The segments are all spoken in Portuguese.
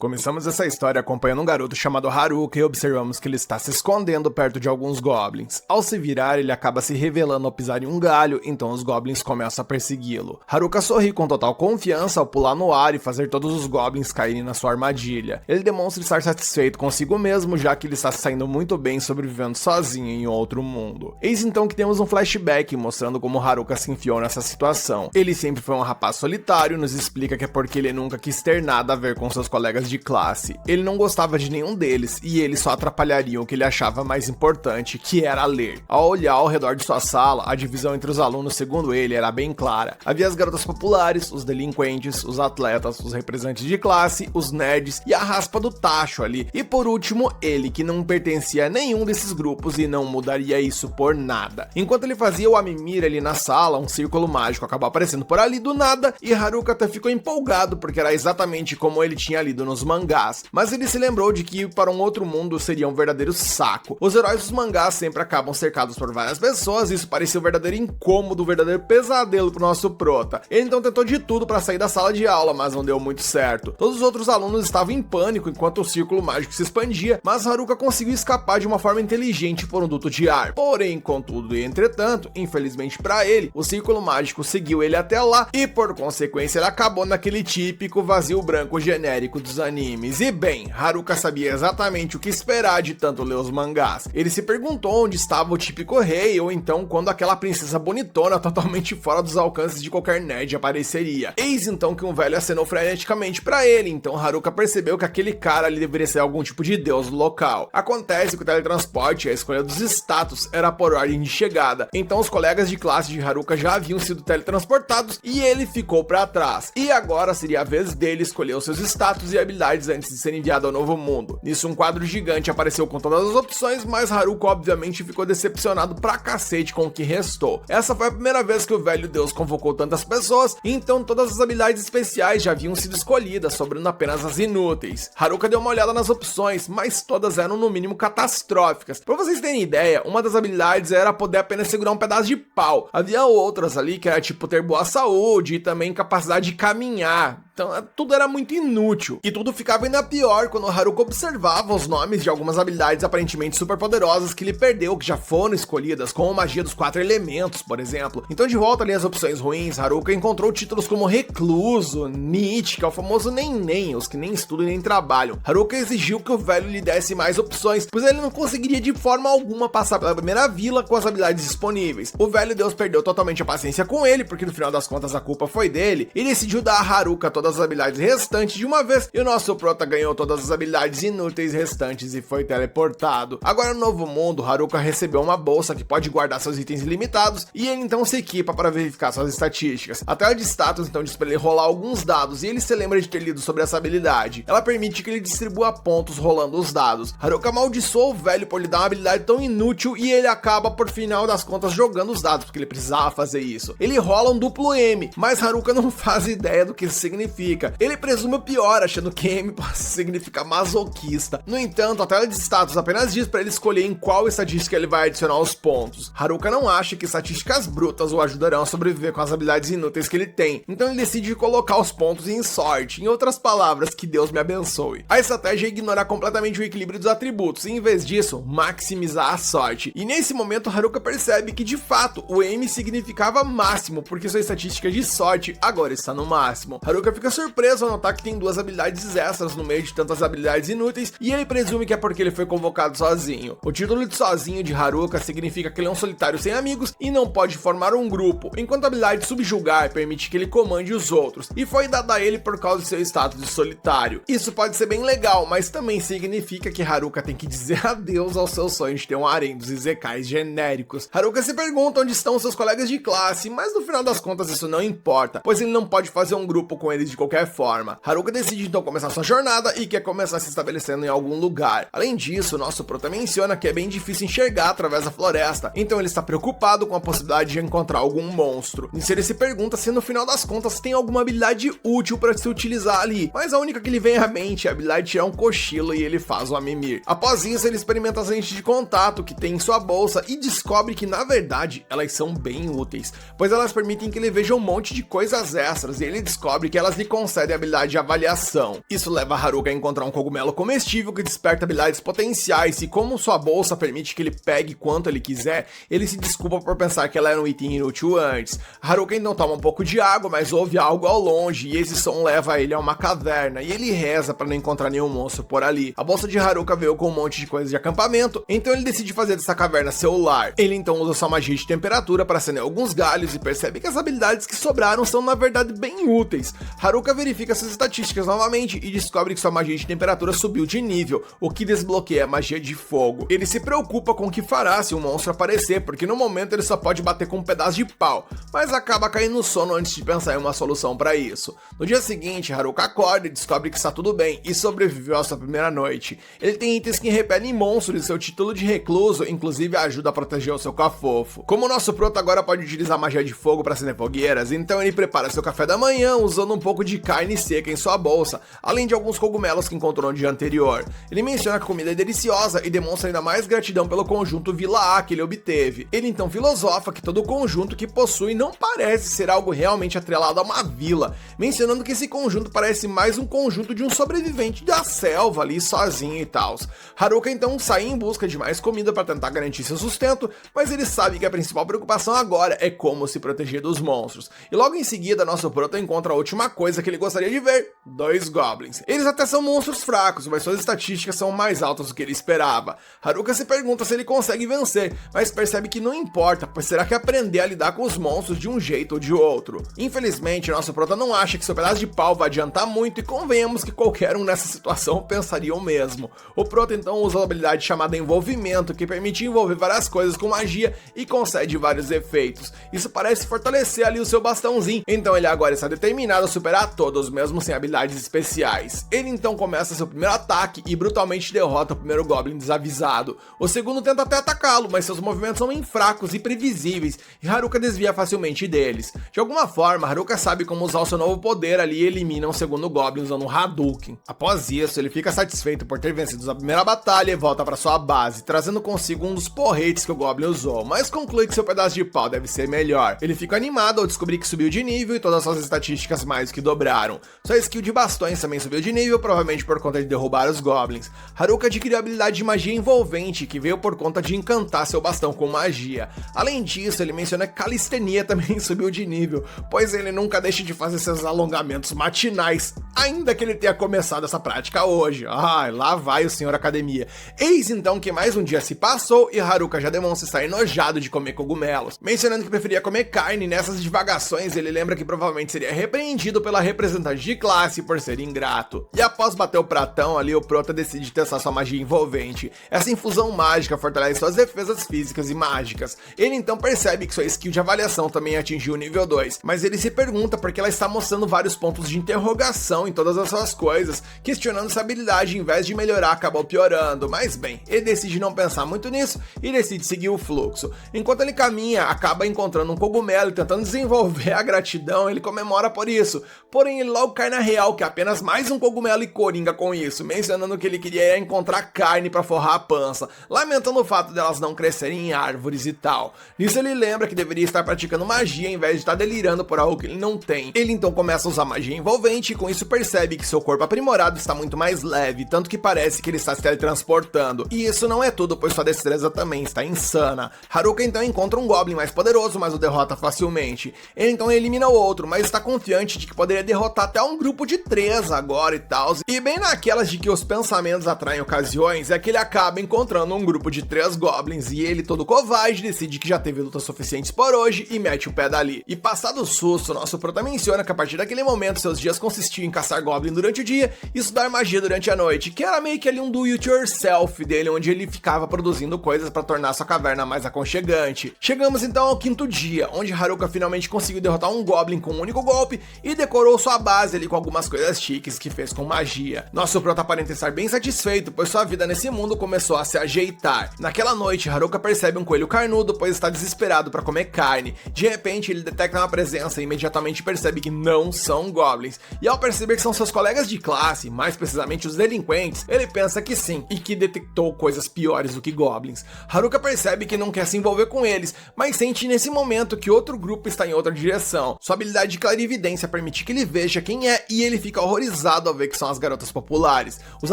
Começamos essa história acompanhando um garoto chamado Haruka e observamos que ele está se escondendo perto de alguns goblins. Ao se virar, ele acaba se revelando ao pisar em um galho, então os goblins começam a persegui-lo. Haruka sorri com total confiança ao pular no ar e fazer todos os goblins caírem na sua armadilha. Ele demonstra estar satisfeito consigo mesmo, já que ele está saindo muito bem sobrevivendo sozinho em outro mundo. Eis então que temos um flashback mostrando como Haruka se enfiou nessa situação. Ele sempre foi um rapaz solitário, nos explica que é porque ele nunca quis ter nada a ver com seus colegas de classe. Ele não gostava de nenhum deles e eles só atrapalhariam o que ele achava mais importante, que era ler. Ao olhar ao redor de sua sala, a divisão entre os alunos, segundo ele, era bem clara. Havia as garotas populares, os delinquentes, os atletas, os representantes de classe, os nerds e a raspa do tacho ali. E por último, ele, que não pertencia a nenhum desses grupos e não mudaria isso por nada. Enquanto ele fazia o Amimir ali na sala, um círculo mágico acabou aparecendo por ali do nada e Haruka até ficou empolgado porque era exatamente como ele tinha lido nos mangás, mas ele se lembrou de que ir para um outro mundo seria um verdadeiro saco. Os heróis dos mangás sempre acabam cercados por várias pessoas e isso parecia um verdadeiro incômodo, um verdadeiro pesadelo pro nosso prota. Ele então tentou de tudo para sair da sala de aula, mas não deu muito certo. Todos os outros alunos estavam em pânico enquanto o círculo mágico se expandia, mas Haruka conseguiu escapar de uma forma inteligente por um duto de ar. Porém, contudo e entretanto, infelizmente para ele, o círculo mágico seguiu ele até lá e por consequência ele acabou naquele típico vazio branco genérico dos animes. E bem, Haruka sabia exatamente o que esperar de tanto ler os mangás. Ele se perguntou onde estava o típico rei, ou então quando aquela princesa bonitona totalmente fora dos alcances de qualquer nerd apareceria. Eis então que um velho acenou freneticamente pra ele, então Haruka percebeu que aquele cara ali deveria ser algum tipo de deus local. Acontece que o teletransporte e a escolha dos status era por ordem de chegada, então os colegas de classe de Haruka já haviam sido teletransportados e ele ficou pra trás. E agora seria a vez dele escolher os seus status e habilidades antes de ser enviado ao novo mundo. Nisso um quadro gigante apareceu com todas as opções, mas Haruka obviamente ficou decepcionado pra cacete com o que restou. Essa foi a primeira vez que o velho deus convocou tantas pessoas, então todas as habilidades especiais já haviam sido escolhidas, sobrando apenas as inúteis. Haruka deu uma olhada nas opções, mas todas eram no mínimo catastróficas. Pra vocês terem ideia, uma das habilidades era poder apenas segurar um pedaço de pau. Havia outras ali que era tipo ter boa saúde e também capacidade de caminhar. Então tudo era muito inútil. E tudo ficava ainda pior quando Haruka observava os nomes de algumas habilidades aparentemente super poderosas que ele perdeu, que já foram escolhidas, como a magia dos 4 elementos, por exemplo. Então de volta ali às opções ruins, Haruka encontrou títulos como Recluso, Nietzsche, que é o famoso nem, os que nem estudam e nem trabalham. Haruka exigiu que o velho lhe desse mais opções, pois ele não conseguiria de forma alguma passar pela primeira vila com as habilidades disponíveis. O velho deus perdeu totalmente a paciência com ele, porque no final das contas a culpa foi dele, e decidiu dar a Haruka todas as habilidades restantes de uma vez, e o nosso prota ganhou todas as habilidades inúteis restantes e foi teleportado. Agora no novo mundo, Haruka recebeu uma bolsa que pode guardar seus itens ilimitados, e ele então se equipa para verificar suas estatísticas. A tela de status então diz para ele rolar alguns dados, e ele se lembra de ter lido sobre essa habilidade. Ela permite que ele distribua pontos rolando os dados. Haruka amaldiçoa o velho por lhe dar uma habilidade tão inútil, e ele acaba por final das contas jogando os dados, porque ele precisava fazer isso. Ele rola um duplo M, mas Haruka não faz ideia do que isso significa. Ele presume o pior, achando que M possa significar masoquista. No entanto, a tela de status apenas diz para ele escolher em qual estatística ele vai adicionar os pontos. Haruka não acha que estatísticas brutas o ajudarão a sobreviver com as habilidades inúteis que ele tem, então ele decide colocar os pontos em sorte. Em outras palavras, que Deus me abençoe. A estratégia é ignorar completamente o equilíbrio dos atributos e, em vez disso, maximizar a sorte. E nesse momento, Haruka percebe que, de fato, o M significava máximo, porque sua estatística de sorte agora está no máximo. Haruka fica surpreso ao notar que tem duas habilidades extras no meio de tantas habilidades inúteis, e ele presume que é porque ele foi convocado sozinho. O título de sozinho de Haruka significa que ele é um solitário sem amigos e não pode formar um grupo, enquanto a habilidade subjugar permite que ele comande os outros, e foi dada a ele por causa de seu status de solitário. Isso pode ser bem legal, mas também significa que Haruka tem que dizer adeus ao seu sonho de ter um harém dos izekais genéricos. Haruka se pergunta onde estão seus colegas de classe, mas no final das contas isso não importa, pois ele não pode fazer um grupo com eles de qualquer forma. Haruka decide então começar sua jornada e quer começar se estabelecendo em algum lugar. Além disso, nosso prota menciona que é bem difícil enxergar através da floresta, então ele está preocupado com a possibilidade de encontrar algum monstro. Nisso ele se pergunta se no final das contas tem alguma habilidade útil para se utilizar ali, mas a única que lhe vem à mente é a habilidade de tirar um cochilo e ele faz o Amimir. Após isso, ele experimenta as lentes de contato que tem em sua bolsa e descobre que na verdade elas são bem úteis, pois elas permitem que ele veja um monte de coisas extras e ele descobre que elas lhe concedem a habilidade de avaliação. Isso leva Haruka a encontrar um cogumelo comestível que desperta habilidades potenciais, e como sua bolsa permite que ele pegue quanto ele quiser, ele se desculpa por pensar que ela era um item inútil antes. Haruka então toma um pouco de água, mas ouve algo ao longe, e esse som leva ele a uma caverna, e ele reza para não encontrar nenhum monstro por ali. A bolsa de Haruka veio com um monte de coisas de acampamento, então ele decide fazer dessa caverna seu lar. Ele então usa sua magia de temperatura para acender alguns galhos e percebe que as habilidades que sobraram são na verdade bem úteis. Haruka verifica suas estatísticas novamente e descobre que sua magia de temperatura subiu de nível, o que desbloqueia a magia de fogo. Ele se preocupa com o que fará se um monstro aparecer, porque no momento ele só pode bater com um pedaço de pau, mas acaba caindo no sono antes de pensar em uma solução para isso. No dia seguinte, Haruka acorda e descobre que está tudo bem e sobreviveu à sua primeira noite. Ele tem itens que repelem monstros e seu título de recluso inclusive ajuda a proteger o seu cafofo. Como o nosso proto agora pode utilizar magia de fogo para acender fogueiras, então ele prepara seu café da manhã usando um pouco de carne seca em sua bolsa, além de alguns cogumelos que encontrou no dia anterior. Ele menciona que a comida é deliciosa e demonstra ainda mais gratidão pelo conjunto Vila A que ele obteve. Ele então filosofa que todo o conjunto que possui não parece ser algo realmente atrelado a uma vila, mencionando que esse conjunto parece mais um conjunto de um sobrevivente da selva ali sozinho e tal. Haruka então sai em busca de mais comida para tentar garantir seu sustento, mas ele sabe que a principal preocupação agora é como se proteger dos monstros. E logo em seguida, nosso proto encontra a última coisa que ele gostaria de ver: 2 goblins. Eles até são monstros fracos, mas suas estatísticas são mais altas do que ele esperava. Haruka se pergunta se ele consegue vencer, mas percebe que não importa, pois terá que aprender a lidar com os monstros de um jeito ou de outro. Infelizmente, nosso prota não acha que seu pedaço de pau vai adiantar muito, e convenhamos que qualquer um nessa situação pensaria o mesmo. O prota então usa a habilidade chamada envolvimento, que permite envolver várias coisas com magia e concede vários efeitos. Isso parece fortalecer ali o seu bastãozinho, então ele agora está determinado a superar todos, mesmo sem habilidades especiais. Ele então começa seu primeiro ataque e brutalmente derrota o primeiro goblin desavisado. O segundo tenta até atacá-lo, mas seus movimentos são bem fracos e previsíveis, e Haruka desvia facilmente deles. De alguma forma, Haruka sabe como usar o seu novo poder ali e elimina o segundo goblin usando um Hadouken. Após isso, ele fica satisfeito por ter vencido a primeira batalha e volta para sua base, trazendo consigo um dos porretes que o goblin usou, mas conclui que seu pedaço de pau deve ser melhor. Ele fica animado ao descobrir que subiu de nível e todas suas estatísticas mais que dobraram. Sua skill de bastões também subiu de nível, provavelmente por conta de derrubar os goblins. Haruka adquiriu a habilidade de magia envolvente, que veio por conta de encantar seu bastão com magia. Além disso, ele menciona que calistenia também subiu de nível, pois ele nunca deixa de fazer seus alongamentos matinais, ainda que ele tenha começado essa prática hoje. Lá vai o senhor academia. Eis então que mais um dia se passou e Haruka já demonstra estar enojado de comer cogumelos. Mencionando que preferia comer carne, nessas divagações ele lembra que provavelmente seria repreendido pela representante de classe por ser ingrato. E após bater o pratão ali, o prota decide testar sua magia envolvente. Essa infusão mágica fortalece suas defesas físicas e mágicas. Ele então percebe que sua skill de avaliação também atingiu o nível 2, mas ele se pergunta porque ela está mostrando vários pontos de interrogação em todas as suas coisas, questionando se a habilidade, em vez de melhorar, acabou piorando. Mas bem, ele decide não pensar muito nisso e decide seguir o fluxo. Enquanto ele caminha, acaba encontrando um cogumelo e tentando desenvolver a gratidão, ele comemora por isso. Porém, ele logo cai na real que é apenas mais um cogumelo e coringa com isso, mencionando que ele queria encontrar carne para forrar a pança, lamentando o fato delas não crescerem em árvores e tal. Nisso ele lembra que deveria estar praticando magia em vez de estar delirando por algo que ele não tem. Ele então começa a usar magia envolvente e com isso percebe que seu corpo aprimorado está muito mais leve, tanto que parece que ele está se teletransportando. E isso não é tudo, pois sua destreza também está insana. Haruka então encontra um goblin mais poderoso, mas o derrota facilmente. Ele então elimina o outro, mas está confiante de que poderia derrotar até um grupo de 3 agora e tal. E bem naquelas de que os pensamentos atraem ocasiões, é que ele acaba encontrando um grupo de 3 goblins e ele, todo covarde, decide que já teve lutas suficientes por hoje e mete o pé dali. E passado o susto, nosso prota menciona que a partir daquele momento seus dias consistiam em caçar goblin durante o dia e estudar magia durante a noite, que era meio que ali um do it yourself dele, onde ele ficava produzindo coisas para tornar sua caverna mais aconchegante. Chegamos então ao 5º dia, onde Haruka finalmente conseguiu derrotar um goblin com um único golpe e decorou sua base ali com algumas coisas chiques que fez com magia. Nosso prota aparenta estar bem satisfeito, pois sua vida nesse mundo começou a se ajeitar. Naquela noite, Haruka percebe um coelho carnudo, pois está desesperado para comer carne. De repente, ele detecta uma presença e imediatamente percebe que não são goblins. E ao perceber que são seus colegas de classe, mais precisamente os delinquentes, ele pensa que sim, e que detectou coisas piores do que goblins. Haruka percebe que não quer se envolver com eles, mas sente nesse momento que outro grupo está em outra direção. Sua habilidade de clarividência permite que ele ele veja quem é e ele fica horrorizado ao ver que são as garotas populares. Os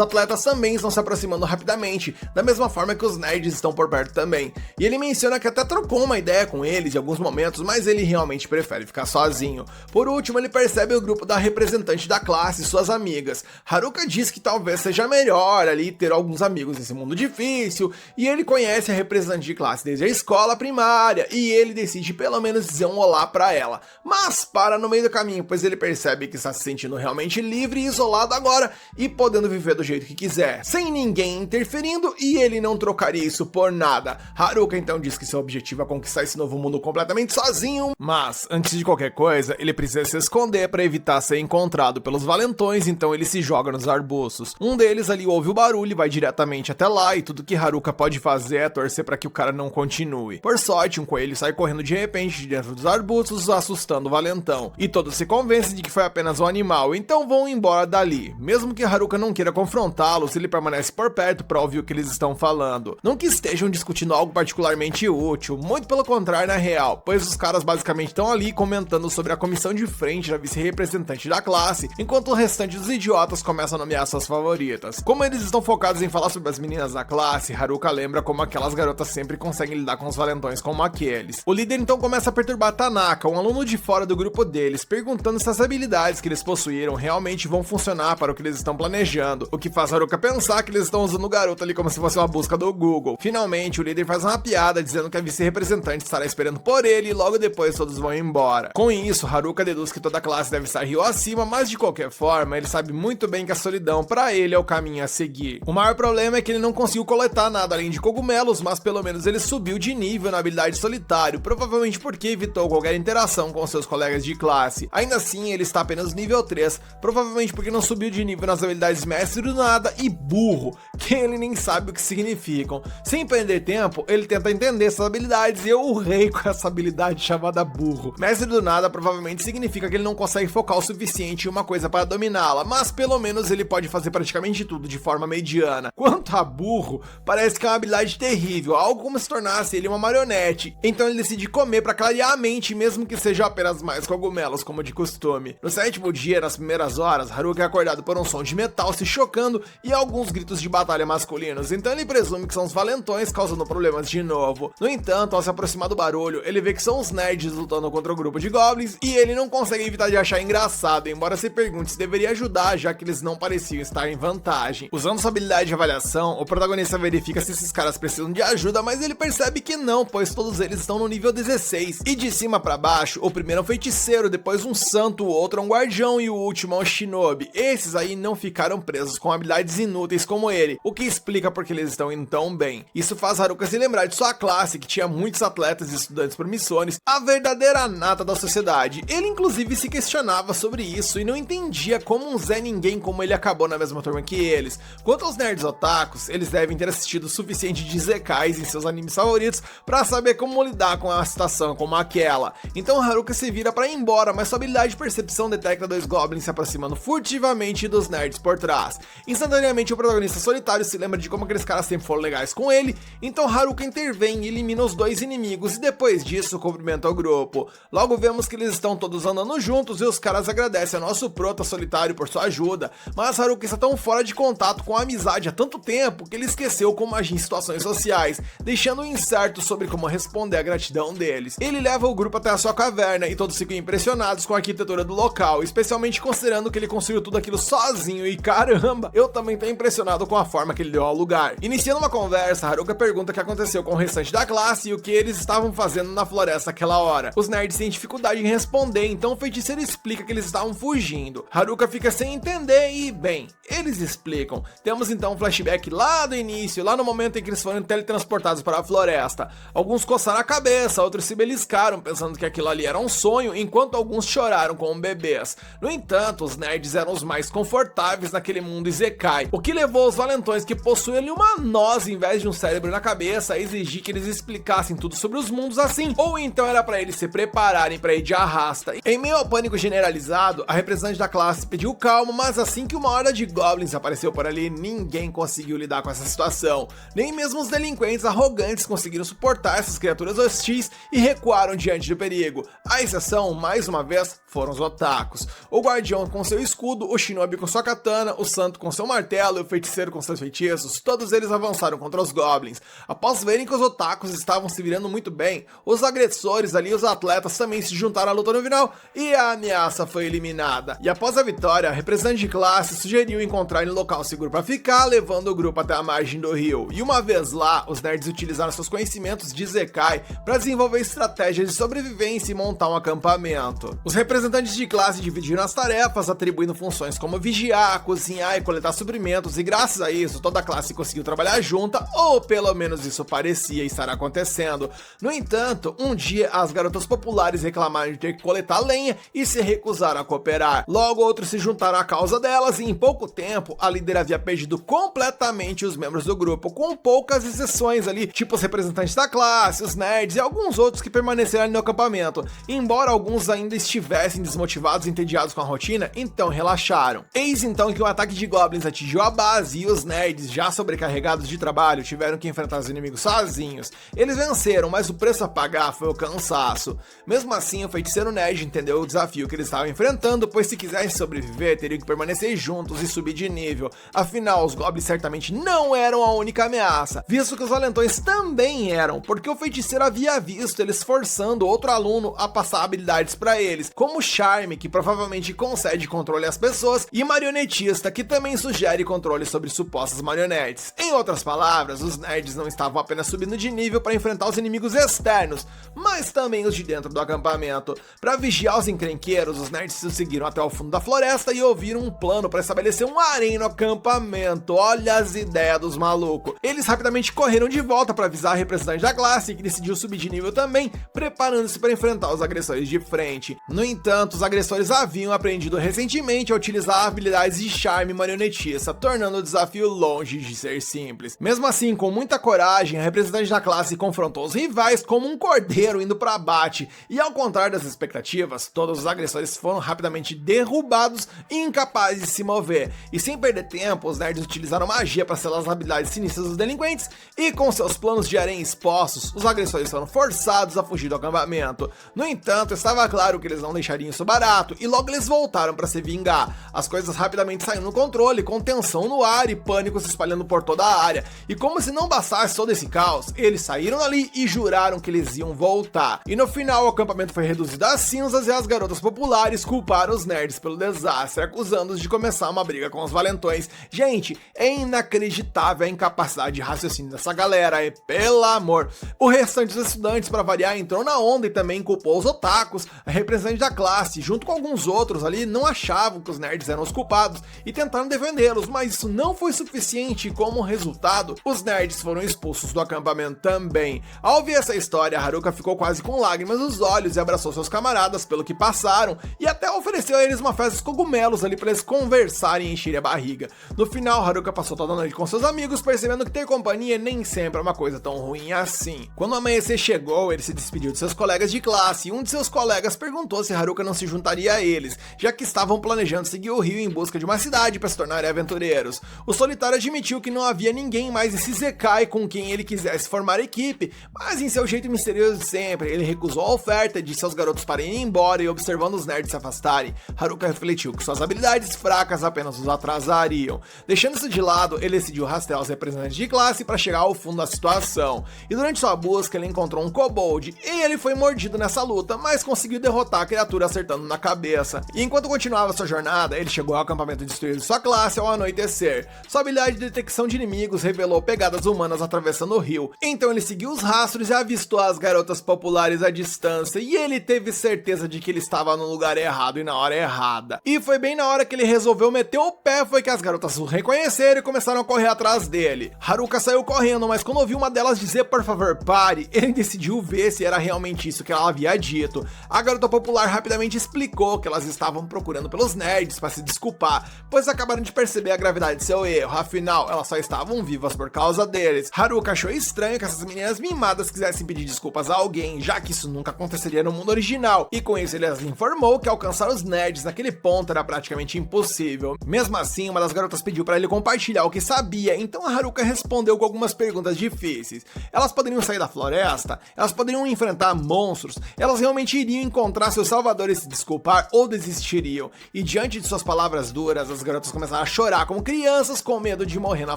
atletas também estão se aproximando rapidamente, da mesma forma que os nerds estão por perto também. E ele menciona que até trocou uma ideia com eles em alguns momentos, mas ele realmente prefere ficar sozinho. Por último, ele percebe o grupo da representante da classe e suas amigas. Haruka diz que talvez seja melhor ali ter alguns amigos nesse mundo difícil, e ele conhece a representante de classe desde a escola primária, e ele decide pelo menos dizer um olá pra ela. Mas para no meio do caminho, pois ele percebe que está se sentindo realmente livre e isolado agora, e podendo viver do jeito que quiser, sem ninguém interferindo, e ele não trocaria isso por nada. Haruka então diz que seu objetivo é conquistar esse novo mundo completamente sozinho, mas antes de qualquer coisa, ele precisa se esconder para evitar ser encontrado pelos valentões, então ele se joga nos arbustos. Um deles ali ouve o barulho e vai diretamente até lá, e tudo que Haruka pode fazer é torcer para que o cara não continue. Por sorte, um coelho sai correndo de repente de dentro dos arbustos, assustando o valentão, e todos se convencem de que foi apenas um animal, então vão embora dali. Mesmo que Haruka não queira confrontá-los, ele permanece por perto para ouvir o que eles estão falando. Não que estejam discutindo algo particularmente útil, muito pelo contrário na real, pois os caras basicamente estão ali comentando sobre a comissão de frente da vice-representante da classe, enquanto o restante dos idiotas começa a nomear suas favoritas. Como eles estão focados em falar sobre as meninas da classe, Haruka lembra como aquelas garotas sempre conseguem lidar com os valentões como aqueles. O líder então começa a perturbar Tanaka, um aluno de fora do grupo deles, perguntando se as habilidades que eles possuíram realmente vão funcionar para o que eles estão planejando, o que faz Haruka pensar que eles estão usando o garoto ali como se fosse uma busca do Google. Finalmente, o líder faz uma piada dizendo que a vice-representante estará esperando por ele e logo depois todos vão embora. Com isso, Haruka deduz que toda a classe deve estar rio acima, mas de qualquer forma, ele sabe muito bem que a solidão para ele é o caminho a seguir. O maior problema é que ele não conseguiu coletar nada além de cogumelos, mas pelo menos ele subiu de nível na habilidade solitário, provavelmente porque evitou qualquer interação com seus colegas de classe. Ainda assim, ele está apenas nível 3, provavelmente porque não subiu de nível nas habilidades mestre do nada e burro, que ele nem sabe o que significam. Sem perder tempo, ele tenta entender essas habilidades e eu urrei com essa habilidade chamada burro. Mestre do nada provavelmente significa que ele não consegue focar o suficiente em uma coisa para dominá-la, mas pelo menos ele pode fazer praticamente tudo de forma mediana. Quanto a burro, parece que é uma habilidade terrível, algo como se tornasse ele uma marionete. Então ele decide comer para clarear a mente, mesmo que seja apenas mais cogumelos, como de costume. No sétimo dia, nas primeiras horas, Haruka é acordado por um som de metal se chocando e alguns gritos de batalha masculinos, então ele presume que são os valentões causando problemas de novo. No entanto, ao se aproximar do barulho, ele vê que são os nerds lutando contra o grupo de goblins e ele não consegue evitar de achar engraçado, embora se pergunte se deveria ajudar, já que eles não pareciam estar em vantagem. Usando sua habilidade de avaliação, o protagonista verifica se esses caras precisam de ajuda, mas ele percebe que não, pois todos eles estão no nível 16. E de cima para baixo, o primeiro é um feiticeiro, depois um santo, o outro é um guardião e o último é um shinobi. Esses aí não ficaram presos com habilidades inúteis como ele, o que explica porque eles estão indo tão bem. Isso faz Haruka se lembrar de sua classe, que tinha muitos atletas e estudantes promissores, a verdadeira nata da sociedade. Ele inclusive se questionava sobre isso e não entendia como um Zé Ninguém como ele acabou na mesma turma que eles. Quanto aos nerds otakus, eles devem ter assistido o suficiente de Zekais em seus animes favoritos para saber como lidar com uma situação como aquela. Então Haruka se vira para ir embora, mas sua habilidade de percepção detecta dois goblins se aproximando furtivamente dos nerds por trás. Instantaneamente o protagonista solitário se lembra de como aqueles caras sempre foram legais com ele, então Haruka intervém e elimina os dois inimigos e depois disso cumprimenta o grupo. Logo vemos que eles estão todos andando juntos e os caras agradecem ao nosso prota solitário por sua ajuda, mas Haruka está tão fora de contato com a amizade há tanto tempo que ele esqueceu como agir em situações sociais, deixando incerto sobre como responder à gratidão deles. Ele leva o grupo até a sua caverna e todos ficam impressionados com a arquitetura do local, especialmente considerando que ele construiu tudo aquilo sozinho e caramba, eu também tô impressionado com a forma que ele deu ao lugar. Iniciando uma conversa, Haruka pergunta o que aconteceu com o restante da classe e o que eles estavam fazendo na floresta aquela hora. Os nerds têm dificuldade em responder, então o feiticeiro explica que eles estavam fugindo. Haruka fica sem entender e, bem, eles explicam. Temos então um flashback lá do início, lá no momento em que eles foram teletransportados para a floresta. Alguns coçaram a cabeça, outros se beliscaram pensando que aquilo ali era um sonho, enquanto alguns choraram como bebês. No entanto, os nerds eram os mais confortáveis naquele mundo Isekai, o que levou os valentões valentões que possuem ali uma noz em vez de um cérebro na cabeça a exigir que eles explicassem tudo sobre os mundos assim, ou então era pra eles se prepararem pra ir de arrasta. Em meio ao pânico generalizado, a representante da classe pediu calma, mas assim que uma horda de goblins apareceu por ali, ninguém conseguiu lidar com essa situação. Nem mesmo os delinquentes arrogantes conseguiram suportar essas criaturas hostis e recuaram diante do perigo. A exceção, mais uma vez, foram os otakus. O guardião com seu escudo, o shinobi com sua katana, o santo com seu martelo e o feiticeiro com seus feitiços, todos eles avançaram contra os goblins. Após verem que os otakus estavam se virando muito bem, os agressores ali, os atletas, também se juntaram à luta no final e a ameaça foi eliminada. E após a vitória, a representante de classe sugeriu encontrar um local seguro para ficar, levando o grupo até a margem do rio. E uma vez lá, os nerds utilizaram seus conhecimentos de Zekai para desenvolver estratégias de sobrevivência e montar um acampamento. Os representantes de classe dividiram as tarefas, atribuindo funções como vigiar, cozinhar e coletar suprimentos, e graças a isso toda a classe conseguiu trabalhar junta, ou pelo menos isso parecia estar acontecendo. No entanto, um dia as garotas populares reclamaram de ter que coletar lenha e se recusaram a cooperar. Logo outros se juntaram à causa delas e em pouco tempo a líder havia perdido completamente os membros do grupo, com poucas exceções ali, tipo os representantes da classe, os nerds e alguns outros que permaneceram ali no acampamento. Embora alguns ainda estivessem desmotivados e entediados com a rotina, então relaxaram. Eis então que o ataque de goblins atingiu a base e os nerds, já sobrecarregados de trabalho, tiveram que enfrentar os inimigos sozinhos. Eles venceram, mas o preço a pagar foi o cansaço. Mesmo assim, o feiticeiro nerd entendeu o desafio que eles estavam enfrentando, pois se quisessem sobreviver, teriam que permanecer juntos e subir de nível. Afinal, os goblins certamente não eram a única ameaça, visto que os valentões também eram, porque o feiticeiro havia visto eles forçando outro aluno a passar habilidades para eles, como charme, que provavelmente concede controle às pessoas, e marionetista, que também sugere controle sobre supostas marionetes. Em outras palavras, os nerds não estavam apenas subindo de nível para enfrentar os inimigos externos, mas também os de dentro do acampamento. Para vigiar os encrenqueiros, os nerds se seguiram até o fundo da floresta e ouviram um plano para estabelecer um harém no acampamento. Olha as ideias dos malucos. Eles rapidamente correram de volta para avisar a representante da classe, que decidiu subir de nível também, preparando-se para enfrentar os agressores de frente. No entanto, os agressores haviam aprendido recentemente a utilizar habilidades de charme marionetista, tornando o desafio longe de ser simples. Mesmo assim, com muita coragem, a representante da classe confrontou os rivais como um cordeiro indo para abate, e ao contrário das expectativas, todos os agressores foram rapidamente derrubados e incapazes de se mover. E sem perder tempo, os nerds utilizaram magia para selar as habilidades sinistras dos delinquentes, e com seus planos de harém expostos, os agressores foram forçados a fugir do acampamento. No entanto, estava claro que eles não deixariam isso barato, e logo eles voltaram para se vingar. As coisas rapidamente saíram no controle, com tensão no ar e pânico se espalhando por toda a área. E como se não bastasse todo esse caos, eles saíram dali e juraram que eles iam voltar. E no final, o acampamento foi reduzido a cinzas e as garotas populares culparam os nerds pelo desastre, acusando-os de começar uma briga com os valentões. Gente, é inacreditável a incapacidade de raciocínio dessa galera, e pelo amor. O restante dos estudantes, para variar, entrou na onda e também culpou os otakus. A representante da classe, junto com alguns outros ali, não achavam que os nerds eram os culpados e tentaram defendê-los, mas isso não foi suficiente e como resultado, os nerds foram expulsos do acampamento também. Ao ouvir essa história, Haruka ficou quase com lágrimas nos olhos e abraçou seus camaradas pelo que passaram e até ofereceu a eles uma festa de cogumelos ali para eles conversarem e encherem a barriga. No final, Haruka passou toda a noite com seus amigos, percebendo que ter companhia nem sempre é uma coisa tão ruim assim. Quando o amanhecer chegou, ele se despediu de seus colegas de classe e um de seus colegas perguntou se Haruka não se juntaria a eles, já que estavam planejando seguir o rio em busca de uma cidade para se tornarem aventureiros. O solitário admitiu que não havia ninguém mais nesse Zekai com quem ele quisesse formar equipe, mas em seu jeito misterioso de sempre, ele recusou a oferta e disse aos garotos para irem embora e observando os nerds se afastarem. Haruka refletiu que suas habilidades fracas apenas os atrasariam. Deixando isso de lado, ele decidiu rastrear os representantes de classe para chegar ao fundo da situação. E durante sua busca, ele encontrou um kobold e ele foi mordido nessa luta, mas conseguiu derrotar a criatura acertando na cabeça. E enquanto continuava sua jornada, ele chegou ao acampamento destruído de sua classe ao anoitecer. Sua habilidade de detecção de inimigos revelou pegadas humanas atravessando o rio. Então ele seguiu os rastros e avistou as garotas populares à distância, e ele teve certeza de que ele estava no lugar errado e na hora errada. E foi bem na hora que ele resolveu meter o pé foi que as garotas o reconheceram e começaram a correr atrás dele. Haruka saiu correndo, mas quando ouviu uma delas dizer por favor pare, ele decidiu ver se era realmente isso que ela havia dito. A garota popular rapidamente explicou que elas estavam procurando pelos nerds para se desculpar, pois acabaram de perceber a gravidade de seu erro. afinal, elas só estavam vivas por causa deles. Haruka achou estranho que essas meninas mimadas quisessem pedir desculpas a alguém, já que isso nunca aconteceria no mundo original, e com isso ele as informou que alcançar os nerds naquele ponto era praticamente impossível. Mesmo assim, uma das garotas pediu para ele compartilhar o que sabia, então a Haruka respondeu com algumas perguntas difíceis. Elas poderiam sair da floresta? Elas poderiam enfrentar monstros? Elas realmente iriam encontrar seus salvadores e se desculpar ou desistiriam? E diante de suas palavras duras, as garotas começaram a chorar como crianças com medo de morrer na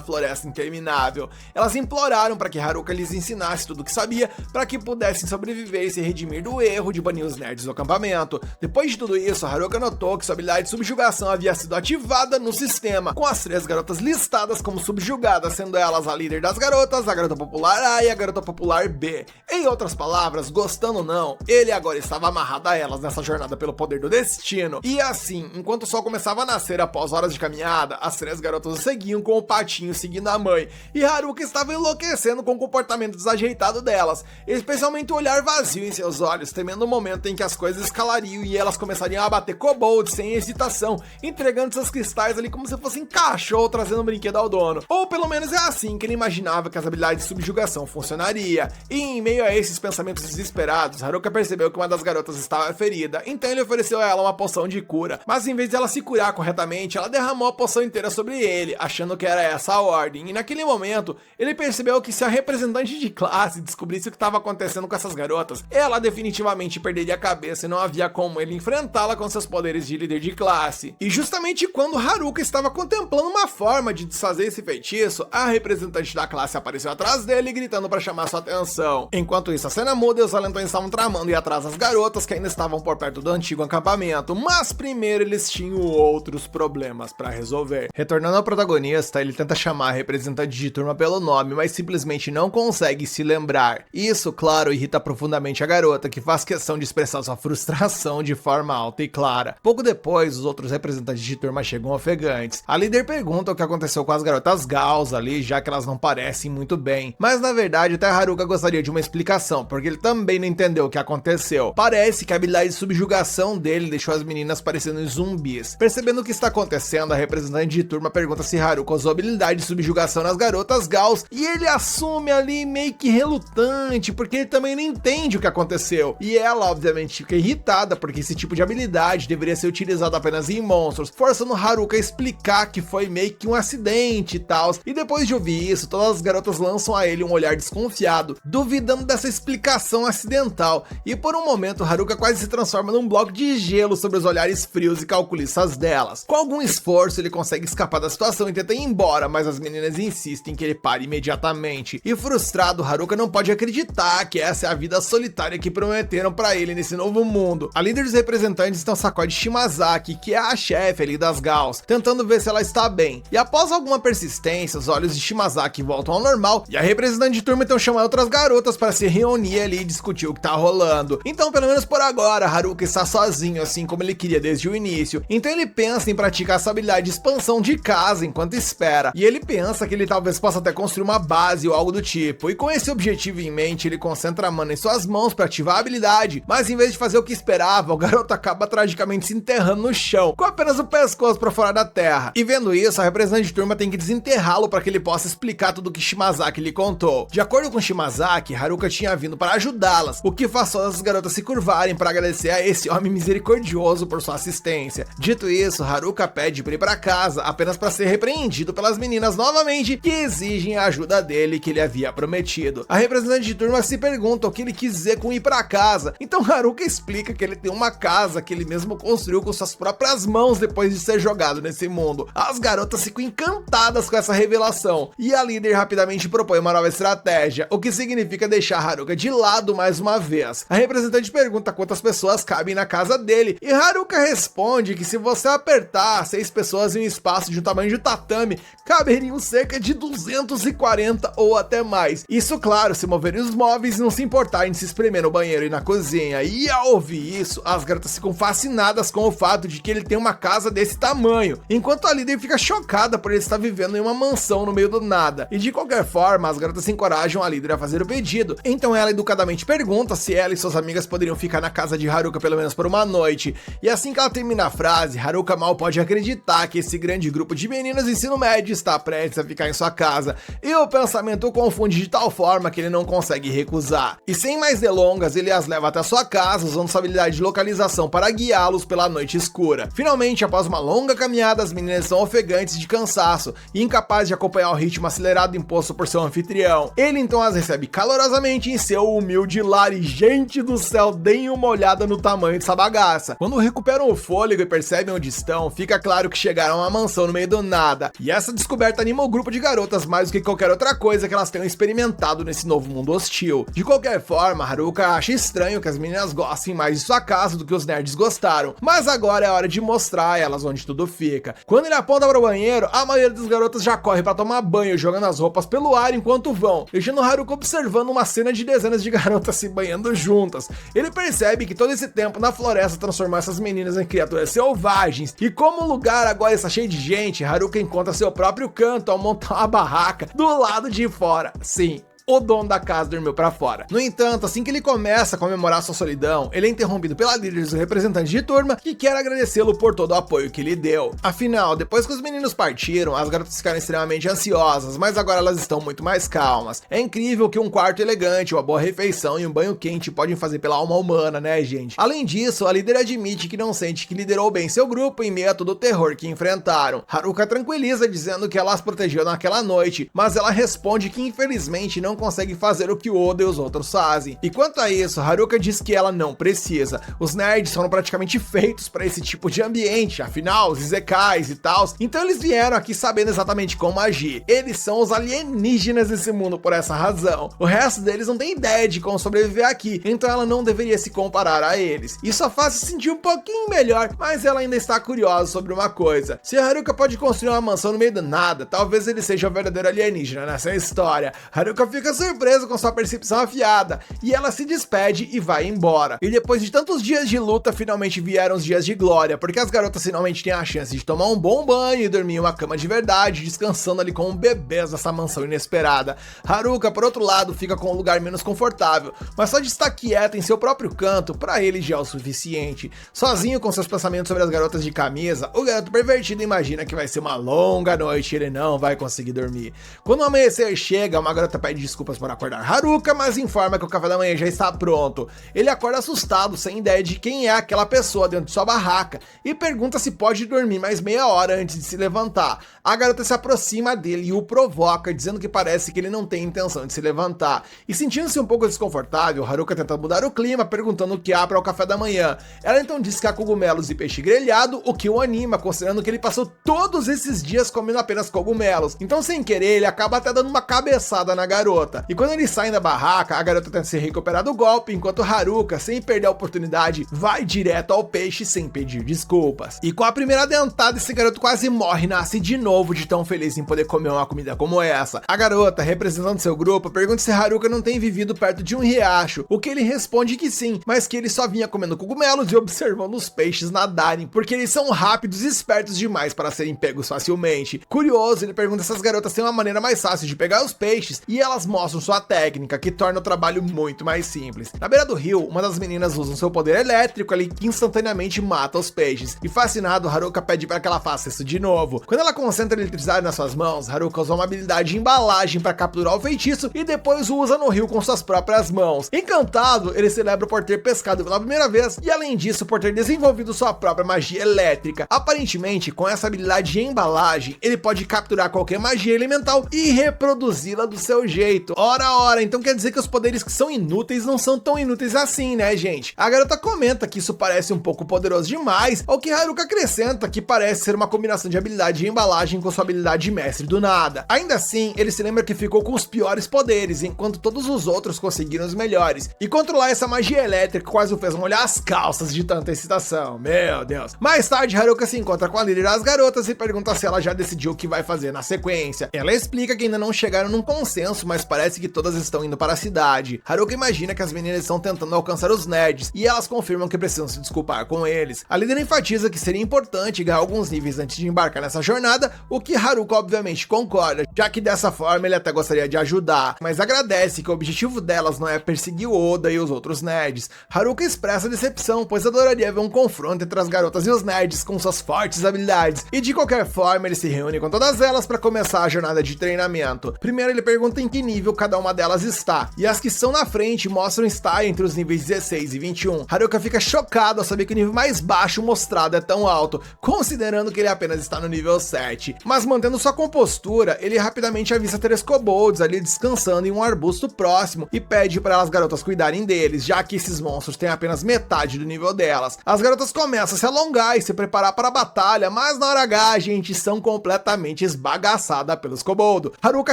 floresta interminável. Elas imploraram para que Haruka lhes ensinasse tudo o que sabia para que pudessem sobreviver e se redimir do erro de banir os nerds do acampamento. Depois de tudo isso, Haruka notou que sua habilidade de subjugação havia sido ativada no sistema, com as 3 garotas listadas como subjugadas, sendo elas a líder das garotas, a garota popular A e a garota popular B. Em outras palavras, gostando ou não, ele agora estava amarrado a elas nessa jornada pelo poder do destino. E assim, enquanto o sol começava a nascer após horas de caminhada, as 3 garotas o seguiam com o patinho seguindo a mãe, e Haruka estava enlouquecendo com o comportamento desajeitado delas, especialmente o olhar vazio em seus olhos, temendo o momento em que as coisas escalariam e elas começariam a bater kobolds sem hesitação, entregando seus cristais ali como se fossem cachorro trazendo um brinquedo ao dono. Ou pelo menos é assim que ele imaginava que as habilidades de subjugação funcionaria. E em meio a esses pensamentos desesperados, Haruka percebeu que uma das garotas estava ferida, então ele ofereceu a ela uma poção de cura, mas em vez de ela se curar corretamente, ela derramou a poção inteira sobre ele, achando que era essa a ordem. E naquele momento, ele percebeu que se a representante de classe descobrisse o que estava acontecendo com essas garotas, ela definitivamente perderia a cabeça e não havia como ele enfrentá-la com seus poderes de líder de classe. E justamente quando Haruka estava contemplando uma forma de desfazer esse feitiço, a representante da classe apareceu atrás dele, gritando para chamar sua atenção. Enquanto isso, a cena muda e os valentões estavam tramando ir atrás das garotas que ainda estavam por perto do antigo acampamento, mas primeiro eles tinham outros problemas para resolver. Retornando ao protagonista, ele tenta chamar a representante de turma pelo nome, mas simplesmente não consegue se lembrar. Isso, claro, irrita profundamente a garota, que faz questão de expressar sua frustração de forma alta e clara. Pouco depois, os outros representantes de turma chegam ofegantes. A líder pergunta o que aconteceu com as garotas Gauss ali, já que elas não parecem muito bem. Mas na verdade, até Haruka gostaria de uma explicação, porque ele também não entendeu o que aconteceu. Parece que a habilidade de subjugação dele deixou as meninas parecendo zumbis. Percebendo o que está acontecendo, a representante de turma pergunta se Haruka usou habilidade de subjugação nas garotas Gauss, e ele assume ali meio que relutante, porque ele também não entende o que aconteceu. E ela, obviamente, fica irritada, porque esse tipo de habilidade deveria ser utilizado apenas em monstros, forçando Haruka a explicar que foi meio que um acidente e tal. E depois de ouvir isso, todas as garotas lançam a ele um olhar desconfiado, duvidando dessa explicação acidental. E por um momento, Haruka quase se transforma num bloco de gelo sobre os olhares frios e calculistas delas. Com algum esforço, ele consegue escapar da situação e tenta ir embora, mas as meninas insistem que ele pare imediatamente. E frustrado, Haruka não pode acreditar que essa é a vida solitária que prometeram pra ele nesse novo mundo. A líder dos representantes então sacode Shimazaki, que é a chefe ali das Gauss, tentando ver se ela está bem. E após alguma persistência, os olhos de Shimazaki voltam ao normal, e a representante de turma então chama outras garotas para se reunir ali e discutir o que tá rolando. Então, pelo menos por agora, Haruka está sozinho, assim como ele queria desde o início. Então ele pensa em praticar essa habilidade de expansão de casa enquanto espera. E ele pensa que ele talvez possa até construir uma base ou algo do tipo. E com esse objetivo em mente, ele concentra a mana em suas mãos para ativar a habilidade. Mas em vez de fazer o que esperava, o garoto acaba tragicamente se enterrando no chão, com apenas o pescoço para fora da terra. E vendo isso, a representante de turma tem que desenterrá-lo para que ele possa explicar tudo o que Shimazaki lhe contou. De acordo com Shimazaki, Haruka tinha vindo para ajudá-las, o que faz todas as garotas se curvarem para agradecer a esse homem misericordioso por sua assistência. Dito isso, Haruka pede para ir para casa, apenas para ser repreendido pelas meninas novamente, que exigem a ajuda dele que ele havia prometido. A representante de turma se pergunta o que ele quis dizer com ir para casa, então Haruka explica que ele tem uma casa que ele mesmo construiu com suas próprias mãos depois de ser jogado nesse mundo. As garotas ficam encantadas com essa revelação, e a líder rapidamente propõe uma nova estratégia, o que significa deixar Haruka de lado mais uma vez. A representante pergunta quantas pessoas cabem na casa dele, e Haruka responde que se você apertar 6 pessoas em um espaço de um tamanho de tatame, caberiam cerca de 240 ou até mais. Isso, claro, se moverem os móveis e não se importarem de se espremer no banheiro e na cozinha. E ao ouvir isso, as garotas ficam fascinadas com o fato de que ele tem uma casa desse tamanho, enquanto a líder fica chocada por ele estar vivendo em uma mansão no meio do nada. E de qualquer forma, as garotas encorajam a líder a fazer o pedido, então ela educadamente pergunta se ela e suas amigas poderiam ficar na casa de Haruka pelo menos por uma noite. E assim que ela termina a frase, Haruka mal pode acreditar que esse grande grupo de meninas ensina ensino médio está prestes a ficar em sua casa, e o pensamento o confunde de tal forma que ele não consegue recusar. E sem mais delongas, ele as leva até sua casa, usando sua habilidade de localização para guiá-los pela noite escura. Finalmente, após uma longa caminhada, as meninas são ofegantes de cansaço e incapazes de acompanhar o ritmo acelerado imposto por seu anfitrião. Ele então as recebe calorosamente em seu humilde lar e, gente do céu, deem uma olhada no tamanho dessa bagaça. Quando recuperam o fôlego e percebem onde estão, fica claro que chegaram a uma mansão no meio do nada, e essa descoberta anima o grupo de garotas mais do que qualquer outra coisa que elas tenham experimentado nesse novo mundo hostil. De qualquer forma, Haruka acha estranho que as meninas gostem mais de sua casa do que os nerds gostaram, mas agora é hora de mostrar a elas onde tudo fica. Quando ele aponta para o banheiro, a maioria das garotas já corre para tomar banho, jogando as roupas pelo ar enquanto vão, deixando Haruka observando uma cena de dezenas de garotas se banhando juntas. Ele percebe que todo esse tempo na floresta transformou essas meninas em criaturas selvagens, e como o lugar agora está cheio de gente, Haruka encontra seu próprio canto ao montar uma barraca do lado de fora. Sim, o dono da casa dormiu pra fora. No entanto, assim que ele começa a comemorar sua solidão, ele é interrompido pela líder dos representantes de turma, que quer agradecê-lo por todo o apoio que ele deu. Afinal, depois que os meninos partiram, as garotas ficaram extremamente ansiosas, mas agora elas estão muito mais calmas. É incrível que um quarto elegante, uma boa refeição e um banho quente podem fazer pela alma humana, né, gente? Além disso, a líder admite que não sente que liderou bem seu grupo em meio a todo o terror que enfrentaram. Haruka tranquiliza, dizendo que ela as protegeu naquela noite, mas ela responde que infelizmente não consegue fazer o que o Oda e os outros fazem. E quanto a isso, Haruka diz que ela não precisa. Os nerds foram praticamente feitos para esse tipo de ambiente, afinal, os Izekais e tal, então eles vieram aqui sabendo exatamente como agir. Eles são os alienígenas desse mundo por essa razão. O resto deles não tem ideia de como sobreviver aqui, então ela não deveria se comparar a eles. Isso só faz se sentir um pouquinho melhor, mas ela ainda está curiosa sobre uma coisa. Se Haruka pode construir uma mansão no meio do nada, talvez ele seja o verdadeiro alienígena nessa história. Haruka fica surpreso com sua percepção afiada, e ela se despede e vai embora. E depois de tantos dias de luta, finalmente vieram os dias de glória, porque as garotas finalmente têm a chance de tomar um bom banho e dormir em uma cama de verdade, descansando ali como bebês nessa mansão inesperada. Haruka, por outro lado, fica com um lugar menos confortável, mas só de estar quieta em seu próprio canto, pra ele já é o suficiente. Sozinho com seus pensamentos sobre as garotas de camisa, o garoto pervertido imagina que vai ser uma longa noite e ele não vai conseguir dormir. Quando o amanhecer chega, uma garota pede desculpas por acordar Haruka, mas informa que o café da manhã já está pronto. Ele acorda assustado, sem ideia de quem é aquela pessoa dentro de sua barraca, e pergunta se pode dormir mais meia hora antes de se levantar. A garota se aproxima dele e o provoca, dizendo que parece que ele não tem intenção de se levantar. E sentindo-se um pouco desconfortável, Haruka tenta mudar o clima, perguntando o que há para o café da manhã. Ela então diz que há cogumelos e peixe grelhado, o que o anima, considerando que ele passou todos esses dias comendo apenas cogumelos. Então, sem querer, ele acaba até dando uma cabeçada na garota. E quando eles saem da barraca, a garota tenta se recuperar do golpe, enquanto Haruka, sem perder a oportunidade, vai direto ao peixe sem pedir desculpas. E com a primeira dentada, esse garoto quase morre e nasce de novo de tão feliz em poder comer uma comida como essa. A garota, representando seu grupo, pergunta se Haruka não tem vivido perto de um riacho, o que ele responde que sim, mas que ele só vinha comendo cogumelos e observando os peixes nadarem, porque eles são rápidos e espertos demais para serem pegos facilmente. Curioso, ele pergunta se as garotas têm uma maneira mais fácil de pegar os peixes, e elas mostram sua técnica, que torna o trabalho muito mais simples. Na beira do rio, uma das meninas usa seu poder elétrico ali que instantaneamente mata os peixes, e fascinado, Haruka pede para que ela faça isso de novo. Quando ela concentra eletricidade nas suas mãos, Haruka usa uma habilidade de embalagem para capturar o feitiço e depois o usa no rio com suas próprias mãos. Encantado, ele celebra por ter pescado pela primeira vez e, além disso, por ter desenvolvido sua própria magia elétrica. Aparentemente, com essa habilidade de embalagem, ele pode capturar qualquer magia elemental e reproduzi-la do seu jeito. Ora, então quer dizer que os poderes que são inúteis não são tão inúteis assim, né, gente? A garota comenta que isso parece um pouco poderoso demais, ao que Haruka acrescenta que parece ser uma combinação de habilidade de embalagem com sua habilidade de mestre do nada. Ainda assim, ele se lembra que ficou com os piores poderes, enquanto todos os outros conseguiram os melhores. E controlar essa magia elétrica quase o fez molhar as calças de tanta excitação, meu Deus. Mais tarde, Haruka se encontra com a líder das garotas e pergunta se ela já decidiu o que vai fazer na sequência. Ela explica que ainda não chegaram num consenso, mas parece que todas estão indo para a cidade. Haruka imagina que as meninas estão tentando alcançar os nerds, e elas confirmam que precisam se desculpar com eles. A líder enfatiza que seria importante ganhar alguns níveis antes de embarcar nessa jornada, o que Haruka obviamente concorda, já que dessa forma ele até gostaria de ajudar, mas agradece que o objetivo delas não é perseguir Oda e os outros nerds. Haruka expressa decepção, pois adoraria ver um confronto entre as garotas e os nerds com suas fortes habilidades, e de qualquer forma ele se reúne com todas elas para começar a jornada de treinamento. Primeiro ele pergunta em que nível cada uma delas está, e as que estão na frente mostram estar entre os níveis 16 e 21. Haruka fica chocado ao saber que o nível mais baixo mostrado é tão alto, considerando que ele apenas está no nível 7. Mas mantendo sua compostura, ele rapidamente avista 3 kobolds ali descansando em um arbusto próximo e pede para as garotas cuidarem deles, já que esses monstros têm apenas metade do nível delas. As garotas começam a se alongar e se preparar para a batalha, mas na hora H a gente são completamente esbagaçadas pelos kobolds. Haruka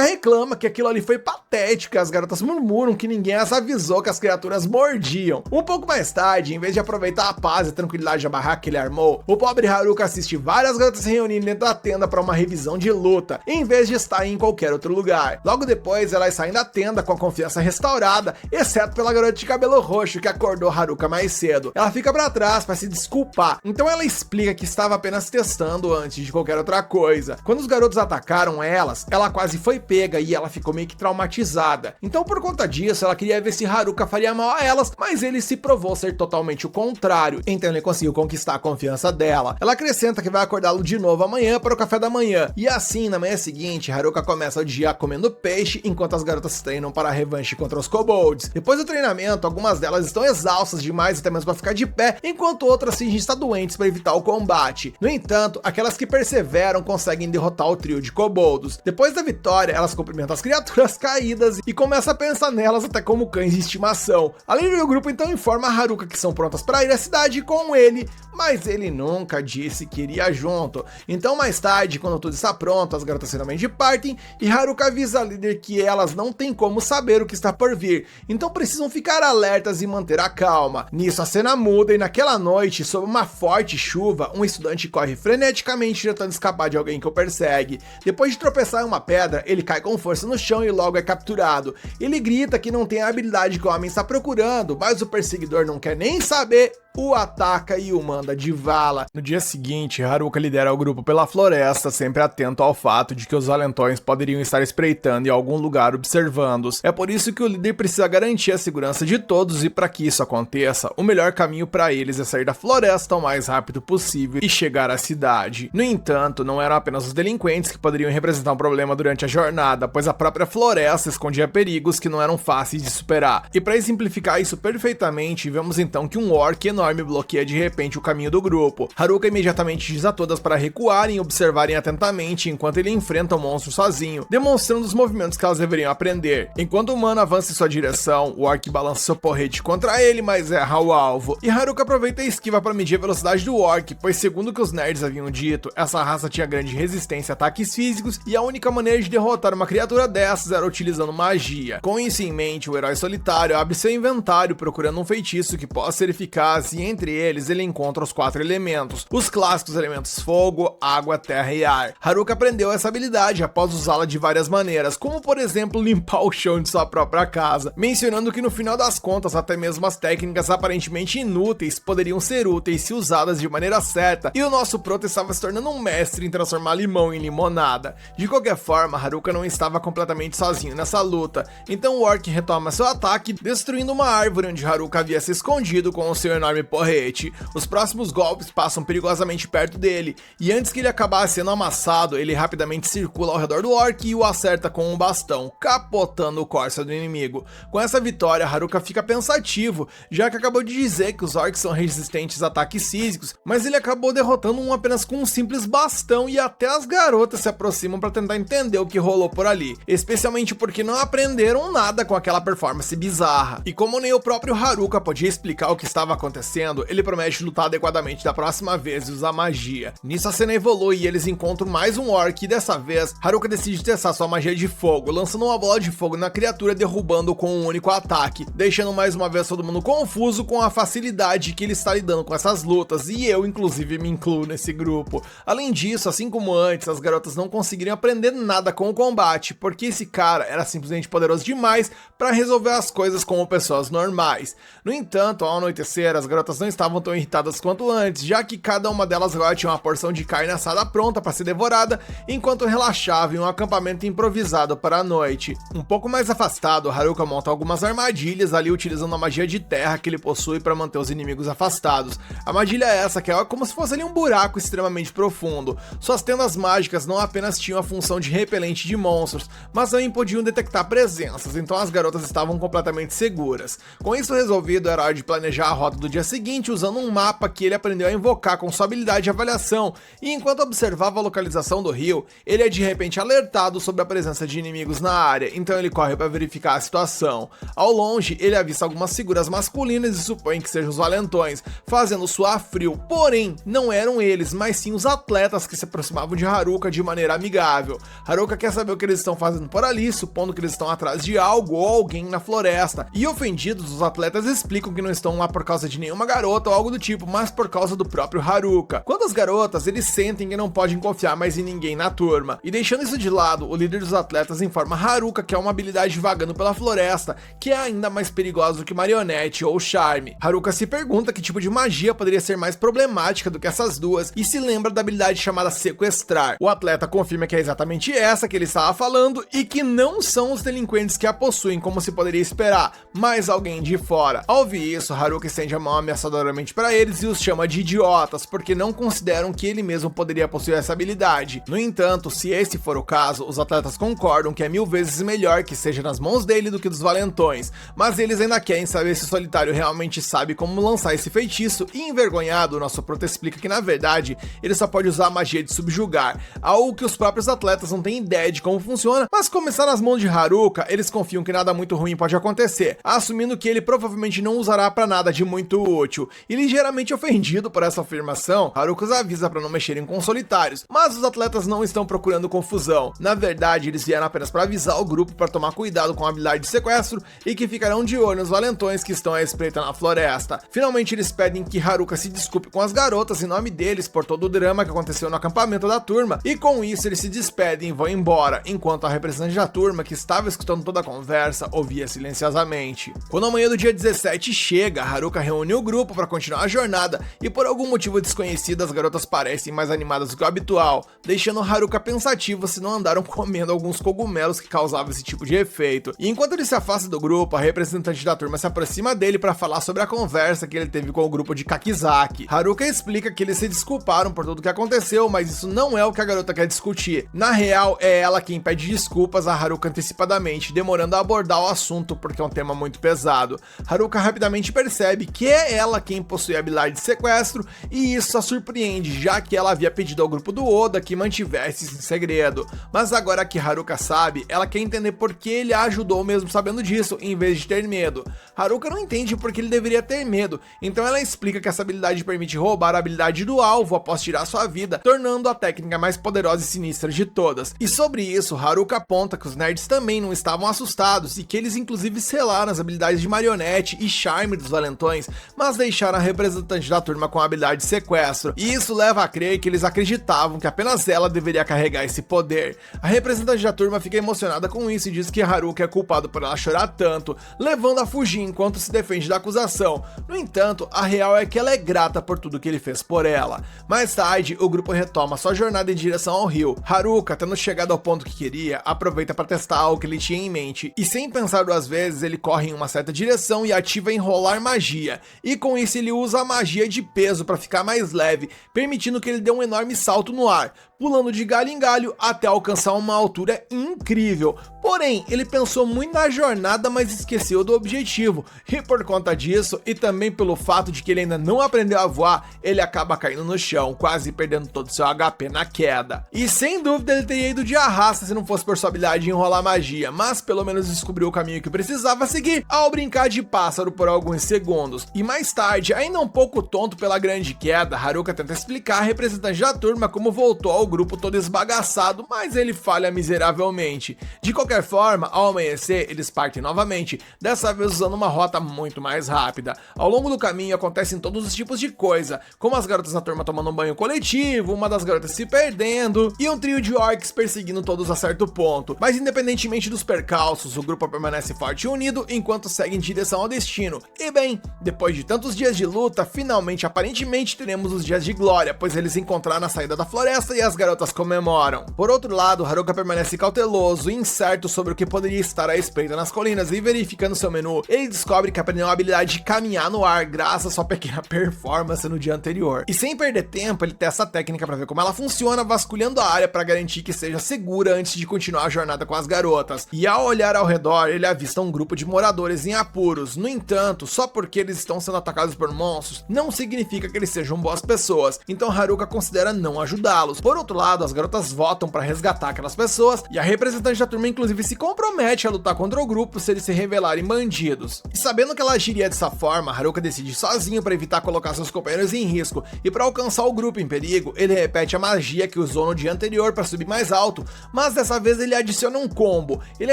reclama que aquilo ali foi patético e as garotas murmuram que ninguém as avisou que as criaturas mordiam. Um pouco mais tarde, em vez de aproveitar a paz e a tranquilidade da barraca que ele armou, o pobre Haruka assiste várias garotas se reunindo dentro da tenda para uma revisão de luta, em vez de estar em qualquer outro lugar. Logo depois, elas saem da tenda com a confiança restaurada, exceto pela garota de cabelo roxo que acordou Haruka mais cedo. Ela fica para trás para se desculpar, então ela explica que estava apenas testando antes de qualquer outra coisa. Quando os garotos atacaram elas, ela quase foi pega e ela ficou meio que traumatizada. Então por conta disso, ela queria ver se Haruka faria mal a elas, mas ele se provou ser totalmente o contrário, então ele conseguiu conquistar a confiança dela. Ela acrescenta que vai acordá-lo de novo amanhã para o café da manhã, e assim, na manhã seguinte, Haruka começa o dia comendo peixe, enquanto as garotas treinam para a revanche contra os kobolds. Depois do treinamento, algumas delas estão exaustas demais até mesmo para ficar de pé, enquanto outras fingem estar doentes para evitar o combate. No entanto, aquelas que perseveram conseguem derrotar o trio de kobolds. Depois da vitória, elas cumprimentam as criaturas caídas e começam a pensar nelas até como cães de estimação. Além do grupo então informa a Haruka que são prontas para ir à cidade com ele, mas ele nunca disse que iria junto. Então mais tarde, quando tudo está pronto, as garotas finalmente partem e Haruka avisa a líder que elas não têm como saber o que está por vir, então precisam ficar alertas e manter a calma. Nisso a cena muda e naquela noite, sob uma forte chuva, um estudante corre freneticamente tentando escapar de alguém que o persegue. Depois de tropeçar em uma pedra, ele cai com força no chão e logo é capturado. Ele grita que não tem a habilidade que o homem está procurando, mas o perseguidor não quer nem saber, o ataca e o manda de vala. No dia seguinte, Haruka lidera o grupo pela floresta, sempre atento ao fato de que os valentões poderiam estar espreitando em algum lugar observando-os. É por isso que o líder precisa garantir a segurança de todos e para que isso aconteça, o melhor caminho para eles é sair da floresta o mais rápido possível e chegar à cidade. No entanto, não eram apenas os delinquentes que poderiam representar um problema durante a jornada, pois a própria floresta escondia perigos que não eram fáceis de superar. E para exemplificar isso perfeitamente, vemos então que um orc enorme bloqueia de repente o caminho do grupo. Haruka imediatamente diz a todas para recuarem e observarem atentamente enquanto ele enfrenta o monstro sozinho, demonstrando os movimentos que elas deveriam aprender. Enquanto o humano avança em sua direção, o orc balança seu porrete contra ele, mas erra o alvo. E Haruka aproveita a esquiva para medir a velocidade do orc, pois segundo o que os nerds haviam dito, essa raça tinha grande resistência a ataques físicos e a única maneira de derrotar uma criatura dessas era utilizando magia. Com isso em mente, o herói solitário abre seu inventário procurando um feitiço que possa ser eficaz e entre eles ele encontra os 4 elementos, os clássicos elementos fogo, água, terra e ar. Haruka aprendeu essa habilidade após usá-la de várias maneiras, como por exemplo limpar o chão de sua própria casa, mencionando que no final das contas até mesmo as técnicas aparentemente inúteis poderiam ser úteis se usadas de maneira certa, e o nosso prota estava se tornando um mestre em transformar limão em limonada. De qualquer forma, Haruka não estava completamente sozinho nessa luta, então o orc retoma seu ataque, destruindo uma árvore onde Haruka havia se escondido com o seu enorme porrete. Os próximos golpes passam perigosamente perto dele, e antes que ele acabasse sendo amassado, ele rapidamente circula ao redor do orc e o acerta com um bastão, capotando o corsa do inimigo. Com essa vitória, Haruka fica pensativo, já que acabou de dizer que os orcs são resistentes a ataques físicos, mas ele acabou derrotando um apenas com um simples bastão, e até as garotas se aproximam para tentar entender o que rolou por ali, especialmente porque não aprenderam nada com aquela performance bizarra. E como nem o próprio Haruka podia explicar o que estava acontecendo, acontecendo, ele promete lutar adequadamente da próxima vez e usar magia. Nisso a cena evolui e eles encontram mais um orc e dessa vez, Haruka decide testar sua magia de fogo, lançando uma bola de fogo na criatura, derrubando com um único ataque, deixando mais uma vez todo mundo confuso com a facilidade que ele está lidando com essas lutas, e eu inclusive me incluo nesse grupo. Além disso, assim como antes, as garotas não conseguiriam aprender nada com o combate, porque esse cara era simplesmente poderoso demais para resolver as coisas como pessoas normais. No entanto, ao anoitecer, as garotas não estavam tão irritadas quanto antes, já que cada uma delas agora tinha uma porção de carne assada pronta para ser devorada, enquanto relaxava em um acampamento improvisado para a noite. Um pouco mais afastado, Haruka monta algumas armadilhas ali utilizando a magia de terra que ele possui para manter os inimigos afastados. A armadilha é essa, que é como se fosse ali um buraco extremamente profundo. Suas tendas mágicas não apenas tinham a função de repelente de monstros, mas também podiam detectar presenças, então as garotas estavam completamente seguras. Com isso resolvido, era hora de planejar a rota do dia seguinte usando um mapa que ele aprendeu a invocar com sua habilidade de avaliação, e enquanto observava a localização do rio, ele é de repente alertado sobre a presença de inimigos na área, então ele corre para verificar a situação. Ao longe, ele avista algumas figuras masculinas e supõe que sejam os valentões, fazendo suar frio, porém, não eram eles, mas sim os atletas que se aproximavam de Haruka de maneira amigável. Haruka quer saber o que eles estão fazendo por ali, supondo que eles estão atrás de algo ou alguém na floresta, e ofendidos, os atletas explicam que não estão lá por causa de nenhuma garota ou algo do tipo, mas por causa do próprio Haruka. Quanto às garotas, eles sentem que não podem confiar mais em ninguém na turma, e deixando isso de lado, o líder dos atletas informa Haruka que é uma habilidade vagando pela floresta, que é ainda mais perigosa do que marionete ou charme. Haruka se pergunta que tipo de magia poderia ser mais problemática do que essas duas, e se lembra da habilidade chamada sequestrar. O atleta confirma que é exatamente essa que ele estava falando, e que não são os delinquentes que a possuem como se poderia esperar, mas alguém de fora. Ao ouvir isso, Haruka estende a mão ameaçadoramente para eles e os chama de idiotas, porque não consideram que ele mesmo poderia possuir essa habilidade. No entanto, se esse for o caso, os atletas concordam que é 1000 vezes melhor que seja nas mãos dele do que dos valentões, mas eles ainda querem saber se o Solitário realmente sabe como lançar esse feitiço, e envergonhado, o nosso prota explica que na verdade ele só pode usar a magia de subjugar, algo que os próprios atletas não têm ideia de como funciona, mas começar nas mãos de Haruka, eles confiam que nada muito ruim pode acontecer, assumindo que ele provavelmente não usará para nada de muito útil. E ligeiramente ofendido por essa afirmação, Haruka os avisa para não mexerem com os solitários, mas os atletas não estão procurando confusão. Na verdade, eles vieram apenas para avisar o grupo para tomar cuidado com a habilidade de sequestro e que ficarão de olho nos valentões que estão à espreita na floresta. Finalmente, eles pedem que Haruka se desculpe com as garotas em nome deles por todo o drama que aconteceu no acampamento da turma, e com isso eles se despedem e vão embora, enquanto a representante da turma, que estava escutando toda a conversa, ouvia silenciosamente. Quando a manhã do dia 17 chega, Haruka reúne o grupo para continuar a jornada, e por algum motivo desconhecido as garotas parecem mais animadas do que o habitual, deixando Haruka pensativo se não andaram comendo alguns cogumelos que causavam esse tipo de efeito. E enquanto ele se afasta do grupo, a representante da turma se aproxima dele para falar sobre a conversa que ele teve com o grupo de Kakizaki. Haruka explica que eles se desculparam por tudo o que aconteceu, mas isso não é o que a garota quer discutir. Na real, é ela quem pede desculpas a Haruka antecipadamente, demorando a abordar o assunto porque é um tema muito pesado. Haruka rapidamente percebe que é ela quem possui a habilidade de sequestro, e isso a surpreende, já que ela havia pedido ao grupo do Oda que mantivesse isso em segredo. Mas agora que Haruka sabe, ela quer entender por que ele a ajudou mesmo sabendo disso, em vez de ter medo. Haruka não entende por que ele deveria ter medo, então ela explica que essa habilidade permite roubar a habilidade do alvo após tirar sua vida, tornando a técnica mais poderosa e sinistra de todas. E sobre isso, Haruka aponta que os nerds também não estavam assustados, e que eles inclusive selaram as habilidades de marionete e charme dos valentões, mas deixaram a representante da turma com a habilidade de sequestro, e isso leva a crer que eles acreditavam que apenas ela deveria carregar esse poder. A representante da turma fica emocionada com isso e diz que Haruka é culpado por ela chorar tanto, levando a fugir enquanto se defende da acusação. No entanto, a real é que ela é grata por tudo que ele fez por ela. Mais tarde, o grupo retoma sua jornada em direção ao rio. Haruka, tendo chegado ao ponto que queria, aproveita para testar algo que ele tinha em mente, e sem pensar duas vezes, ele corre em uma certa direção e ativa enrolar magia, e com isso ele usa a magia de peso para ficar mais leve, permitindo que ele dê um enorme salto no ar. pulando de galho em galho até alcançar uma altura incrível. Porém, ele pensou muito na jornada, mas esqueceu do objetivo, e por conta disso, e também pelo fato de que ele ainda não aprendeu a voar, ele acaba caindo no chão, quase perdendo todo o seu HP na queda. E sem dúvida ele teria ido de arrasta se não fosse por sua habilidade de enrolar magia, mas pelo menos descobriu o caminho que precisava seguir ao brincar de pássaro por alguns segundos. E mais tarde, ainda um pouco tonto pela grande queda, Haruka tenta explicar à representante da turma como voltou ao grupo todo esbagaçado, mas ele falha miseravelmente. De qualquer forma, ao amanhecer, eles partem novamente, dessa vez usando uma rota muito mais rápida. Ao longo do caminho acontecem todos os tipos de coisa, como as garotas da turma tomando um banho coletivo, uma das garotas se perdendo, e um trio de orcs perseguindo todos a certo ponto. Mas independentemente dos percalços, o grupo permanece forte e unido enquanto segue em direção ao destino. E bem, depois de tantos dias de luta, finalmente, aparentemente, teremos os dias de glória, pois eles se encontraram na saída da floresta e as garotas comemoram. Por outro lado, Haruka permanece cauteloso e incerto sobre o que poderia estar à espreita nas colinas, e verificando seu menu, ele descobre que aprendeu a habilidade de caminhar no ar graças à sua pequena performance no dia anterior. E sem perder tempo, ele testa a técnica para ver como ela funciona, vasculhando a área para garantir que seja segura antes de continuar a jornada com as garotas. E ao olhar ao redor, ele avista um grupo de moradores em apuros. No entanto, só porque eles estão sendo atacados por monstros, não significa que eles sejam boas pessoas, então Haruka considera não ajudá-los. Por outro lado, as garotas votam para resgatar aquelas pessoas, e a representante da turma inclusive se compromete a lutar contra o grupo se eles se revelarem bandidos. E sabendo que ela agiria dessa forma, Haruka decide sozinho para evitar colocar seus companheiros em risco, e para alcançar o grupo em perigo, ele repete a magia que usou no dia anterior para subir mais alto, mas dessa vez ele adiciona um combo. Ele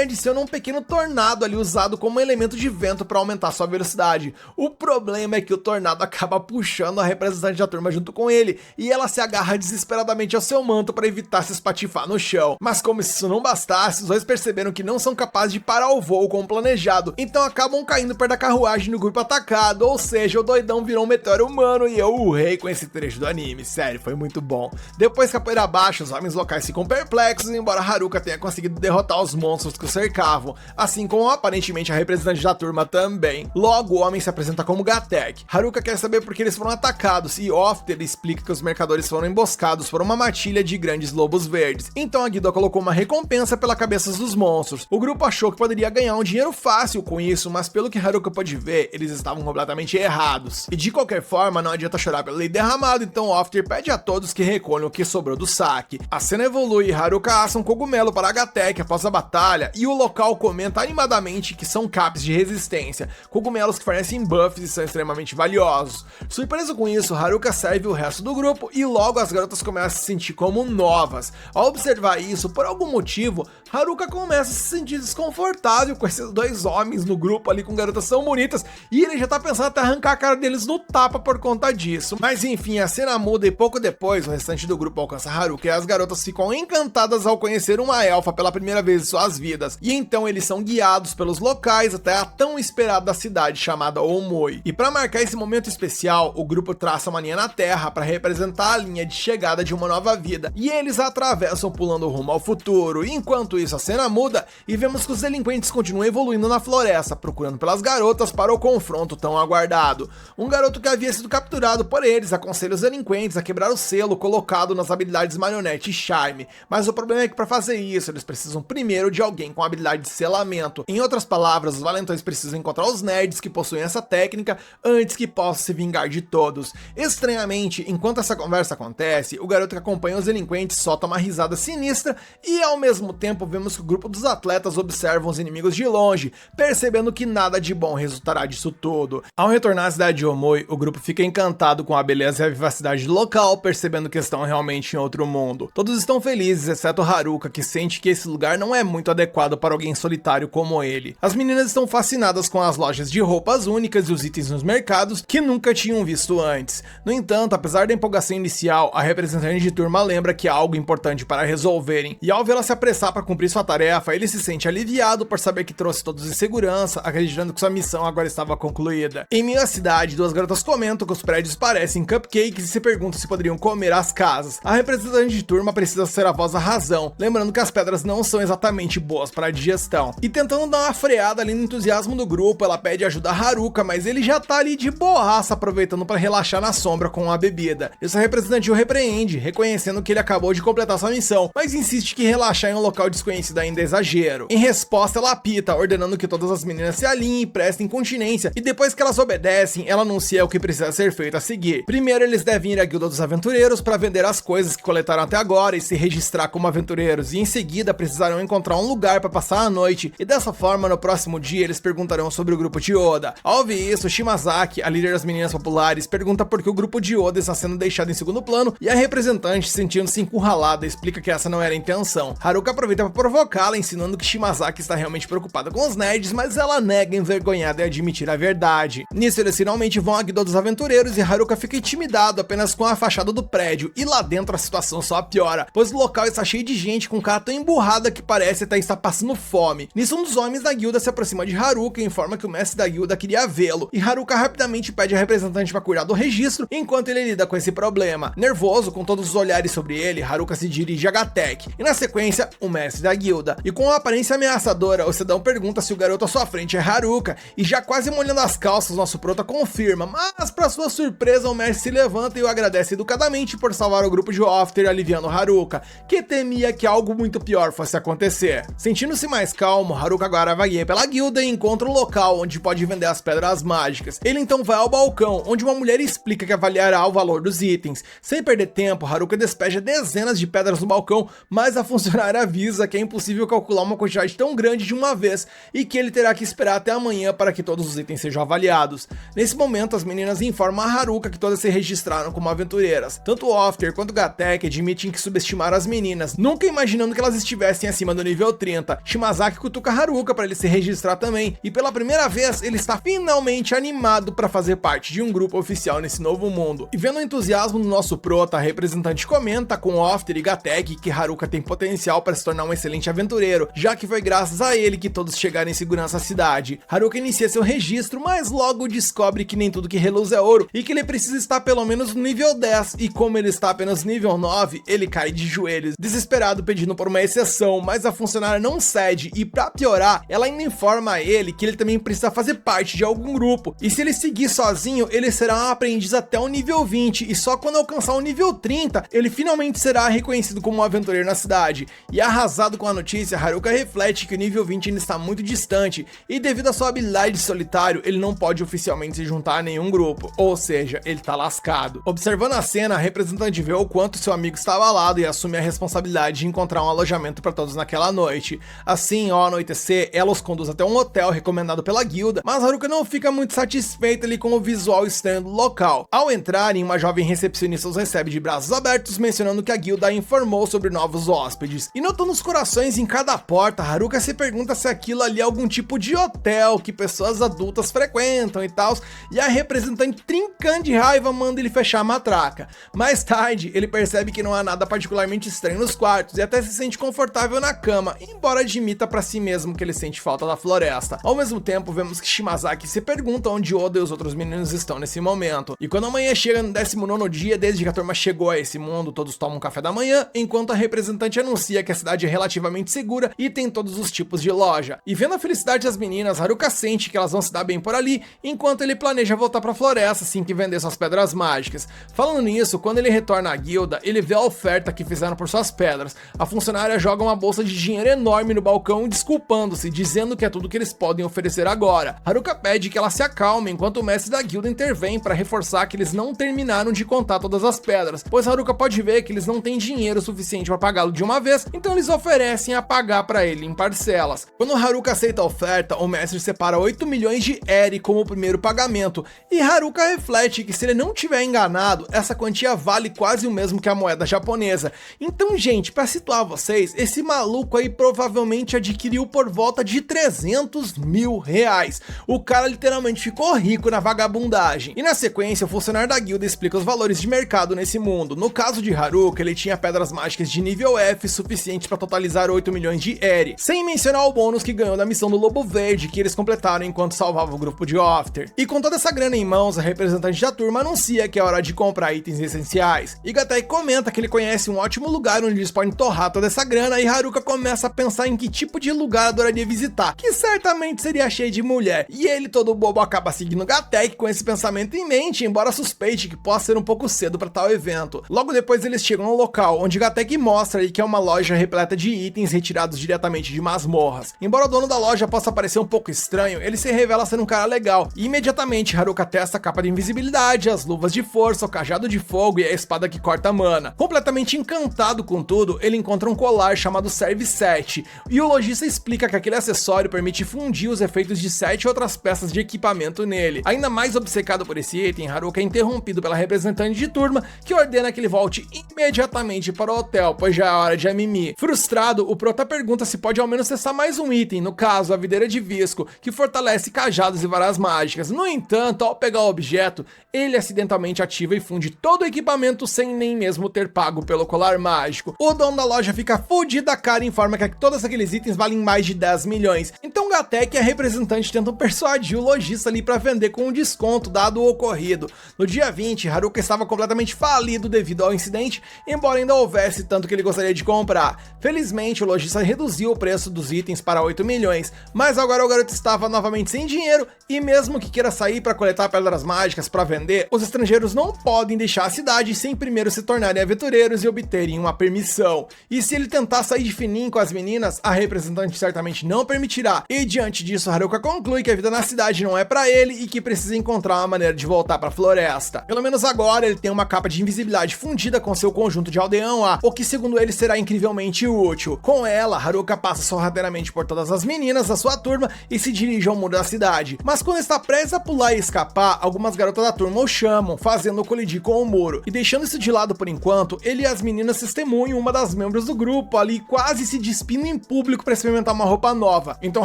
adiciona um pequeno tornado ali usado como elemento de vento para aumentar sua velocidade. O problema é que o tornado acaba puxando a representante da turma junto com ele, e ela se agarra desesperadamente ao seu manto para evitar se espatifar no chão. Mas como se isso não bastasse, os dois perceberam que não são capazes de parar o voo como planejado, então acabam caindo perto da carruagem do grupo atacado, ou seja, o doidão virou um meteoro humano, e eu urrei com esse trecho do anime, sério, foi muito bom. Depois que a poeira baixa, os homens locais ficam perplexos, embora Haruka tenha conseguido derrotar os monstros que o cercavam, assim como aparentemente a representante da turma também. Logo, o homem se apresenta como Gatek. Haruka quer saber por que eles foram atacados, e Ofter explica que os mercadores foram emboscados por uma matilha de grandes lobos verdes, então a Guido colocou uma recompensa pela cabeça dos monstros. O grupo achou que poderia ganhar um dinheiro fácil com isso, mas pelo que Haruka pôde ver, eles estavam completamente errados. E de qualquer forma, não adianta chorar pelo leite derramado, então Ofter pede a todos que recolham o que sobrou do saque. A cena evolui e Haruka assa um cogumelo para Gatek após a batalha, e o local comenta animadamente que são caps de resistência, cogumelos que fornecem buffs e são extremamente valiosos. Surpreso com isso, Haruka serve o resto do grupo e logo as garotas começam a se sentir como novas. Ao observar isso, por algum motivo, Haruka começa a se sentir desconfortável com esses dois homens no grupo ali com garotas tão bonitas, e ele já tá pensando até arrancar a cara deles no tapa por conta disso. Mas enfim, a cena muda e pouco depois o restante do grupo alcança Haruka e as garotas ficam encantadas ao conhecer uma elfa pela primeira vez em suas vidas, e então eles são guiados pelos locais até a tão esperada cidade chamada Omoi. E para marcar esse momento especial, o grupo traça uma linha na terra para representar a linha de chegada de uma nova vida, e eles atravessam pulando rumo ao futuro. E enquanto isso, a cena muda e vemos que os delinquentes continuam evoluindo na floresta, procurando pelas garotas para o confronto tão aguardado. Um garoto que havia sido capturado por eles aconselha os delinquentes a quebrar o selo colocado nas habilidades Marionete e Charme, mas o problema é que para fazer isso, eles precisam primeiro de alguém com habilidade de selamento. Em outras palavras, os valentões precisam encontrar os nerds que possuem essa técnica antes que possam se vingar de todos. Estranhamente, enquanto essa conversa acontece, o garoto que acompanha os delinquentes solta uma risada sinistra e ao mesmo tempo vemos que o grupo dos atletas observam os inimigos de longe, percebendo que nada de bom resultará disso tudo. Ao retornar à cidade de Omoi, o grupo fica encantado com a beleza e a vivacidade do local, percebendo que estão realmente em outro mundo. Todos estão felizes, exceto Haruka, que sente que esse lugar não é muito adequado para alguém solitário como ele. As meninas estão fascinadas com as lojas de roupas únicas e os itens nos mercados que nunca tinham visto antes. No entanto, apesar da empolgação inicial, a representante de turma lembra que há algo importante para resolverem, e ao vê-la se apressar para cumprir sua tarefa, ele se sente aliviado por saber que trouxe todos em segurança, acreditando que sua missão agora estava concluída. Em meio à cidade, duas garotas comentam que os prédios parecem cupcakes e se perguntam se poderiam comer as casas. A representante de turma precisa ser a voz da razão, lembrando que as pedras não são exatamente boas para a digestão. E tentando dar uma freada ali no entusiasmo do grupo, ela pede ajuda a Haruka, mas ele já tá ali de boaça, aproveitando para relaxar na sombra com a bebida. Essa representante o repreende, reconhecendo dizendo que ele acabou de completar sua missão, mas insiste que relaxar em um local desconhecido ainda é exagero. Em resposta, ela apita, ordenando que todas as meninas se alinhem e prestem continência, e depois que elas obedecem, ela anuncia o que precisa ser feito a seguir. Primeiro, eles devem ir à Guilda dos Aventureiros para vender as coisas que coletaram até agora e se registrar como aventureiros, e em seguida precisarão encontrar um lugar para passar a noite, e dessa forma, no próximo dia, eles perguntarão sobre o grupo de Oda. Ao ouvir isso, Shimazaki, a líder das meninas populares, pergunta por que o grupo de Oda está sendo deixado em segundo plano, e a representante, sentindo-se encurralada, explica que essa não era a intenção. Haruka aproveita para provocá-la, ensinando que Shimazaki está realmente preocupada com os nerds, mas ela nega, envergonhada, em admitir a verdade. Nisso, eles finalmente vão à Guilda dos Aventureiros e Haruka fica intimidado apenas com a fachada do prédio, e lá dentro a situação só piora, pois o local está cheio de gente com cara tão emburrada que parece até estar passando fome. Nisso, um dos homens da guilda se aproxima de Haruka e informa que o mestre da guilda queria vê-lo, e Haruka rapidamente pede a representante para cuidar do registro enquanto ele lida com esse problema. Nervoso, com todos os olhares sobre ele, Haruka se dirige a Gateki, e na sequência, o mestre da guilda. E com uma aparência ameaçadora, o cidadão pergunta se o garoto à sua frente é Haruka, e já quase molhando as calças, nosso prota confirma, mas para sua surpresa, o mestre se levanta e o agradece educadamente por salvar o grupo de Ofter, aliviando Haruka, que temia que algo muito pior fosse acontecer. Sentindo-se mais calmo, Haruka agora vagueia pela guilda e encontra um local onde pode vender as pedras mágicas. Ele então vai ao balcão, onde uma mulher explica que avaliará o valor dos itens. Sem perder tempo, Haruka despeja dezenas de pedras no balcão, mas a funcionária avisa que é impossível calcular uma quantidade tão grande de uma vez e que ele terá que esperar até amanhã para que todos os itens sejam avaliados. Nesse momento, as meninas informam a Haruka que todas se registraram como aventureiras. Tanto Ofter quanto Gateki admitem que subestimaram as meninas, nunca imaginando que elas estivessem acima do nível 30. Shimazaki cutuca Haruka para ele se registrar também, e pela primeira vez ele está finalmente animado para fazer parte de um grupo oficial nesse novo mundo. E vendo o entusiasmo do nosso prota, a representante comenta com Ofter e Gateki que Haruka tem potencial para se tornar um excelente aventureiro, já que foi graças a ele que todos chegaram em segurança à cidade. Haruka inicia seu registro, mas logo descobre que nem tudo que reluz é ouro e que ele precisa estar pelo menos no nível 10, e como ele está apenas no nível 9, ele cai de joelhos, desesperado pedindo por uma exceção, mas a funcionária não cede e pra piorar, ela ainda informa a ele que ele também precisa fazer parte de algum grupo, e se ele seguir sozinho, ele será um aprendiz até o nível 20, e só quando alcançar o nível 30, ele finalmente será reconhecido como um aventureiro na cidade. E arrasado com a notícia, Haruka reflete que o nível 20 ainda está muito distante, e devido à sua habilidade de solitário, ele não pode oficialmente se juntar a nenhum grupo, ou seja, ele tá lascado. Observando a cena, a representante vê o quanto seu amigo está abalado e assume a responsabilidade de encontrar um alojamento para todos naquela noite. Assim, ao anoitecer, ela os conduz até um hotel recomendado pela guilda, mas Haruka não fica muito satisfeita ali com o visual estranho do local. Ao entrarem, uma jovem recepcionista os recebe de braços abertos, mencionando que a guilda informou sobre novos hóspedes. E notando os corações em cada porta, Haruka se pergunta se aquilo ali é algum tipo de hotel que pessoas adultas frequentam e tal, e a representante, trincando de raiva, manda ele fechar a matraca. Mais tarde, ele percebe que não há nada particularmente estranho nos quartos e até se sente confortável na cama, embora admita pra si mesmo que ele sente falta da floresta. Ao mesmo tempo, vemos que Shimazaki se pergunta onde Oda e os outros meninos estão nesse momento. E quando a manhã chega no 19º dia, desde que a turma chegou a esse mundo, todos tomam café da manhã, enquanto a representante anuncia que a cidade é relativamente segura e tem todos os tipos de loja. E vendo a felicidade das meninas, Haruka sente que elas vão se dar bem por ali, enquanto ele planeja voltar pra floresta assim que vender suas pedras mágicas. Falando nisso, quando ele retorna à guilda, ele vê a oferta que fizeram por suas pedras. A funcionária joga uma bolsa de dinheiro enorme no balcão, desculpando-se, dizendo que é tudo que eles podem oferecer agora. Haruka pede que ela se acalme, enquanto o mestre da guilda intervém para reforçar que eles não terminaram de contar todas as pedras, pois Haruka pode ver que eles não têm dinheiro suficiente para pagá-lo de uma vez, então eles oferecem a pagar para ele em parcelas. Quando Haruka aceita a oferta, o mestre separa 8 milhões de eri como o primeiro pagamento, e Haruka reflete que se ele não tiver enganado, essa quantia vale quase o mesmo que a moeda japonesa. Então, gente, para situar vocês, esse maluco aí provavelmente adquiriu por volta de 300 mil reais. O cara literalmente ficou rico na vagabundagem. E na sequência, o funcionário da guilda explica os valores de mercado nesse mundo. No caso de Haruka, ele tinha pedras mágicas de nível F suficientes para totalizar 8 milhões de eri, sem mencionar o bônus que ganhou da missão do Lobo Verde, que eles completaram enquanto salvavam o grupo de Ofter. E com toda essa grana em mãos, a representante da turma anuncia que é hora de comprar itens essenciais. E Gateki comenta que ele conhece um ótimo lugar onde eles podem torrar toda essa grana, e Haruka começa a pensar em que tipo de lugar adoraria visitar, que certamente seria cheio de mulher. E ele, todo bobo, acaba seguindo Gateki com esse pensamento em mente, embora suspeite que possa ser um pouco cedo para tal evento. Logo depois eles chegam no local, onde Gateki mostra aí que é uma loja repleta de itens retirados diretamente de masmorras. Embora o dono da loja possa parecer um pouco estranho, ele se revela ser um cara legal, e imediatamente Haruka testa a capa de invisibilidade, as luvas de força, o cajado de fogo e a espada que corta mana. Completamente encantado com tudo, ele encontra um colar chamado Serve 7, e o lojista explica que aquele acessório permite fundir os efeitos de 7 outras peças de equipamento nele. Ainda mais obcecado por esse item, Haruka é interrompido pela representante de turma, que ordena que ele volte imediatamente para o hotel, pois já é hora de Amimi. Frustrado, o prota pergunta se pode ao menos testar mais um item, no caso, a videira de visco, que fortalece cajados e varas mágicas. No entanto, ao pegar o objeto, ele acidentalmente ativa e funde todo o equipamento sem nem mesmo ter pago pelo colar mágico. O dono da loja fica fudido da cara e informa que todos aqueles itens valem mais de 10 milhões. Então Gateki e a representante tentam persuadir o lojista ali para vender com um desconto dado o ocorrido. No dia 20, Haruka estava completamente falido devido ao incidente, embora ainda houvesse tanto que ele gostaria de comprar. Felizmente, o lojista reduziu o preço dos itens para 8 milhões, mas agora o garoto estava novamente sem dinheiro e mesmo que queira sair para coletar pedras mágicas para vender, os estrangeiros não podem deixar a cidade sem primeiro se tornarem aventureiros e obterem uma permissão. E se ele tentar sair de fininho com as meninas, a representante certamente não permitirá. E diante disso, Haruka conclui que a vida na cidade não é para ele e que precisa encontrar uma maneira de voltar para a floresta. Pelo menos agora ele tem uma capa de invisibilidade fundida com seu conjunto de aldeão A, o que segundo ele será incrivelmente útil. Com ela, Haruka passa sorrateiramente por todas as meninas da sua turma e se dirige ao muro da cidade. Mas quando está prestes a pular e escapar, algumas garotas da turma o chamam, fazendo-o colidir com o muro. E deixando isso de lado por enquanto, ele e as meninas testemunham uma das membros do grupo ali quase se despindo em público para experimentar uma roupa nova. Então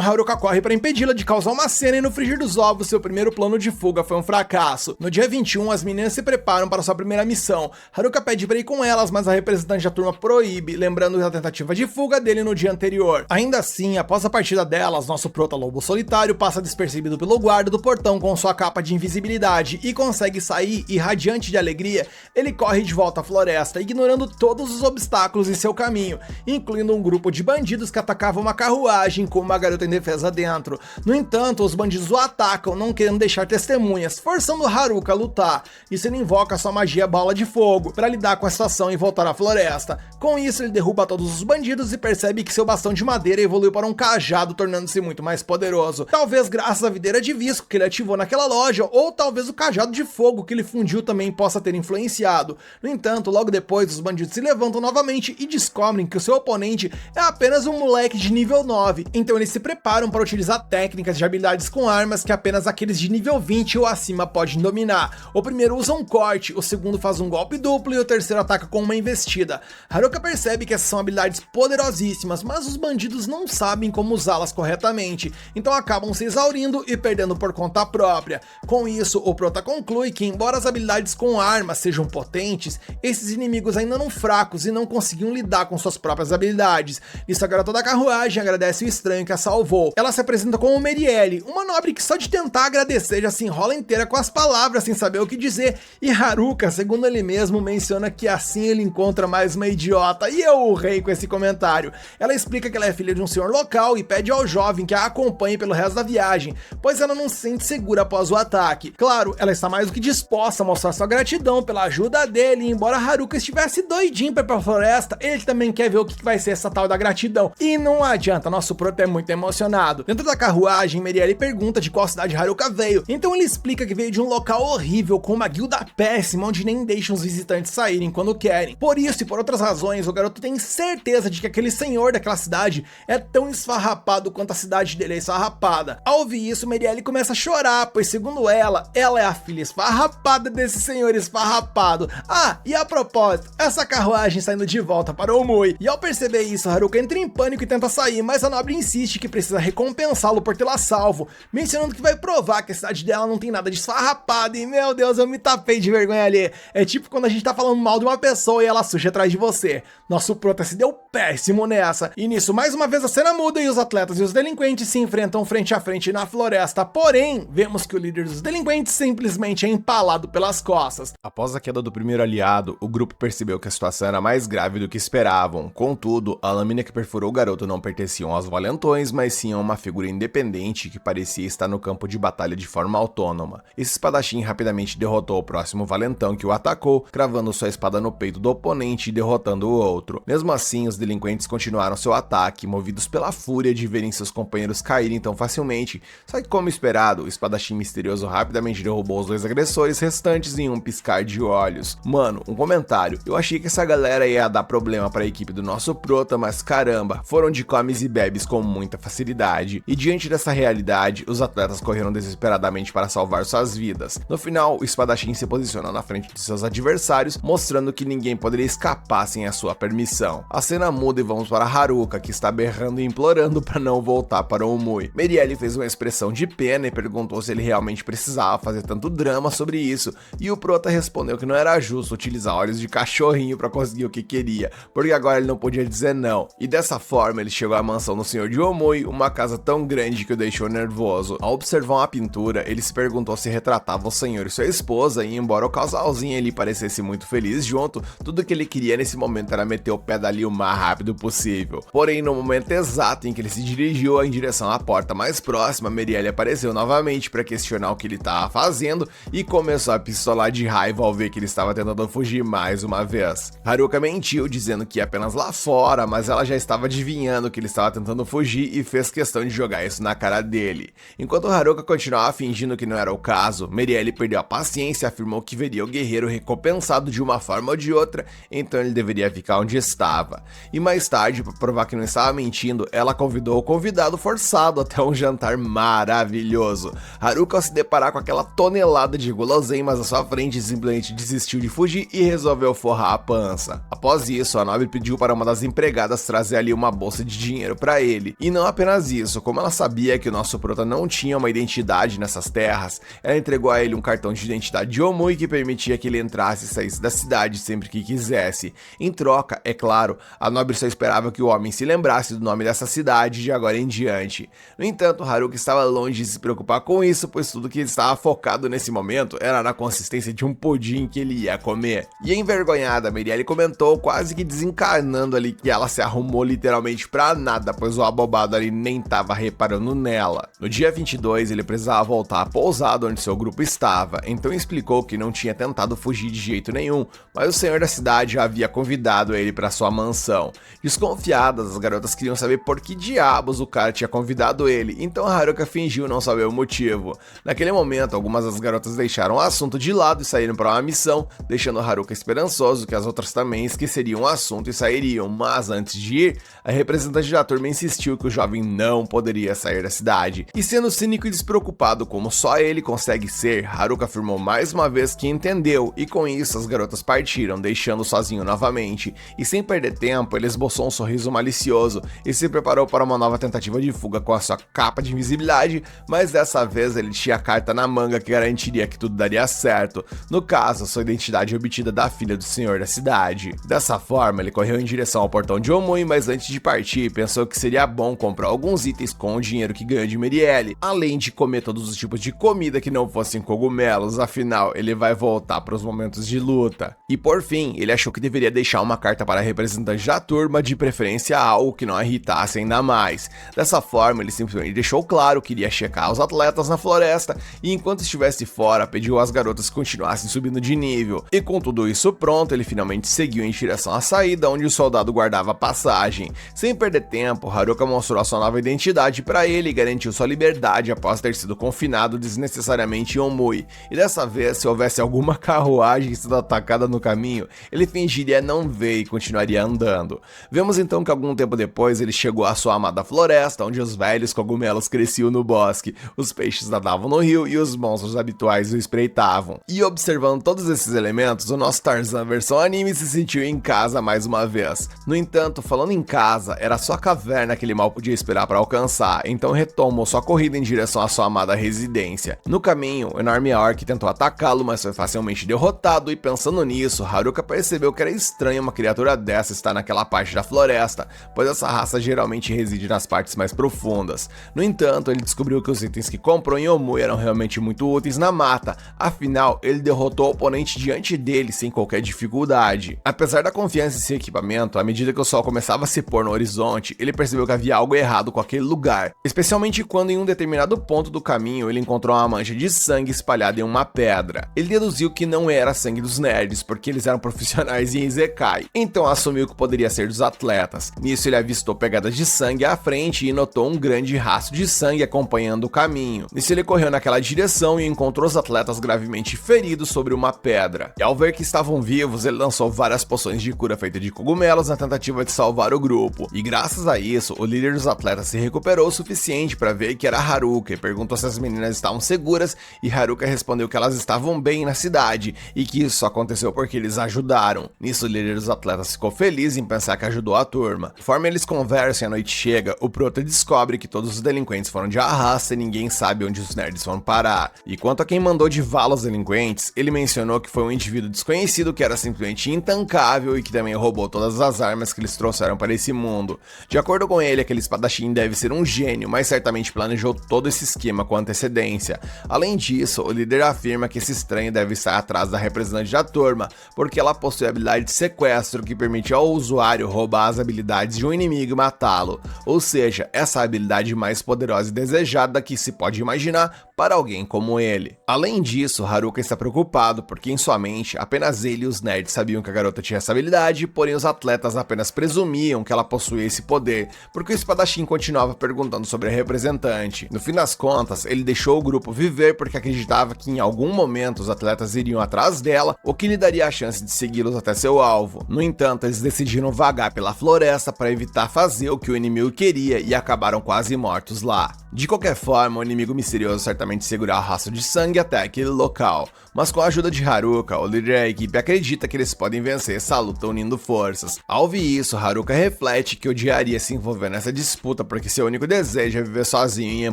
Haruka corre para impedi-la de causar uma cena e no frigir dos ovos, seu primeiro plano de fuga foi um fracasso. No dia 21, as meninas se preparam para sua primeira missão. Haruka pede para ir com elas, mas a representante da turma proíbe, lembrando da tentativa de fuga dele no dia anterior. Ainda assim, após a partida delas, nosso prota lobo solitário passa despercebido pelo guarda do portão com sua capa de invisibilidade e consegue sair e, radiante de alegria, ele corre de volta à floresta, ignorando todos os obstáculos em seu caminho, incluindo um grupo de bandidos que atacavam uma carruagem com uma garota indefesa dentro. No entanto, os bandidos o atacam, não querendo deixar testemunhas, forçando Haruka a lutar. Isso ele invoca sua magia Bola de Fogo para lidar com a situação e voltar à floresta. Com isso, ele derruba todos os bandidos e percebe que seu bastão de madeira evoluiu para um cajado, tornando-se muito mais poderoso. Talvez graças à videira de visco que ele ativou naquela loja, ou talvez o cajado de fogo que ele fundiu também possa ter influenciado. No entanto, logo depois, os bandidos se levantam novamente e descobrem que o seu oponente é apenas um moleque de nível 9. Então eles se preparam para utilizar técnicas de habilidades com armas que apenas aqueles de nível 20 ou acima podem dominar. O primeiro usa um corte, o segundo faz um golpe duplo e o terceiro ataca com uma investida. Haruka percebe que essas são habilidades poderosíssimas, mas os bandidos não sabem como usá-las corretamente, então acabam se exaurindo e perdendo por conta própria. Com isso, o prota conclui que embora as habilidades com armas sejam potentes, esses inimigos ainda não fracos e não conseguiam lidar com suas próprias habilidades. Isso a garota da carruagem agradece o estranho que a salvou. Ela se apresenta como Merielle, uma nobre que só de tentar agradecer já se enrola inteira com as palavras sem saber o que dizer, e Haruka, segundo ele mesmo, menciona que assim ele encontra mais uma idiota, e eu urrei com esse comentário. Ela explica que ela é filha de um senhor local e pede ao jovem que a acompanhe pelo resto da viagem, pois ela não se sente segura após o ataque. Claro, ela está mais do que disposta a mostrar sua gratidão pela ajuda dele, e embora Haruka estivesse doidinho pra ir pra floresta, ele também quer ver o que vai ser essa tal da gratidão. E não adianta, nosso prota é muito emocionado. Dentro da carruagem, Merielle pergunta de qual cidade Haruka veio, então ele explica que veio de um local horrível com uma guilda péssima, onde nem deixam os visitantes saírem quando querem. Por isso e por outras razões, o garoto tem certeza de que aquele senhor daquela cidade é tão esfarrapado quanto a cidade dele é esfarrapada. Ao ouvir isso, Merielle começa a chorar, pois segundo ela é a filha esfarrapada desse senhor esfarrapado. Ah, e a propósito, essa carruagem está indo de volta para o Mui. E ao perceber isso, Haruka entra em pânico e tenta sair, mas a nobre insiste que precisa recompensá-lo por tê-la salvo, mencionando que vai provar que a cidade dela não tem nada de esfarrapada. E meu Deus, eu me tapei de vergonha ali. É tipo quando a gente tá falando mal de uma pessoa e ela surge atrás de você. Nosso prota se deu péssimo nessa. E nisso, mais uma vez a cena muda e os atletas e os delinquentes se enfrentam frente a frente na floresta. Porém, vemos que o líder dos delinquentes simplesmente é empalado pelas costas. Após a queda do primeiro aliado, o grupo percebeu que a situação era mais grave do que esperavam. Contudo, a lâmina que perfurou o garoto não pertencia aos valentões, mas sim a uma figura independente que parecia estar no campo de batalha de forma autônoma. Esse espadachim rapidamente derrotou o próximo valentão que o atacou, cravando sua espada espada no peito do oponente e derrotando o outro. Mesmo assim, os delinquentes continuaram seu ataque, movidos pela fúria de verem seus companheiros caírem tão facilmente, só que como esperado, o espadachim misterioso rapidamente derrubou os dois agressores restantes em um piscar de olhos. Mano, um comentário, eu achei que essa galera ia dar problema para a equipe do nosso prota, mas caramba, foram de comes e bebes com muita facilidade. E diante dessa realidade, os atletas correram desesperadamente para salvar suas vidas. No final, o espadachim se posicionou na frente de seus adversários, mostrando que ninguém poderia escapar sem a sua permissão. A cena muda e vamos para Haruka, que está berrando e implorando para não voltar para o Omui. Merielle fez uma expressão de pena e perguntou se ele realmente precisava fazer tanto drama sobre isso, e o prota respondeu que não era justo utilizar olhos de cachorrinho para conseguir o que queria, porque agora ele não podia dizer não. E dessa forma ele chegou à mansão do Senhor de Omui, uma casa tão grande que o deixou nervoso. Ao observar uma pintura, ele se perguntou se retratava o senhor e sua esposa, e embora o casalzinho ele parecesse muito feliz junto, tudo que ele queria nesse momento era meter o pé dali o mais rápido possível. Porém, no momento exato em que ele se dirigiu em direção à porta mais próxima, Merielle apareceu novamente para questionar o que ele estava fazendo e começou a pistolar de raiva ao ver que ele estava tentando fugir mais uma vez. Haruka mentiu dizendo que ia apenas lá fora, mas ela já estava adivinhando que ele estava tentando fugir e fez questão de jogar isso na cara dele. Enquanto Haruka continuava fingindo que não era o caso, Merielle perdeu a paciência e afirmou que veria o guerreiro recompensado de uma forma ou de outra, então ele deveria ficar onde estava. E mais tarde, para provar que não estava mentindo, ela convidou o convidado forçado até um jantar maravilhoso. Haruka, ao se deparar com aquela tonelada de guloseimas à sua frente, simplesmente desistiu de fugir e resolveu forrar a pança. Após isso, a nobre pediu para uma das empregadas trazer ali uma bolsa de dinheiro para ele. E não apenas isso, como ela sabia que o nosso prota não tinha uma identidade nessas terras, ela entregou a ele um cartão de identidade de Omui que permitia que ele entrasse e saísse da cidade sempre que quisesse. Em troca, é claro, a nobre só esperava que o homem se lembrasse do nome dessa cidade de agora em diante. No entanto, Haruka estava longe de se preocupar com isso, pois tudo que ele estava focado nesse momento era na consistência de um pudim que ele ia comer. E envergonhada, Merielle comentou, quase que desencarnando ali, que ela se arrumou literalmente pra nada, pois o abobado ali nem tava reparando nela. No dia 22, ele precisava voltar à pousada onde seu grupo estava, então explicou que não tinha tentado fugir de jeito nenhum, mas o senhor da cidade já havia convidado ele para sua mansão. Desconfiadas, as garotas queriam saber por que diabos o cara tinha convidado ele, então Haruka fingiu não saber o motivo. Naquele momento, algumas das garotas deixaram o assunto de lado e saíram para uma missão, deixando Haruka esperançoso que as outras também esqueceriam o assunto e sairiam, mas antes de ir, a representante da turma insistiu que o jovem não poderia sair da cidade. E sendo cínico e despreocupado como só ele consegue ser, Haruka afirmou mais uma vez que entendeu, e com isso as garotas partiram, deixando sozinho novamente. E sem perder tempo, ele esboçou um sorriso malicioso e se preparou para uma nova tentativa de fuga com a sua capa de invisibilidade, mas dessa vez ele tinha a carta na manga que garantiria que tudo daria certo. No caso, sua identidade obtida da filha do senhor da cidade. Dessa forma, ele correu em direção ao portão de Omui, mas antes de partir, pensou que seria bom comprar alguns itens com o dinheiro que ganhou de Merielle, além de comer todos os tipos de comida que não fossem cogumelos, afinal, ele vai voltar para os momentos de luta. E por fim, ele achou que deveria deixar uma carta para a representante da turma, de preferência algo que não a irritasse ainda mais. Dessa forma, ele simplesmente deixou claro que iria checar os atletas na floresta, e enquanto estivesse fora, pediu às garotas que continuassem subindo de nível. E com tudo isso pronto, ele finalmente seguiu em direção à saída, onde o soldado guardava a passagem. Sem perder tempo, Haruka mostrou a sua nova identidade para ele e garantiu sua liberdade após ter sido confinado desnecessariamente em Omui. E dessa vez, se houvesse alguma carruagem sendo atacada no caminho, ele fingiria não ver e continuaria andando. Vemos então que algum tempo depois ele chegou à sua amada floresta, onde os velhos cogumelos cresciam no bosque, os peixes nadavam no rio e os monstros habituais o espreitavam. E observando todos esses elementos, o nosso Tarzan versão anime se sentiu em casa mais uma vez. No entanto, falando em casa, era só a caverna que ele mal podia esperar para alcançar, então retomou sua corrida em direção à sua amada residência. No caminho, o enorme orc tentou atacá-lo, mas foi facilmente derrotado, e pensando nisso, Haruka percebeu que era estranho uma criatura dessa estar naquela parte da floresta, pois essa raça geralmente reside nas partes mais profundas. No entanto, ele descobriu que os itens que comprou em Omui eram realmente muito úteis na mata, afinal, ele derrotou o oponente diante dele sem qualquer dificuldade. Apesar da confiança em seu equipamento, à medida que o sol começava a se pôr no horizonte, ele percebeu que havia algo errado com aquele lugar, especialmente quando em um determinado ponto do caminho ele encontrou uma mancha de sangue espalhada em uma pedra. Ele deduziu que não era sangue dos nerds, porque porque eles eram profissionais em Isekai, então assumiu que poderia ser dos atletas. Nisso ele avistou pegadas de sangue à frente e notou um grande rastro de sangue acompanhando o caminho. Nisso ele correu naquela direção e encontrou os atletas gravemente feridos sobre uma pedra. E ao ver que estavam vivos, ele lançou várias poções de cura feitas de cogumelos na tentativa de salvar o grupo. E graças a isso, o líder dos atletas se recuperou o suficiente para ver que era Haruka e perguntou se as meninas estavam seguras, e Haruka respondeu que elas estavam bem na cidade e que isso aconteceu porque eles ajudaram. Nisso, o líder dos atletas ficou feliz em pensar que ajudou a turma. Conforme eles conversam e a noite chega, o Prota descobre que todos os delinquentes foram de arrasta e ninguém sabe onde os nerds foram parar. E quanto a quem mandou de vala os delinquentes, ele mencionou que foi um indivíduo desconhecido que era simplesmente intancável e que também roubou todas as armas que eles trouxeram para esse mundo. De acordo com ele, aquele espadachim deve ser um gênio, mas certamente planejou todo esse esquema com antecedência. Além disso, o líder afirma que esse estranho deve estar atrás da representante da turma, porque ela possui a habilidade de sequestro que permite ao usuário roubar as habilidades de um inimigo e matá-lo. Ou seja, essa é a habilidade mais poderosa e desejada que se pode imaginar para alguém como ele. Além disso, Haruka está preocupado porque em sua mente apenas ele e os nerds sabiam que a garota tinha essa habilidade, porém os atletas apenas presumiam que ela possuía esse poder, porque o espadachim continuava perguntando sobre a representante. No fim das contas, ele deixou o grupo viver porque acreditava que em algum momento os atletas iriam atrás dela, o que lhe daria a chance de segui-los até seu alvo. No entanto, eles decidiram vagar pela floresta para evitar fazer o que o inimigo queria e acabaram quase mortos lá. De qualquer forma, o inimigo misterioso certamente segurou o rastro de sangue até aquele local, mas com a ajuda de Haruka, o líder da equipe acredita que eles podem vencer essa luta unindo forças. Ao ouvir isso, Haruka reflete que odiaria se envolver nessa disputa porque seu único desejo é viver sozinho e em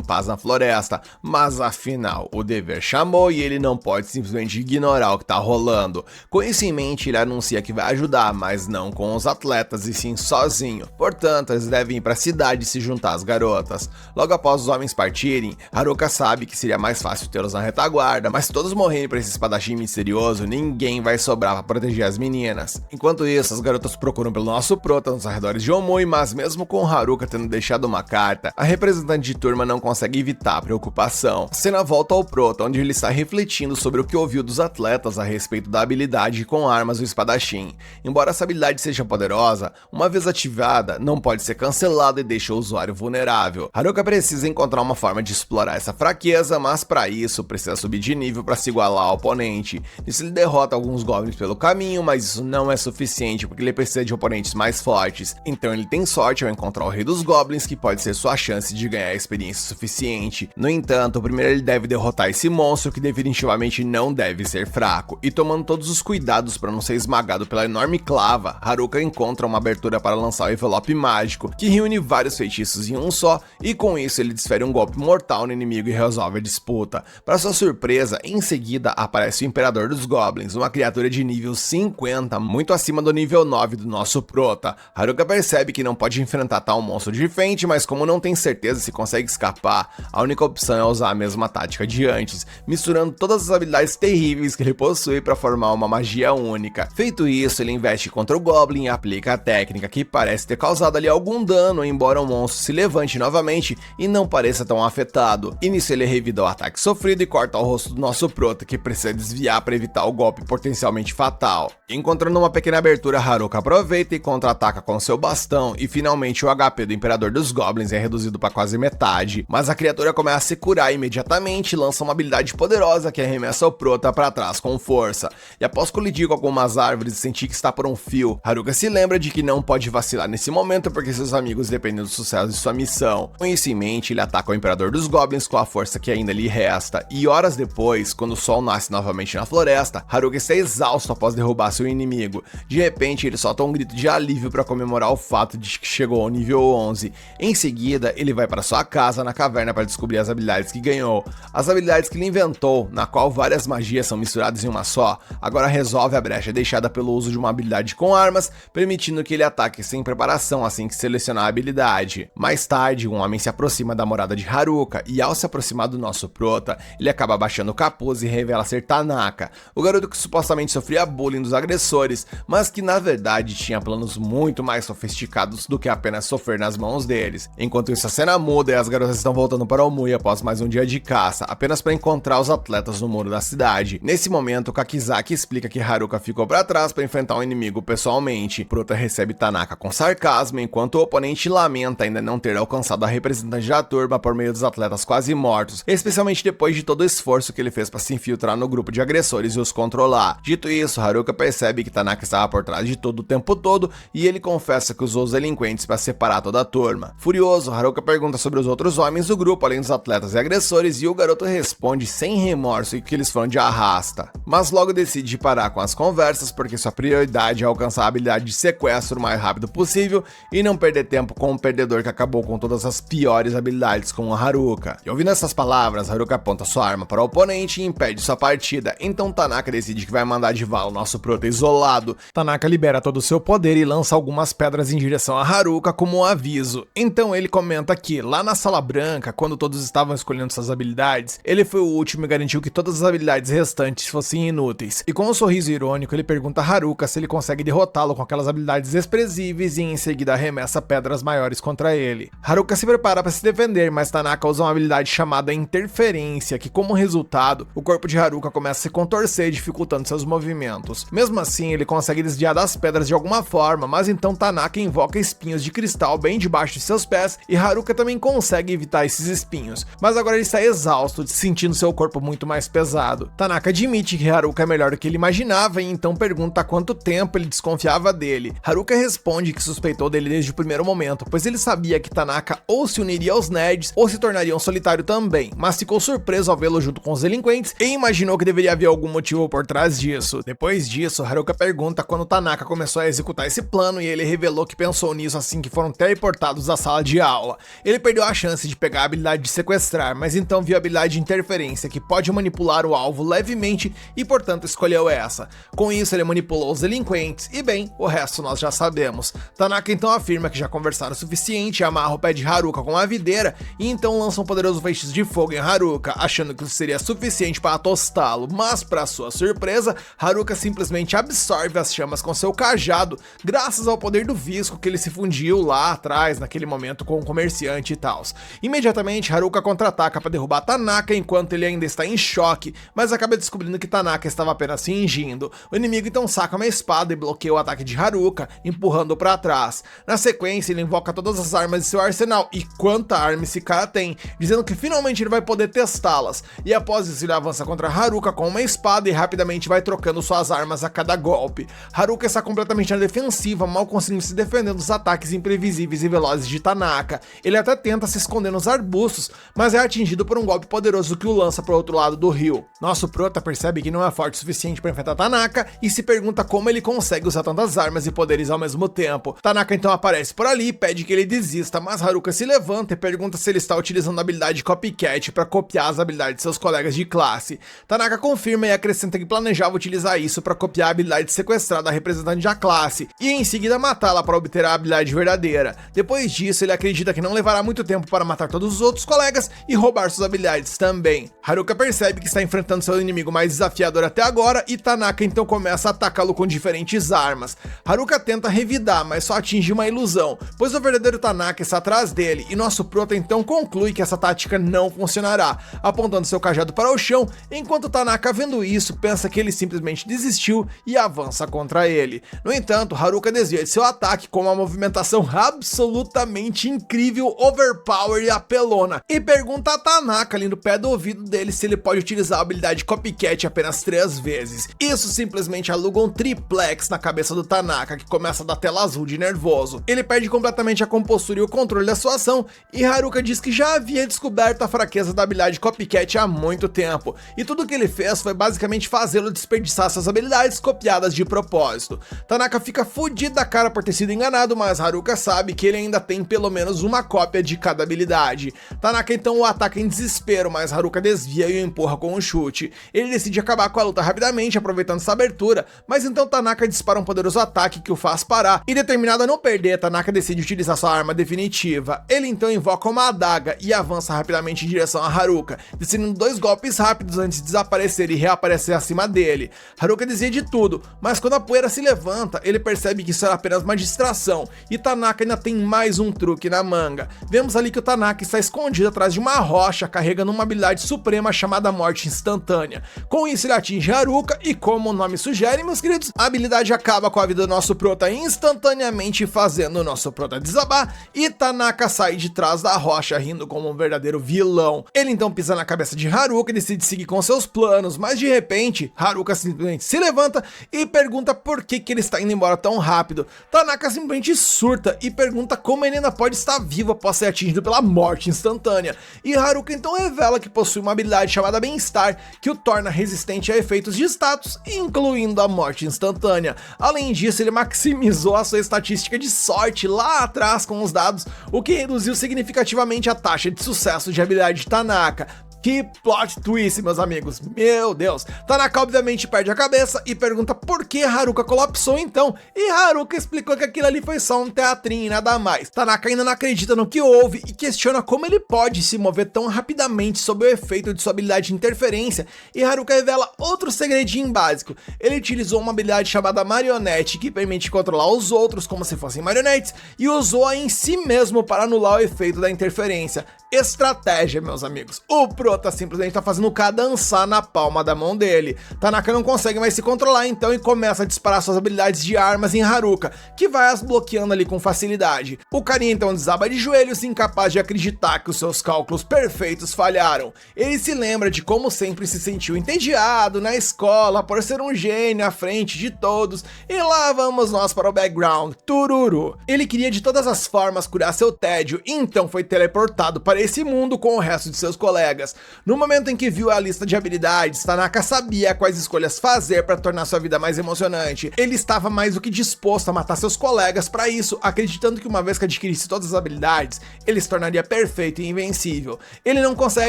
paz na floresta, mas afinal, o dever chamou e ele não pode simplesmente ignorar o que tá rolando. Com isso em mente, ele anuncia que vai ajudar, mas não com os atletas e sim sozinho. Portanto, eles devem ir para a cidade e se juntar às garotas. Logo após os homens partirem, Haruka sabe que seria mais fácil tê-los na retaguarda, mas se todos morrerem para esse espadachim misterioso, ninguém vai sobrar para proteger as meninas. Enquanto isso, as garotas procuram pelo nosso Prota nos arredores de Omui, mas mesmo com Haruka tendo deixado uma carta, a representante de turma não consegue evitar a preocupação. A cena volta ao Prota, onde ele está refletindo sobre o que ouviu dos atletas a respeito da habilidade com armas do espadachim. Embora essa habilidade seja poderosa, uma vez ativada, não pode ser cancelada e deixa o usuário vulnerável. Haruka precisa encontrar uma forma de explorar essa fraqueza, mas para isso precisa subir de nível para se igualar ao oponente. Nisso ele derrota alguns goblins pelo caminho, mas isso não é suficiente porque ele precisa de oponentes mais fortes. Então ele tem sorte ao encontrar o rei dos goblins, que pode ser sua chance de ganhar experiência suficiente. No entanto, primeiro ele deve derrotar esse monstro que definitivamente não deve ser fraco. E tomando todos os cuidados para não ser esmagado pela enorme clava, Haruka encontra uma abertura para lançar o envelope mágico, que reúne vários feitiços em um só, e com isso ele desfere um golpe mortal no inimigo e resolve a disputa. Para sua surpresa, em seguida aparece o Imperador dos Goblins, uma criatura de nível 50, muito acima do nível 9 do nosso Prota. Haruka percebe que não pode enfrentar tal monstro de frente, mas como não tem certeza se consegue escapar, a única opção é usar a mesma tática de antes, misturando todas as habilidades terríveis que ele possui para formar uma magia única. Feito isso, ele investe contra o Goblin e aplica a técnica que parece ter causado ali algum dano, embora o monstro se levante novamente e não pareça tão afetado. E nisso ele revida o ataque sofrido e corta o rosto do nosso Prota, que precisa desviar para evitar o golpe potencialmente fatal. Encontrando uma pequena abertura, Haruka aproveita e contra-ataca com seu bastão, e finalmente o HP do Imperador dos Goblins é reduzido para quase metade, mas a criatura começa a se curar imediatamente e lança uma habilidade poderosa que arremessa o Prota para trás com força. E após colidir com algumas árvores e sentir que está por um fio, Haruka se lembra de que não pode vacilar nesse momento porque seus amigos dependem do sucesso de sua missão. Com isso em mente, ele ataca o Imperador dos Goblins com a força que ainda lhe resta, e horas depois, quando o sol nasce novamente na floresta, Haruka está exausto após derrubar seu inimigo. De repente, ele solta um grito de alívio para comemorar o fato de que chegou ao nível 11. Em seguida, ele vai para sua casa na caverna para descobrir as habilidades que ganhou. As habilidades que ele inventou, na qual várias magias são misturadas em uma só, agora resolve a brecha deixada pelo uso de uma habilidade com armas, permitindo que ele ataque sem preparação assim que selecionar a habilidade. Mais tarde, um homem se aproxima da morada de Haruka e ao se aproximar do nosso Prota, ele acaba abaixando o capuz e revela ser Tanaka, o garoto que supostamente sofria bullying dos agressores, mas que na verdade tinha planos muito mais sofisticados do que apenas sofrer nas mãos deles. Enquanto isso, a cena muda e as garotas estão voltando para Omui após mais um dia de caça, apenas para encontrar os atletas no muro da cidade. Nesse momento, Kakizaki explica que Haruka ficou pra trás pra enfrentar o inimigo pessoalmente. Prota recebe Tanaka com sarcasmo, enquanto o oponente lamenta ainda não ter alcançado a representante da turma por meio dos atletas quase mortos, especialmente depois de todo o esforço que ele fez pra se infiltrar no grupo de agressores e os controlar. Dito isso, Haruka percebe que Tanaka estava por trás de todo o tempo todo e ele confessa que usou os delinquentes para separar toda a turma. Furioso, Haruka pergunta sobre os outros homens do grupo, além dos atletas e agressores, e o garoto responde sem remorso que eles foram de arrasta. Mas logo decide parar com as conversas porque sua prioridade é alcançar a habilidade de sequestro o mais rápido possível e não perder tempo com um perdedor que acabou com todas as piores habilidades com o Haruka. E ouvindo essas palavras, Haruka aponta sua arma para o oponente e impede sua partida, então Tanaka decide que vai mandar de vala o nosso prota isolado. Tanaka libera todo o seu poder e lança algumas pedras em direção a Haruka como um aviso. Então ele comenta que, lá na Sala Branca, quando todos estavam escolhendo suas habilidades, ele foi o último e garantiu que todas as habilidades restantes fossem inúteis. E com um sorriso irônico, ele pergunta a Haruka se ele consegue derrotá-lo com aquelas habilidades desprezíveis e em seguida arremessa pedras maiores contra ele. Haruka se prepara para se defender, mas Tanaka usa uma habilidade chamada Interferência, que como resultado, o corpo de Haruka começa a se contorcer, dificultando seus movimentos. Mesmo assim, ele consegue desviar das pedras de alguma forma, mas então Tanaka invoca espinhos de cristal bem debaixo de seus pés e Haruka também consegue evitar esses espinhos. Mas agora ele está exausto, sentindo seu corpo muito mais pesado. Tanaka admite que Haruka é melhor do que ele imaginava e então pergunta há quanto tempo ele desconfiava dele. Haruka responde que suspeitou dele desde o primeiro momento, pois ele sabia que Tanaka ou se uniria aos nerds ou se tornaria um solitário também, mas ficou surpreso ao vê-lo junto com os delinquentes e imaginou que deveria haver algum motivo por trás disso. Depois disso, Haruka pergunta quando Tanaka começou a executar esse plano e ele revelou que pensou nisso assim que foram teleportados à sala de aula. Ele perdeu a chance de pegar a habilidade de sequestrar, mas então viu a habilidade de interferência, que pode manipular o alvo levemente e portanto escolheu essa. Com isso ele manipulou os delinquentes e bem, o resto nós já sabemos. Tanaka então afirma que já conversaram o suficiente, amarra o pé de Haruka com a videira e então lança um poderoso feitiço de fogo em Haruka, achando que isso seria suficiente para tostá-lo, mas para sua surpresa, Haruka simplesmente absorve as chamas com seu cajado, graças ao poder do visco que ele se fundiu lá atrás, naquele momento com o comerciante e tal. Imediatamente, Haruka contra-ataca para derrubar Tanaka enquanto ele ainda está em choque, mas acaba descobrindo que Tanaka estava apenas fingindo. O inimigo então saca uma espada e bloqueia o ataque de Haruka, empurrando-o para trás. Na sequência, ele invoca todas as armas de seu arsenal, e quanta arma esse cara tem, dizendo que finalmente ele vai poder testá-las. E após isso, ele avança contra Haruka com uma espada e rapidamente vai trocando suas armas a cada golpe. Haruka está completamente na defensiva, mal conseguindo se defender dos ataques imprevisíveis e velozes de Tanaka. Ele até tenta se esconder nos arbustos, mas é atingido por um golpe poderoso que o lança para o outro lado do rio. Nosso prota percebe que não é forte o suficiente para enfrentar Tanaka e se pergunta como ele consegue usar tantas armas e poderes ao mesmo tempo. Tanaka então aparece por ali e pede que ele desista, mas Haruka se levanta e pergunta se ele está utilizando a habilidade Copycat para copiar as habilidades de seus colegas de classe. Tanaka confirma e acrescenta que planejava utilizar isso para copiar a habilidade de sequestrar da representante da classe e em seguida matá-la para obter a habilidade verdadeira. Depois disso, ele acredita que não levará muito tempo para matar todos os outros colegas e roubar suas habilidades também. Haruka percebe que está enfrentando seu inimigo mais desafiador até agora e Tanaka então começa a atacá-lo com diferentes armas. Haruka tenta revidar, mas só atinge uma ilusão, pois o verdadeiro Tanaka está atrás dele e nosso prota então conclui que essa tática não funcionará, apontando seu cajado para o chão, enquanto Tanaka, vendo isso, pensa que ele simplesmente desistiu e avança contra ele. No entanto, Haruka desvia de seu ataque com uma movimentação absolutamente incrível, overpower e apelona, e pergunta a Tanaka ali no pé do ouvido dele se ele pode utilizar a habilidade Copycat apenas 3 vezes. Isso simplesmente aluga um triplex na cabeça do Tanaka, que começa a dar tela azul de nervoso. Ele perde completamente a compostura e o controle da sua ação, e Haruka diz que já havia descoberto a fraqueza da habilidade Copycat há muito tempo, e tudo que ele fez foi basicamente fazê-lo desperdiçar suas habilidades copiadas de propósito. Tanaka fica fudido da cara por ter sido enganado, mas Haruka sabe que ele ainda tem pelo menos uma cópia de cada habilidade. Tanaka então o ataca em desespero, mas Haruka desvia e o empurra com um chute. Ele decide acabar com a luta rapidamente, aproveitando essa abertura, mas então Tanaka dispara um poderoso ataque que o faz parar, e determinado a não perder, Tanaka decide utilizar sua arma definitiva. Ele então invoca uma adaga e avança rapidamente em direção a Haruka, descendo 2 golpes rápidos antes de desaparecer e reaparecer acima dele. Haruka desvia de tudo, mas quando a poeira se levanta, ele percebe que isso era apenas uma distração, e Tanaka ainda tem mais um truque na manga. Vemos ali que o Tanaka está escondido atrás de uma rocha, carregando uma habilidade suprema chamada Morte Instantânea. Com isso ele atinge Haruka e como o nome sugere, meus queridos, a habilidade acaba com a vida do nosso prota instantaneamente, fazendo o nosso prota desabar, e Tanaka sai de trás da rocha rindo como um verdadeiro vilão. Ele então pisa na cabeça de Haruka e decide seguir com seus planos, mas de repente, Haruka simplesmente se levanta e pergunta por que ele está indo embora tão rápido. Tanaka simplesmente surta e pergunta como ele ainda pode estar vivo após ser atingido pela morte instantânea. E Haruka então revela que possui uma habilidade chamada Bem-Estar, que o torna resistente a efeitos de status, incluindo a morte instantânea. Além disso, ele maximizou a sua estatística de sorte lá atrás com os dados, o que reduziu significativamente a taxa de sucesso de habilidade de Tanaka. Que plot twist, meus amigos, meu Deus. Tanaka obviamente perde a cabeça e pergunta por que Haruka colapsou então, e Haruka explicou que aquilo ali foi só um teatrinho e nada mais. Tanaka ainda não acredita no que houve e questiona como ele pode se mover tão rapidamente sob o efeito de sua habilidade de interferência, e Haruka revela outro segredinho básico. Ele utilizou uma habilidade chamada Marionete, que permite controlar os outros como se fossem marionetes, e usou-a em si mesmo para anular o efeito da interferência. Estratégia, meus amigos. O prota simplesmente tá fazendo o K dançar na palma da mão dele. Tanaka não consegue mais se controlar então e começa a disparar suas habilidades de armas em Haruka, que vai as bloqueando ali com facilidade. O carinha então desaba de joelhos, incapaz de acreditar que os seus cálculos perfeitos falharam. Ele se lembra de como sempre se sentiu entediado na escola por ser um gênio à frente de todos, e lá vamos nós para o background. Tururu. Ele queria de todas as formas curar seu tédio, e então foi teleportado para esse mundo com o resto de seus colegas. No momento em que viu a lista de habilidades, Tanaka sabia quais escolhas fazer para tornar sua vida mais emocionante. Ele estava mais do que disposto a matar seus colegas para isso, acreditando que uma vez que adquirisse todas as habilidades, ele se tornaria perfeito e invencível. Ele não consegue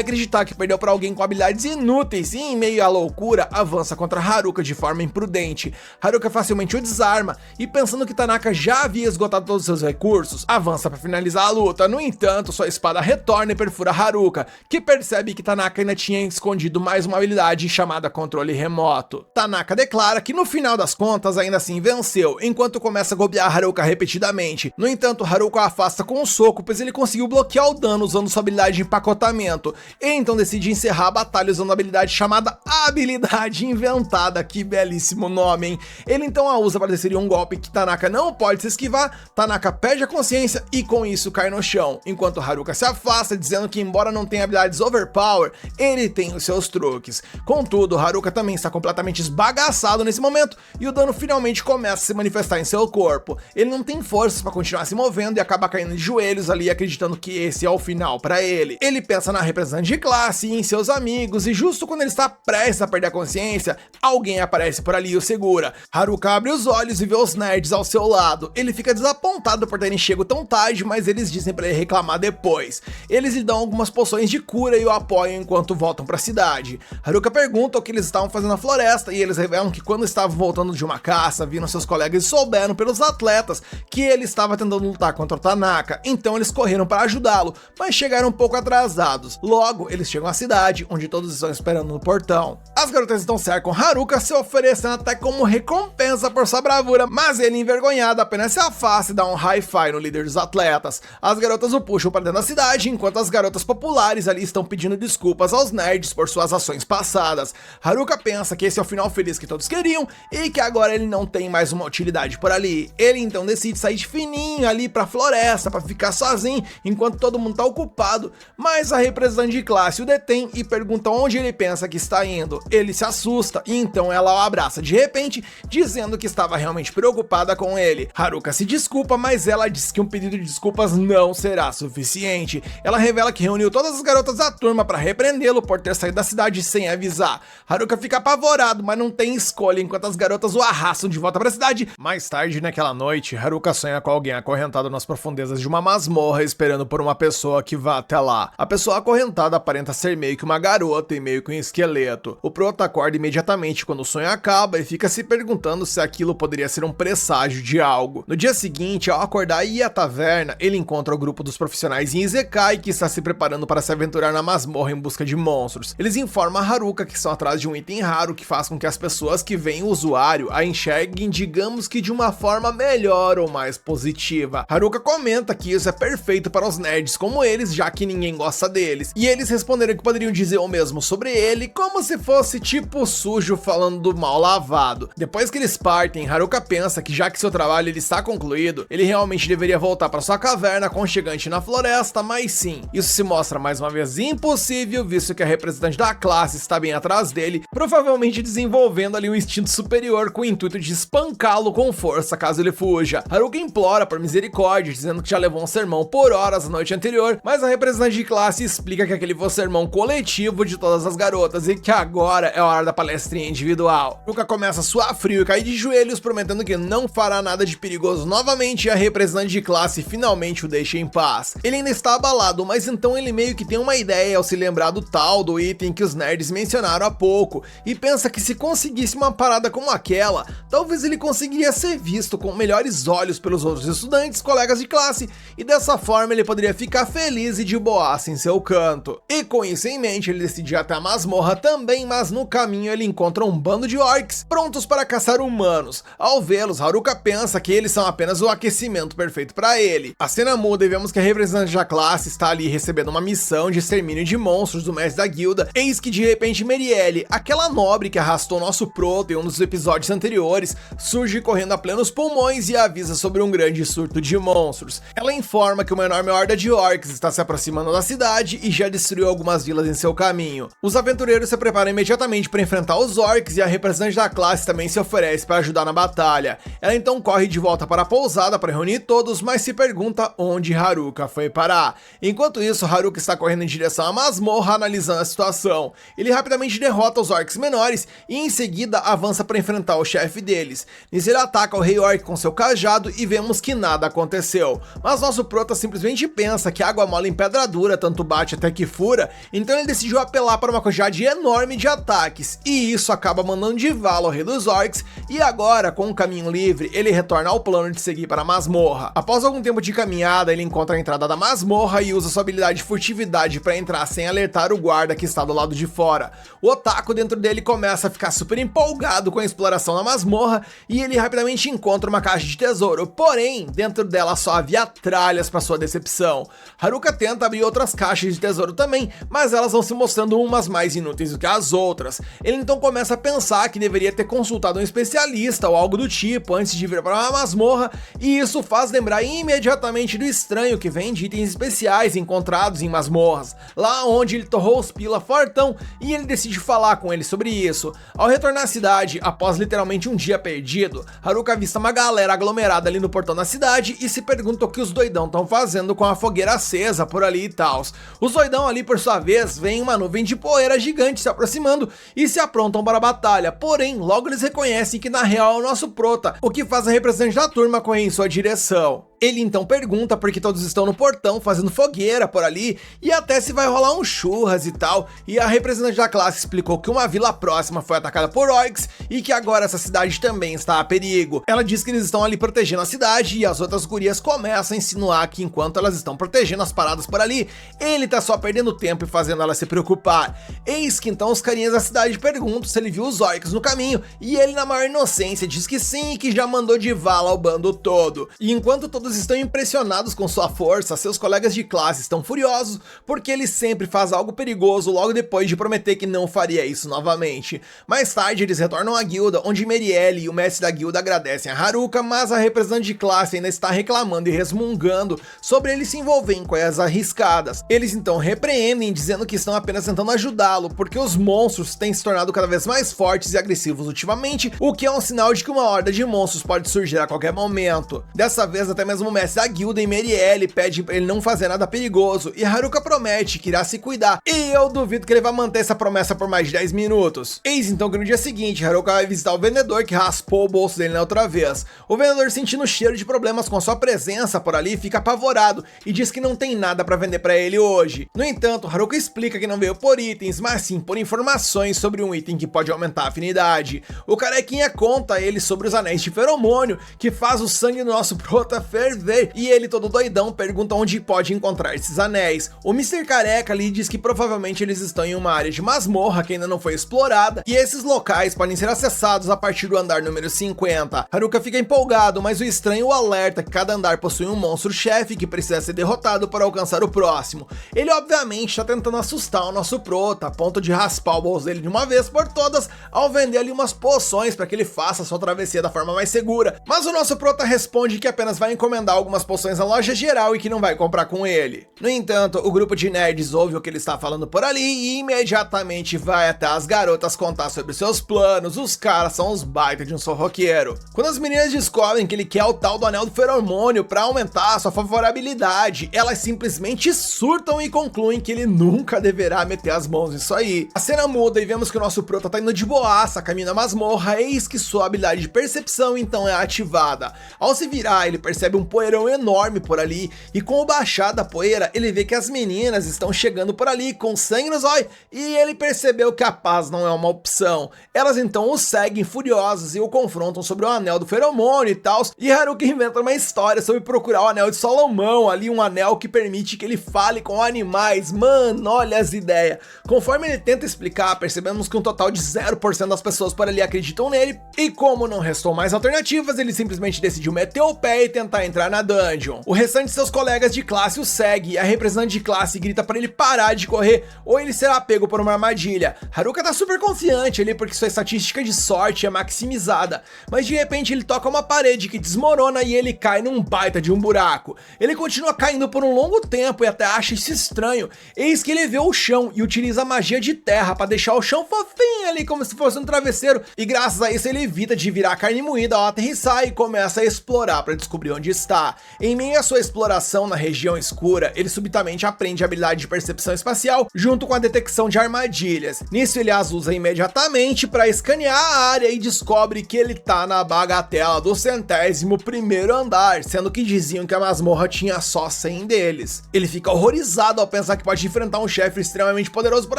acreditar que perdeu para alguém com habilidades inúteis e, em meio à loucura, avança contra Haruka de forma imprudente. Haruka facilmente o desarma e, pensando que Tanaka já havia esgotado todos os seus recursos, avança para finalizar a luta. No entanto, sua espada retorna e perfura Haruka, que percebe que Tanaka ainda tinha escondido mais uma habilidade chamada controle remoto. Tanaka declara que no final das contas ainda assim venceu, enquanto começa a golpear Haruka repetidamente. No entanto, Haruka a afasta com um soco, pois ele conseguiu bloquear o dano usando sua habilidade de empacotamento. Ele então decide encerrar a batalha usando a habilidade chamada Habilidade Inventada. Que belíssimo nome, hein? Ele então a usa para desferir um golpe que Tanaka não pode se esquivar. Tanaka perde a consciência e com isso cai no chão, enquanto Haruka se afasta, dizendo que embora não tenha habilidades overpower, ele tem os seus truques. Contudo, Haruka também está completamente esbagaçado nesse momento e o dano finalmente começa a se manifestar em seu corpo. Ele não tem forças para continuar se movendo e acaba caindo de joelhos ali, acreditando que esse é o final para ele. Ele pensa na representante de classe e em seus amigos, e justo quando ele está prestes a perder a consciência, alguém aparece por ali e o segura. Haruka abre os olhos e vê os nerds ao seu lado. Ele fica desapontado por terem chego tão tarde, mas eles dizem para ele reclamar depois. Eles lhe dão algumas poções de cura e o apoiam enquanto voltam para a cidade. Haruka pergunta o que eles estavam fazendo na floresta e eles revelam que quando estavam voltando de uma caça, viram seus colegas e souberam pelos atletas que ele estava tentando lutar contra o Tanaka, então eles correram para ajudá-lo, mas chegaram um pouco atrasados. Logo, eles chegam à cidade, onde todos estão esperando no portão. As garotas então cercam Haruka, se oferecendo até como recompensa por sua bravura, mas ele, envergonhado, apenas se afasta e dá um hi-fi no líder dos atletas. As garotas o puxam para dentro da cidade, enquanto as garotas populares ali estão pedindo desculpas aos nerds por suas ações passadas. Haruka pensa que esse é o final feliz que todos queriam e que agora ele não tem mais uma utilidade por ali. Ele então decide sair de fininho ali pra floresta para ficar sozinho enquanto todo mundo tá ocupado, mas a representante de classe o detém e pergunta onde ele pensa que está indo. Ele se assusta e então ela o abraça de repente, dizendo que estava realmente preocupada com ele. Haruka se desculpa, mas ela diz que um pedido de desculpas não será suficiente. Ela revela que reuniu todas as garotas da turma para repreendê-lo por ter saído da cidade sem avisar. Haruka fica apavorado, mas não tem escolha enquanto as garotas o arrastam de volta para a cidade. Mais tarde naquela noite, Haruka sonha com alguém acorrentado nas profundezas de uma masmorra esperando por uma pessoa que vá até lá. A pessoa acorrentada aparenta ser meio que uma garota e meio que um esqueleto. O prota acorda imediatamente quando o sonho acaba e fica se perguntando se aquilo poderia ser um presságio de algo. No dia seguinte, ao acordar e ir à taverna, ele encontra o grupo dos profissionais em Izekai que está se preparando para se aventurar na masmorra em busca de monstros. Eles informam a Haruka que estão atrás de um item raro que faz com que as pessoas que veem o usuário a enxerguem, digamos que de uma forma melhor ou mais positiva. Haruka comenta que isso é perfeito para os nerds como eles, já que ninguém gosta deles, e eles responderam que poderiam dizer o mesmo sobre ele, como se fosse tipo sujo falando do mal lavado. Depois que eles partem, Haruka pensa que já que seu trabalho ele está concluído, ele realmente deveria voltar para sua caverna aconchegante na floresta, mas sim, isso se mostra mais uma vez impossível, visto que a representante da classe está bem atrás dele, provavelmente desenvolvendo ali um instinto superior com o intuito de espancá-lo com força caso ele fuja. Haruka implora por misericórdia, dizendo que já levou um sermão por horas na noite anterior, mas a representante de classe explica que aquele foi o sermão coletivo de todas as garotas e que agora é a hora da palestrinha individual. Haruka começa a suar frio e cair de joelhos, prometendo que não fará nada de perigoso novamente, e a representante de classe finalmente o deixa em paz. Ele ainda está abalado, mas então ele meio que tem uma ideia ao se lembrar do tal do item que os nerds mencionaram há pouco, e pensa que se conseguisse uma parada como aquela, talvez ele conseguiria ser visto com melhores olhos pelos outros estudantes, colegas de classe, e dessa forma ele poderia ficar feliz e de boaça em seu canto. E com isso em mente, ele decide ir até a masmorra também, mas no caminho ele encontra um bando de orcs prontos para caçar humanos. Ao vê-los, Haruka pensa que eles são apenas o aquecimento perfeito para ele. A cena muda e vemos que a representante da classe está ali recebendo uma missão de extermínio de monstros do mestre da guilda, eis que de repente Merielle, aquela nobre que arrastou nosso proto em um dos episódios anteriores, surge correndo a plenos pulmões e avisa sobre um grande surto de monstros. Ela informa que uma enorme horda de orcs está se aproximando da cidade e já destruiu algumas vilas em seu caminho. Os aventureiros se preparam imediatamente para enfrentar os orcs e a representante da classe também se oferece para ajudar na batalha. Ela então corre de volta para a pousada para reunir todos, mas se pergunta onde Haruka foi parar. Enquanto isso, Haruka está correndo em direção à masmorra, analisando a situação. Ele rapidamente derrota os orcs menores e em seguida avança para enfrentar o chefe deles. Nisso ele ataca o rei orc com seu cajado e vemos que nada aconteceu. Mas nosso prota simplesmente pensa que água mole em pedra dura tanto bate até que fura, então ele decidiu apelar para uma quantidade enorme de ataques, e isso acaba mandando de vala ao rei dos orcs, e agora, com o caminho livre, ele retorna ao plano de seguir para a masmorra. Após algum tempo de caminhada, ele encontra a entrada da masmorra e usa sua habilidade de furtividade para entrar sem alertar o guarda que está do lado de fora. O otaku dentro dele começa a ficar super empolgado com a exploração da masmorra, e ele rapidamente encontra uma caixa de tesouro, porém, dentro dela só havia tralhas para sua decepção. Haruka tenta abrir outras caixas de tesouro também, mas elas vão se mostrando umas mais inúteis do que as outras. Ele então começa a pensar que deveria ter consultado um especialista ou algo do tipo antes de vir para uma masmorra, e isso faz lembrar imediatamente do estranho que vem de itens especiais encontrados em masmorras, lá onde ele torrou os pila fortão, e ele decide falar com ele sobre isso. Ao retornar à cidade, após literalmente um dia perdido, Haruka avista uma galera aglomerada ali no portão da cidade e se pergunta o que os doidão estão fazendo com a fogueira acesa por ali e tal. Os doidão ali, por sua vez, veem uma nuvem de poeira gigante se aproximando e se aprontam para a batalha, porém, logo eles reconhecem que na real é o nosso prota, o que faz a representante da turma correr em sua direção. Ele então pergunta por que todos estão no portão fazendo fogueira por ali e até se vai rolar um churras e tal, e a representante da classe explicou que uma vila próxima foi atacada por orcs e que agora essa cidade também está a perigo. Ela diz que eles estão ali protegendo a cidade e as outras gurias começam a insinuar que enquanto elas estão protegendo as paradas por ali, ele tá só perdendo tempo e fazendo ela se preocupar. Eis que então os carinhas da cidade perguntam se ele viu os orcs no caminho e ele na maior inocência diz que sim e que já mandou de vala ao bando todo. E enquanto todos estão impressionados com sua força, seus colegas de classe estão furiosos porque ele sempre faz algo perigoso logo depois de prometer que não faria isso novamente. Mais tarde eles retornam à guilda, onde Merielle e o mestre da guilda agradecem a Haruka, mas a representante de classe ainda está reclamando e resmungando sobre ele se envolver em coisas arriscadas. Eles então repreendem, dizendo que estão apenas tentando ajudá-lo, porque os monstros têm se tornado cada vez mais fortes e agressivos ultimamente, o que é um sinal de que uma horda de monstros pode surgir a qualquer momento. Dessa vez até mesmo o mestre da guilda e Merielle pedem pra ele não fazer nada perigoso, e Haruka promete que irá se cuidar, e eu duvido que ele vai manter essa promessa por mais de 10 minutos. Eis então que no dia seguinte, Haruka vai visitar o vendedor que raspou o bolso dele na outra vez. O vendedor, sentindo o cheiro de problemas com a sua presença por ali, fica apavorado e diz que não tem nada pra vender pra ele hoje. No entanto, Haruka explica que não veio por itens, mas sim por informações sobre um item que pode aumentar a afinidade. O carequinha conta a ele sobre os anéis de feromônio, que faz o sangue do nosso prota ferver poder ver, e ele todo doidão pergunta onde pode encontrar esses anéis. O Mr. Careca lhe diz que provavelmente eles estão em uma área de masmorra que ainda não foi explorada, e esses locais podem ser acessados a partir do andar número 50. Haruka fica empolgado, mas o estranho o alerta que cada andar possui um monstro-chefe que precisa ser derrotado para alcançar o próximo. Ele obviamente está tentando assustar o nosso prota, a ponto de raspar o bolso dele de uma vez por todas, ao vender ali umas poções para que ele faça sua travessia da forma mais segura. Mas o nosso prota responde que apenas vai encomendar algumas poções na loja geral e que não vai comprar com ele. No entanto, o grupo de nerds ouve o que ele está falando por ali e imediatamente vai até as garotas contar sobre seus planos. Os caras são os baita de um sorroqueiro. Quando as meninas descobrem que ele quer o tal do anel do feromônio para aumentar a sua favorabilidade, elas simplesmente surtam e concluem que ele nunca deverá meter as mãos nisso aí. A cena muda e vemos que o nosso prota tá indo de boaça, caminho na masmorra, eis que sua habilidade de percepção então é ativada. Ao se virar, ele percebe um poeirão enorme por ali, e com o baixar da poeira, ele vê que as meninas estão chegando por ali com sangue nos olhos, e ele percebeu que a paz não é uma opção. Elas então o seguem furiosas e o confrontam sobre o anel do feromônio e tal, e Haruka inventa uma história sobre procurar o anel de Salomão, ali um anel que permite que ele fale com animais. Mano, olha as ideias. Conforme ele tenta explicar, percebemos que um total de 0% das pessoas por ali acreditam nele, e como não restou mais alternativas, ele simplesmente decidiu meter o pé e tentar entrar na dungeon. O restante de seus colegas de classe o segue, e a representante de classe grita para ele parar de correr, ou ele será pego por uma armadilha. Haruka tá super confiante ali porque sua estatística de sorte é maximizada, mas de repente ele toca uma parede que desmorona e ele cai num baita de um buraco. Ele continua caindo por um longo tempo e até acha isso estranho, eis que ele vê o chão e utiliza a magia de terra para deixar o chão fofinho ali como se fosse um travesseiro, e graças a isso ele evita de virar carne moída ao aterrissar e começa a explorar para descobrir onde está. Em meio à sua exploração na região escura, ele subitamente aprende a habilidade de percepção espacial junto com a detecção de armadilhas. Nisso ele as usa imediatamente para escanear a área e descobre que ele tá na bagatela do 100º andar, sendo que diziam que a masmorra tinha só 100 deles. Ele fica horrorizado ao pensar que pode enfrentar um chefe extremamente poderoso por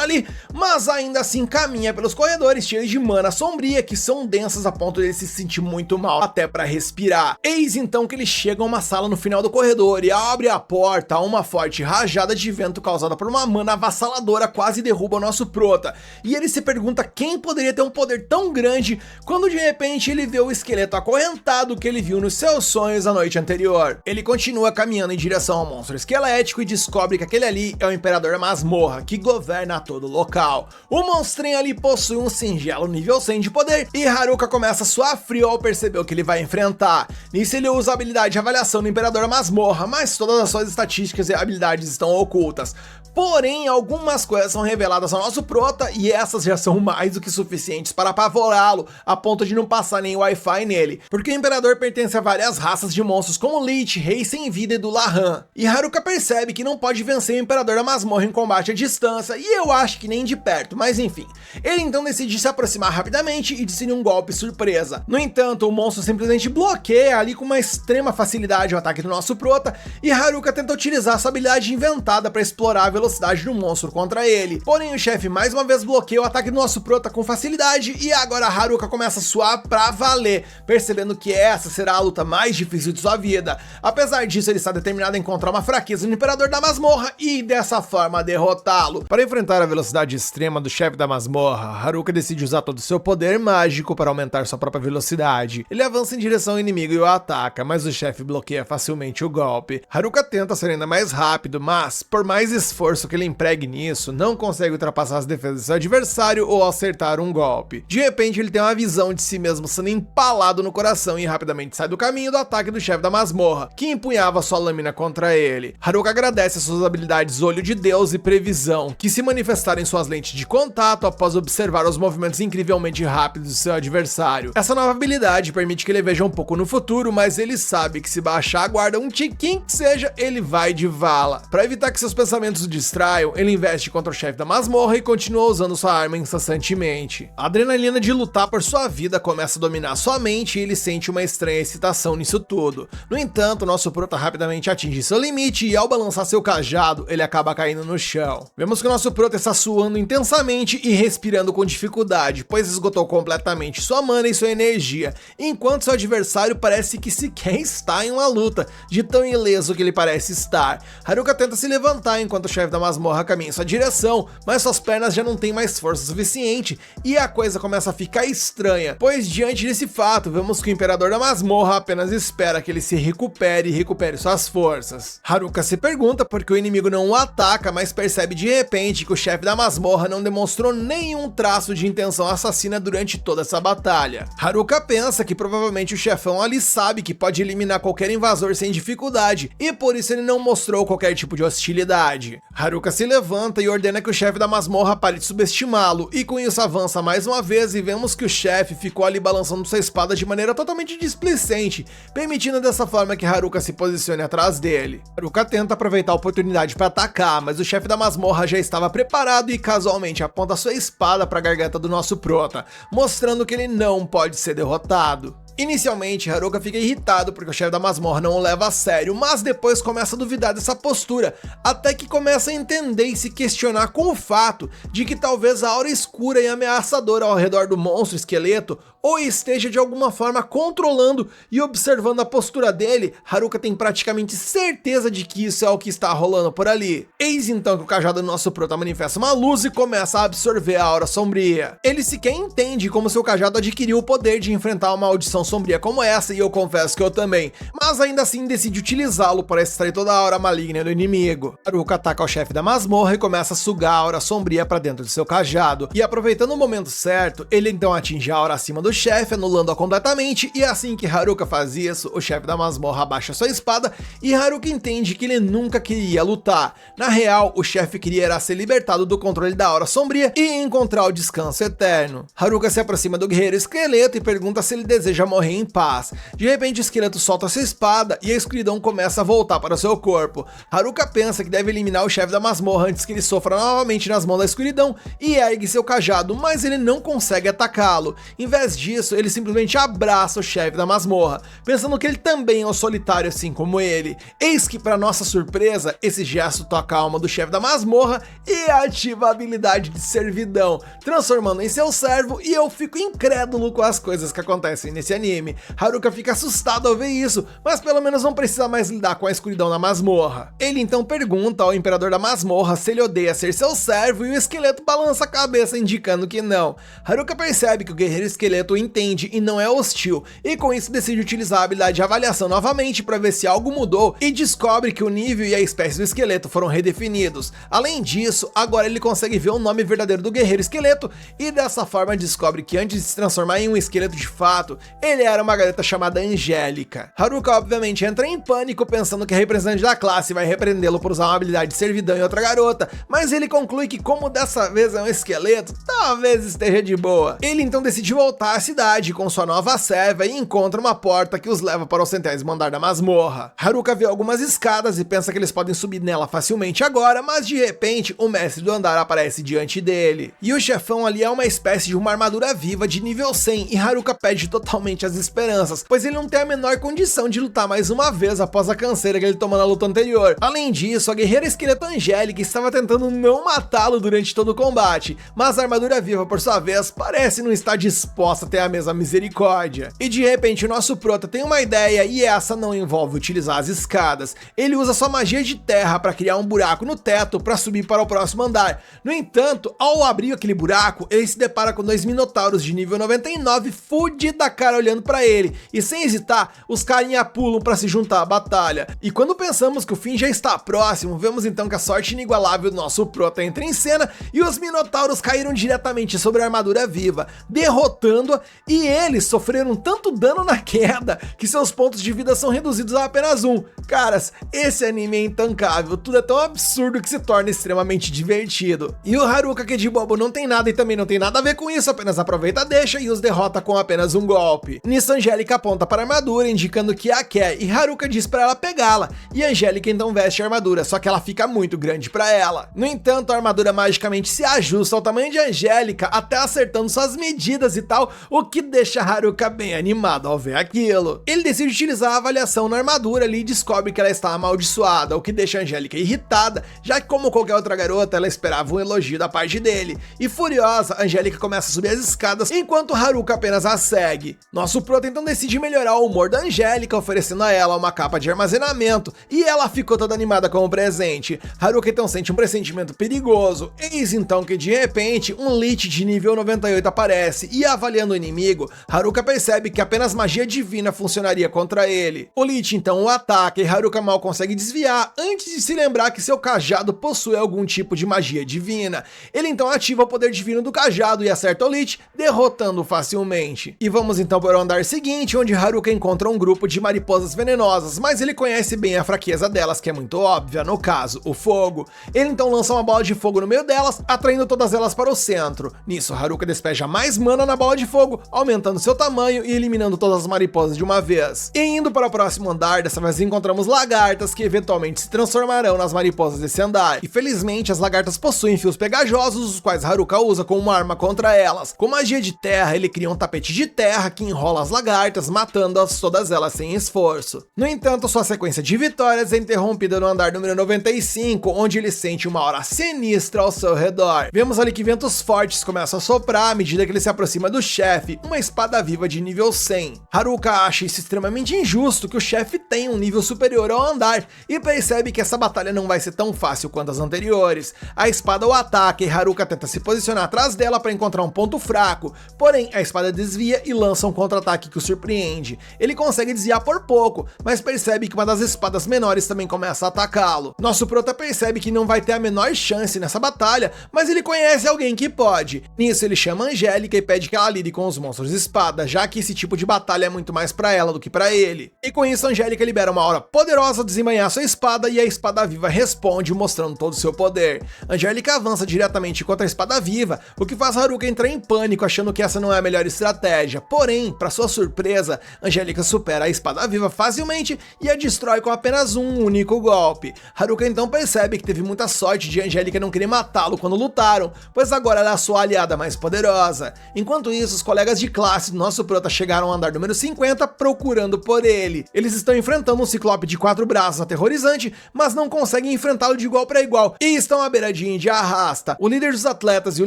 ali, mas ainda assim caminha pelos corredores cheios de mana sombria que são densas a ponto de ele se sentir muito mal até para respirar. Eis então que ele chega a uma sala no final do corredor e abre a porta, uma forte rajada de vento causada por uma mana avassaladora quase derruba o nosso prota, e ele se pergunta quem poderia ter um poder tão grande quando de repente ele vê o esqueleto acorrentado que ele viu nos seus sonhos a noite anterior. Ele continua caminhando em direção ao monstro esquelético e descobre que aquele ali é o Imperador da Masmorra, que governa todo o local. O monstrinho ali possui um singelo nível 100 de poder e Haruka começa a suar frio ao perceber o que ele vai enfrentar. Nisso ele usa a habilidade de avaliação do Imperador da Masmorra, mas todas as suas estatísticas e habilidades estão ocultas. Porém, algumas coisas são reveladas ao nosso prota e essas já são mais do que suficientes para apavorá-lo, a ponto de não passar nem Wi-Fi nele, porque o Imperador pertence a várias raças de monstros como Lich, Rei Sem Vida e Dullahan. E Haruka percebe que não pode vencer o Imperador da Masmorra em combate à distância, e eu acho que nem de perto, mas enfim. Ele então decide se aproximar rapidamente e desferir um golpe surpresa. No entanto, o monstro simplesmente bloqueia ali com uma extrema facilidade o ataque do nosso prota, e Haruka tenta utilizar sua habilidade inventada para explorar a velocidade do monstro contra ele. Porém, o chefe mais uma vez bloqueia o ataque do nosso prota com facilidade, e agora Haruka começa a suar pra valer, percebendo que essa será a luta mais difícil de sua vida. Apesar disso, ele está determinado a encontrar uma fraqueza no Imperador da Masmorra e dessa forma derrotá-lo. Para enfrentar a velocidade extrema do chefe da masmorra, Haruka decide usar todo o seu poder mágico para aumentar sua própria velocidade. Ele avança em direção ao inimigo e o ataca, mas o chefe bloqueia facilmente o golpe. Haruka tenta ser ainda mais rápido, mas, por mais esforço que ele empregue nisso, não consegue ultrapassar as defesas do seu adversário ou acertar um golpe. De repente, ele tem uma visão de si mesmo sendo empalado no coração e rapidamente sai do caminho do ataque do chefe da masmorra, que empunhava sua lâmina contra ele. Haruka agradece as suas habilidades Olho de Deus e Previsão, que se manifestaram em suas lentes de contato após observar os movimentos incrivelmente rápidos do seu adversário. Essa nova habilidade permite que ele veja um pouco no futuro, mas ele sabe que se baixar a guarda um tiquinho que seja, ele vai de vala. Para evitar que seus pensamentos o distraiam, ele investe contra o chefe da masmorra e continua usando sua arma incessantemente. A adrenalina de lutar por sua vida começa a dominar sua mente e ele sente uma estranha excitação nisso tudo. No entanto, nosso prota rapidamente atinge seu limite e ao balançar seu cajado, ele acaba caindo no chão. Vemos que o nosso prota está suando intensamente e respirando com dificuldade, pois esgotou completamente sua mana e sua energia, enquanto seu adversário parece que sequer está em uma luta, de tão ileso que ele parece estar. Haruka tenta se levantar enquanto o chefe da masmorra caminha em sua direção, mas suas pernas já não têm mais força suficiente e a coisa começa a ficar estranha, pois diante desse fato, vemos que o imperador da masmorra apenas espera que ele se recupere e recupere suas forças. Haruka se pergunta por que o inimigo não o ataca, mas percebe de repente que o chefe da masmorra não demonstrou nenhum traço de intenção assassina durante toda essa batalha. Haruka pensa que provavelmente o chefão ali sabe que pode eliminar qualquer invasor sem dificuldade, e por isso ele não mostrou qualquer tipo de hostilidade. Haruka se levanta e ordena que o chefe da masmorra pare de subestimá-lo, e com isso avança mais uma vez e vemos que o chefe ficou ali balançando sua espada de maneira totalmente displicente, permitindo dessa forma que Haruka se posicione atrás dele. Haruka tenta aproveitar a oportunidade para atacar, mas o chefe da masmorra já estava preparado e casualmente aponta sua espada para a garganta do nosso prota, mostrando que ele não pode ser derrotado. Inicialmente, Haruka fica irritado porque o chefe da masmorra não o leva a sério, mas depois começa a duvidar dessa postura, até que começa a entender e se questionar com o fato de que talvez a aura escura e ameaçadora ao redor do monstro esqueleto ou esteja de alguma forma controlando e observando a postura dele. Haruka tem praticamente certeza de que isso é o que está rolando por ali. Eis então que o cajado do nosso prota manifesta uma luz e começa a absorver a aura sombria. Ele sequer entende como seu cajado adquiriu o poder de enfrentar uma maldição sombria como essa, e eu confesso que eu também, mas ainda assim decide utilizá-lo para extrair toda a aura maligna do inimigo. Haruka ataca o chefe da masmorra e começa a sugar a aura sombria para dentro de seu cajado, e aproveitando o momento certo, ele então atinge a aura acima do chefe, anulando-a completamente, e assim que Haruka faz isso, o chefe da masmorra abaixa sua espada e Haruka entende que ele nunca queria lutar. Na real, o chefe queria era ser libertado do controle da aura sombria e encontrar o descanso eterno. Haruka se aproxima do guerreiro esqueleto e pergunta se ele deseja morrer em paz. De repente o esqueleto solta sua espada e a escuridão começa a voltar para o seu corpo. Haruka pensa que deve eliminar o chefe da masmorra antes que ele sofra novamente nas mãos da escuridão e ergue seu cajado, mas ele não consegue atacá-lo. Em vez disso, ele simplesmente abraça o chefe da masmorra, pensando que ele também é um solitário assim como ele. Eis que, para nossa surpresa, esse gesto toca a alma do chefe da masmorra e ativa a habilidade de servidão, transformando em seu servo, e eu fico incrédulo com as coisas que acontecem nesse anime. Haruka fica assustado ao ver isso, mas pelo menos não precisa mais lidar com a escuridão na masmorra. Ele então pergunta ao imperador da masmorra se ele odeia ser seu servo, e o esqueleto balança a cabeça indicando que não. Haruka percebe que o guerreiro esqueleto entende e não é hostil, e com isso decide utilizar a habilidade de avaliação novamente para ver se algo mudou, e descobre que o nível e a espécie do esqueleto foram redefinidos. Além disso, agora ele consegue ver o nome verdadeiro do guerreiro esqueleto, e dessa forma descobre que antes de se transformar em um esqueleto de fato, ele era uma garota chamada Angélica. Haruka obviamente entra em pânico, pensando que a representante da classe vai repreendê-lo por usar uma habilidade de servidão em outra garota, mas ele conclui que, como dessa vez é um esqueleto, talvez esteja de boa. Ele então decide voltar à cidade com sua nova serva e encontra uma porta que os leva para o 100º andar da masmorra. Haruka vê algumas escadas e pensa que eles podem subir nela facilmente agora, mas de repente o mestre do andar aparece diante dele. E o chefão ali é uma espécie de uma armadura viva de nível 100, e Haruka perde totalmente as esperanças, pois ele não tem a menor condição de lutar mais uma vez após a canseira que ele tomou na luta anterior. Além disso, a guerreira esqueleto Angélica estava tentando não matá-lo durante todo o combate, mas a armadura viva, por sua vez, parece não estar disposta a ter a mesma misericórdia. E de repente o nosso prota tem uma ideia, e essa não envolve utilizar as escadas. Ele usa sua magia de terra para criar um buraco no teto para subir para o próximo andar. No entanto, ao abrir aquele buraco, ele se depara com 2 minotauros de nível 99 fudido da cara olhando para ele, e sem hesitar, os carinha pulam para se juntar à batalha. E quando pensamos que o fim já está próximo, vemos então que a sorte inigualável do nosso prota entra em cena, e os minotauros caíram diretamente sobre a armadura viva, derrotando-a, e eles sofreram tanto dano na queda que seus pontos de vida são reduzidos a apenas 1. Caras, esse anime é intancável, tudo é tão absurdo que se torna extremamente divertido. E o Haruka, que de bobo não tem nada e também não tem nada a ver com isso, apenas aproveita, deixa e os derrota com apenas um golpe. Nisso, Angélica aponta para a armadura, indicando que a quer, e Haruka diz para ela pegá-la, e Angélica então veste a armadura, só que ela fica muito grande para ela. No entanto, a armadura magicamente se ajusta ao tamanho de Angélica, Angélica, até acertando suas medidas e tal, o que deixa Haruka bem animado ao ver aquilo. Ele decide utilizar a avaliação na armadura ali e descobre que ela está amaldiçoada, o que deixa a Angélica irritada, já que como qualquer outra garota, ela esperava um elogio da parte dele. E furiosa, a Angélica começa a subir as escadas, enquanto Haruka apenas a segue. Nosso prota então decide melhorar o humor da Angélica, oferecendo a ela uma capa de armazenamento, e ela ficou toda animada com o presente. Haruka então sente um pressentimento perigoso, eis então que de repente um Lich de nível 98 aparece, e avaliando o inimigo, Haruka percebe que apenas magia divina funcionaria contra ele. O Lich então o ataca e Haruka mal consegue desviar, antes de se lembrar que seu cajado possui algum tipo de magia divina. Ele então ativa o poder divino do cajado e acerta o Lich, derrotando-o facilmente. E vamos então para o andar seguinte, onde Haruka encontra um grupo de mariposas venenosas, mas ele conhece bem a fraqueza delas, que é muito óbvia, no caso, o fogo. Ele então lança uma bola de fogo no meio delas, atraindo todas elas para o centro. Nisso, Haruka despeja mais mana na bola de fogo, aumentando seu tamanho e eliminando todas as mariposas de uma vez. E indo para o próximo andar, dessa vez encontramos lagartas que eventualmente se transformarão nas mariposas desse andar. E felizmente as lagartas possuem fios pegajosos, os quais Haruka usa como uma arma contra elas. Com magia de terra, ele cria um tapete de terra que enrola as lagartas, matando-as todas elas sem esforço. No entanto, sua sequência de vitórias é interrompida no andar número 95, onde ele sente uma aura sinistra ao seu redor. Vemos ali que ventos fortes começam a soprar à medida que ele se aproxima do chefe, uma espada viva de nível 100. Haruka acha isso extremamente injusto que o chefe tenha um nível superior ao andar e percebe que essa batalha não vai ser tão fácil quanto as anteriores. A espada o ataca e Haruka tenta se posicionar atrás dela para encontrar um ponto fraco, porém a espada desvia e lança um contra-ataque que o surpreende. Ele consegue desviar por pouco, mas percebe que uma das espadas menores também começa a atacá-lo. Nosso prota percebe que não vai ter a menor chance nessa batalha, mas ele conhece alguém que pode. Nisso ele chama a Angélica e pede que ela lide com os monstros de espada, já que esse tipo de batalha é muito mais pra ela do que pra ele. E com isso a Angélica libera uma aura poderosa ao desembainhar sua espada e a espada viva responde, mostrando todo o seu poder. Angélica avança diretamente contra a espada viva, o que faz Haruka entrar em pânico, achando que essa não é a melhor estratégia. Porém, para sua surpresa, Angélica supera a espada viva facilmente e a destrói com apenas um único golpe. Haruka então percebe que teve muita sorte de Angélica não querer matá-lo quando lutaram, pois agora ela é a sua aliada mais poderosa. Enquanto isso, os colegas de classe do nosso prota chegaram ao andar número 50 procurando por ele. Eles estão enfrentando um ciclope de 4 braços aterrorizante, mas não conseguem enfrentá-lo de igual para igual e estão à beiradinha de arrasta. O líder dos atletas e o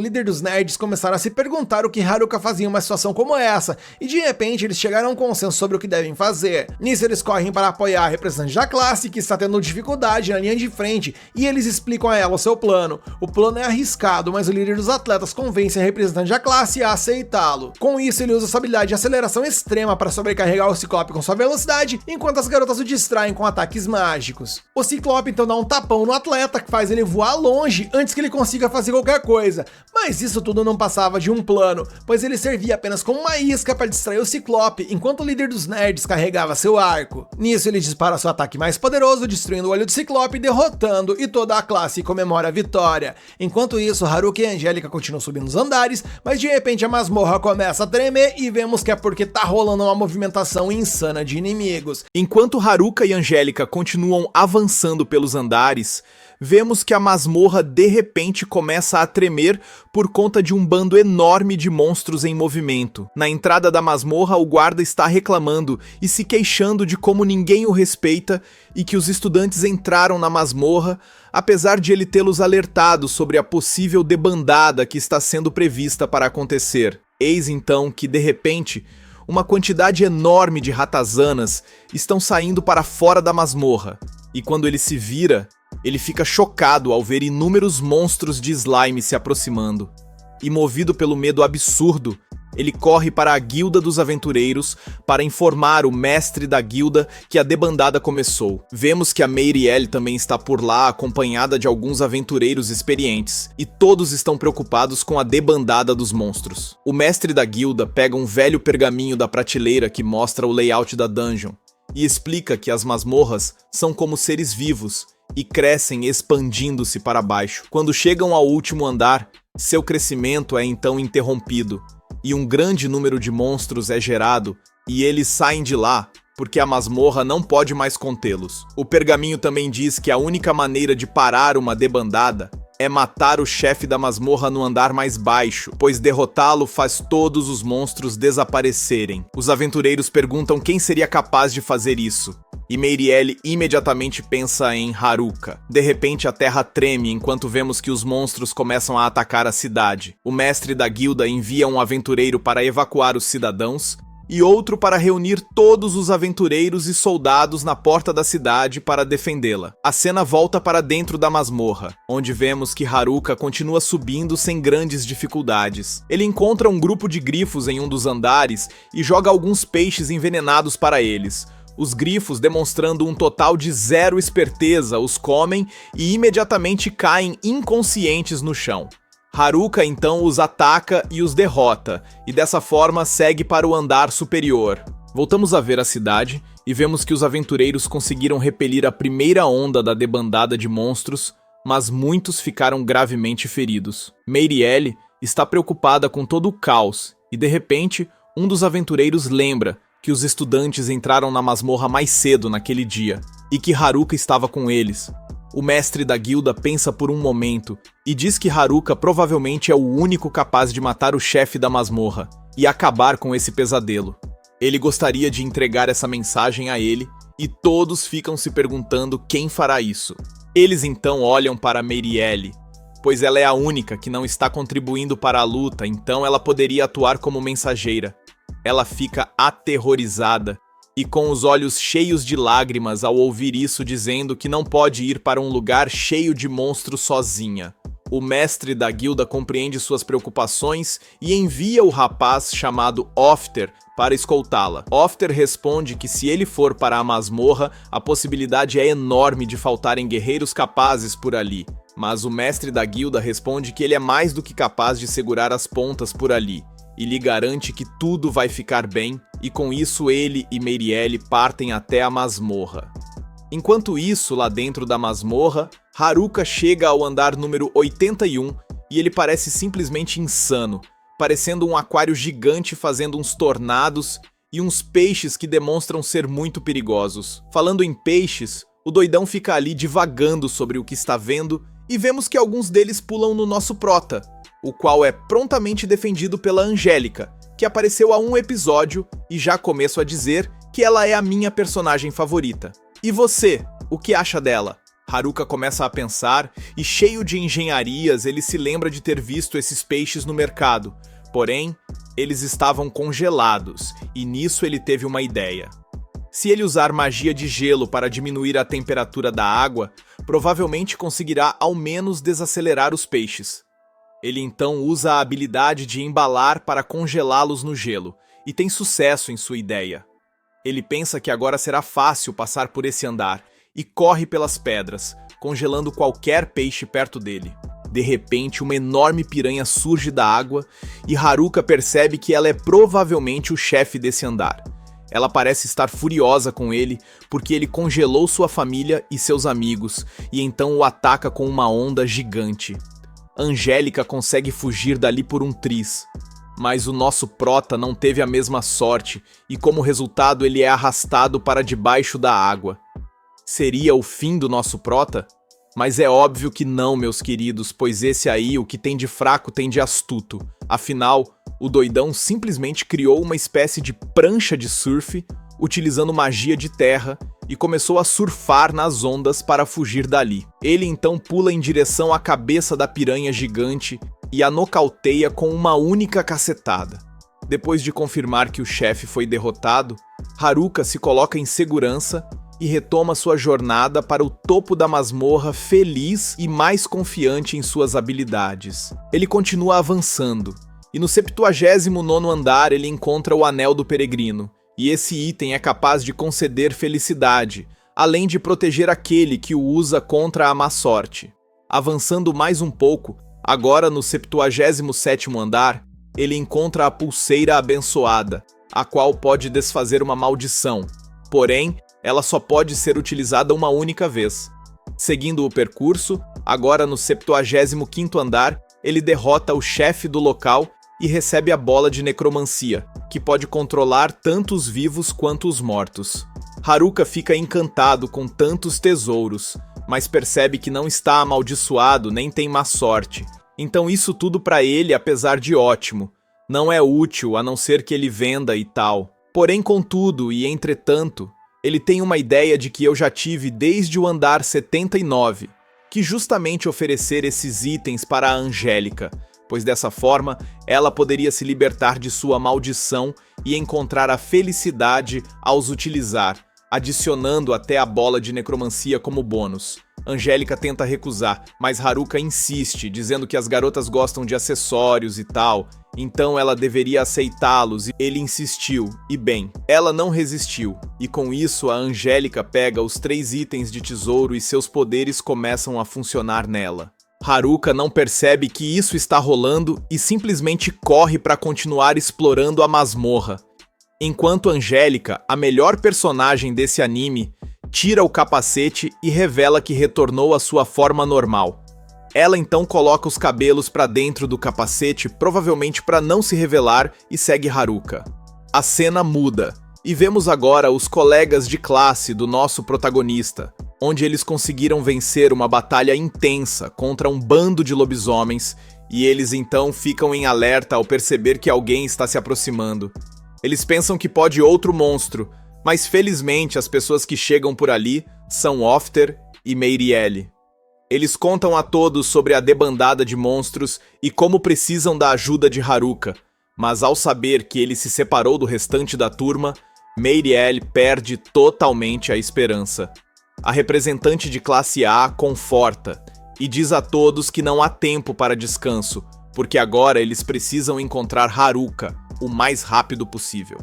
líder dos nerds começaram a se perguntar o que Haruka fazia em uma situação como essa, e de repente eles chegaram a um consenso sobre o que devem fazer. Nisso eles correm para apoiar a representante da classe, que está tendo dificuldade na linha de frente, e eles explicam a ela o seu plano. O plano é arriscado, mas o líder dos atletas convence a representante da classe a aceitá-lo. Com isso, ele usa sua habilidade de aceleração extrema para sobrecarregar o Ciclope com sua velocidade, enquanto as garotas o distraem com ataques mágicos. O Ciclope então dá um tapão no atleta, que faz ele voar longe antes que ele consiga fazer qualquer coisa. Mas isso tudo não passava de um plano, pois ele servia apenas como uma isca para distrair o Ciclope, enquanto o líder dos nerds carregava seu arco. Nisso ele dispara seu ataque mais poderoso, destruindo o olho do Ciclope, derrotando, e toda a classe comemora a vitória. Enquanto isso, Haruka e Angélica continuam subindo os andares, mas de repente a masmorra começa a tremer e vemos que é porque tá rolando uma movimentação insana de inimigos. Enquanto Haruka e Angélica continuam avançando pelos andares, vemos que a masmorra de repente começa a tremer por conta de um bando enorme de monstros em movimento. Na entrada da masmorra, o guarda está reclamando e se queixando de como ninguém o respeita e que os estudantes entraram na masmorra, apesar de ele tê-los alertado sobre a possível debandada que está sendo prevista para acontecer. Eis então que, de repente, uma quantidade enorme de ratazanas estão saindo para fora da masmorra, e quando ele se vira, ele fica chocado ao ver inúmeros monstros de slime se aproximando. E movido pelo medo absurdo, ele corre para a guilda dos aventureiros para informar o mestre da guilda que a debandada começou. Vemos que a Meirielle também está por lá, acompanhada de alguns aventureiros experientes, e todos estão preocupados com a debandada dos monstros. O mestre da guilda pega um velho pergaminho da prateleira que mostra o layout da dungeon, e explica que as masmorras são como seres vivos, e crescem expandindo-se para baixo. Quando chegam ao último andar, seu crescimento é então interrompido, e um grande número de monstros é gerado, e eles saem de lá, porque a masmorra não pode mais contê-los. O pergaminho também diz que a única maneira de parar uma debandada é matar o chefe da masmorra no andar mais baixo, pois derrotá-lo faz todos os monstros desaparecerem. Os aventureiros perguntam quem seria capaz de fazer isso. E Meirielle imediatamente pensa em Haruka. De repente a terra treme enquanto vemos que os monstros começam a atacar a cidade. O mestre da guilda envia um aventureiro para evacuar os cidadãos e outro para reunir todos os aventureiros e soldados na porta da cidade para defendê-la. A cena volta para dentro da masmorra, onde vemos que Haruka continua subindo sem grandes dificuldades. Ele encontra um grupo de grifos em um dos andares e joga alguns peixes envenenados para eles. Os grifos, demonstrando um total de 0 esperteza, os comem e imediatamente caem inconscientes no chão. Haruka então os ataca e os derrota, e dessa forma segue para o andar superior. Voltamos a ver a cidade e vemos que os aventureiros conseguiram repelir a primeira onda da debandada de monstros, mas muitos ficaram gravemente feridos. Meirielle está preocupada com todo o caos e, de repente, um dos aventureiros lembra que os estudantes entraram na masmorra mais cedo naquele dia, e que Haruka estava com eles. O mestre da guilda pensa por um momento, e diz que Haruka provavelmente é o único capaz de matar o chefe da masmorra, e acabar com esse pesadelo. Ele gostaria de entregar essa mensagem a ele, e todos ficam se perguntando quem fará isso. Eles então olham para Meirielle, pois ela é a única que não está contribuindo para a luta, então ela poderia atuar como mensageira. Ela fica aterrorizada e com os olhos cheios de lágrimas ao ouvir isso, dizendo que não pode ir para um lugar cheio de monstros sozinha. O mestre da guilda compreende suas preocupações e envia o rapaz chamado Ofter para escoltá-la. Ofter responde que se ele for para a masmorra, a possibilidade é enorme de faltarem guerreiros capazes por ali. Mas o mestre da guilda responde que ele é mais do que capaz de segurar as pontas por ali. E lhe garante que tudo vai ficar bem, e com isso ele e Meirielle partem até a masmorra. Enquanto isso, lá dentro da masmorra, Haruka chega ao andar número 81 e ele parece simplesmente insano, parecendo um aquário gigante fazendo uns tornados e uns peixes que demonstram ser muito perigosos. Falando em peixes, o doidão fica ali divagando sobre o que está vendo e vemos que alguns deles pulam no nosso prota, o qual é prontamente defendido pela Angélica, que apareceu há um episódio e já começo a dizer que ela é a minha personagem favorita. E você, o que acha dela? Haruka começa a pensar e, cheio de engenharias, ele se lembra de ter visto esses peixes no mercado. Porém, eles estavam congelados e nisso ele teve uma ideia. Se ele usar magia de gelo para diminuir a temperatura da água, provavelmente conseguirá ao menos desacelerar os peixes. Ele então usa a habilidade de embalar para congelá-los no gelo, e tem sucesso em sua ideia. Ele pensa que agora será fácil passar por esse andar, e corre pelas pedras, congelando qualquer peixe perto dele. De repente, uma enorme piranha surge da água, e Haruka percebe que ela é provavelmente o chefe desse andar. Ela parece estar furiosa com ele, porque ele congelou sua família e seus amigos, e então o ataca com uma onda gigante. Angélica consegue fugir dali por um triz, mas o nosso prota não teve a mesma sorte e como resultado ele é arrastado para debaixo da água. Seria o fim do nosso prota? Mas é óbvio que não, meus queridos, pois esse aí o que tem de fraco tem de astuto. Afinal, o doidão simplesmente criou uma espécie de prancha de surf, utilizando magia de terra, e começou a surfar nas ondas para fugir dali. Ele então pula em direção à cabeça da piranha gigante e a nocauteia com uma única cacetada. Depois de confirmar que o chefe foi derrotado, Haruka se coloca em segurança e retoma sua jornada para o topo da masmorra feliz e mais confiante em suas habilidades. Ele continua avançando, e no 79º andar ele encontra o Anel do Peregrino, e esse item é capaz de conceder felicidade, além de proteger aquele que o usa contra a má sorte. Avançando mais um pouco, agora no 77º andar, ele encontra a pulseira abençoada, a qual pode desfazer uma maldição, porém, ela só pode ser utilizada uma única vez. Seguindo o percurso, agora no 75º andar, ele derrota o chefe do local e recebe a bola de necromancia, que pode controlar tanto os vivos quanto os mortos. Haruka fica encantado com tantos tesouros, mas percebe que não está amaldiçoado nem tem má sorte. Então isso tudo pra ele, apesar de ótimo, não é útil a não ser que ele venda e tal. Porém, contudo e entretanto, ele tem uma ideia de que eu já tive desde o andar 79, que justamente oferecer esses itens para a Angélica, pois dessa forma ela poderia se libertar de sua maldição e encontrar a felicidade ao os utilizar, adicionando até a bola de necromancia como bônus. Angélica tenta recusar, mas Haruka insiste, dizendo que as garotas gostam de acessórios e tal, então ela deveria aceitá-los e ele insistiu, e bem, ela não resistiu, e com isso a Angélica pega os 3 itens de tesouro e seus poderes começam a funcionar nela. Haruka não percebe que isso está rolando e simplesmente corre para continuar explorando a masmorra. Enquanto Angélica, a melhor personagem desse anime, tira o capacete e revela que retornou à sua forma normal. Ela então coloca os cabelos para dentro do capacete, provavelmente para não se revelar, e segue Haruka. A cena muda, e vemos agora os colegas de classe do nosso protagonista, onde eles conseguiram vencer uma batalha intensa contra um bando de lobisomens, e eles então ficam em alerta ao perceber que alguém está se aproximando. Eles pensam que pode outro monstro, mas felizmente as pessoas que chegam por ali são Ofter e Meirielle. Eles contam a todos sobre a debandada de monstros e como precisam da ajuda de Haruka, mas ao saber que ele se separou do restante da turma, Meirielle perde totalmente a esperança. A representante de classe A conforta e diz a todos que não há tempo para descanso, porque agora eles precisam encontrar Haruka o mais rápido possível.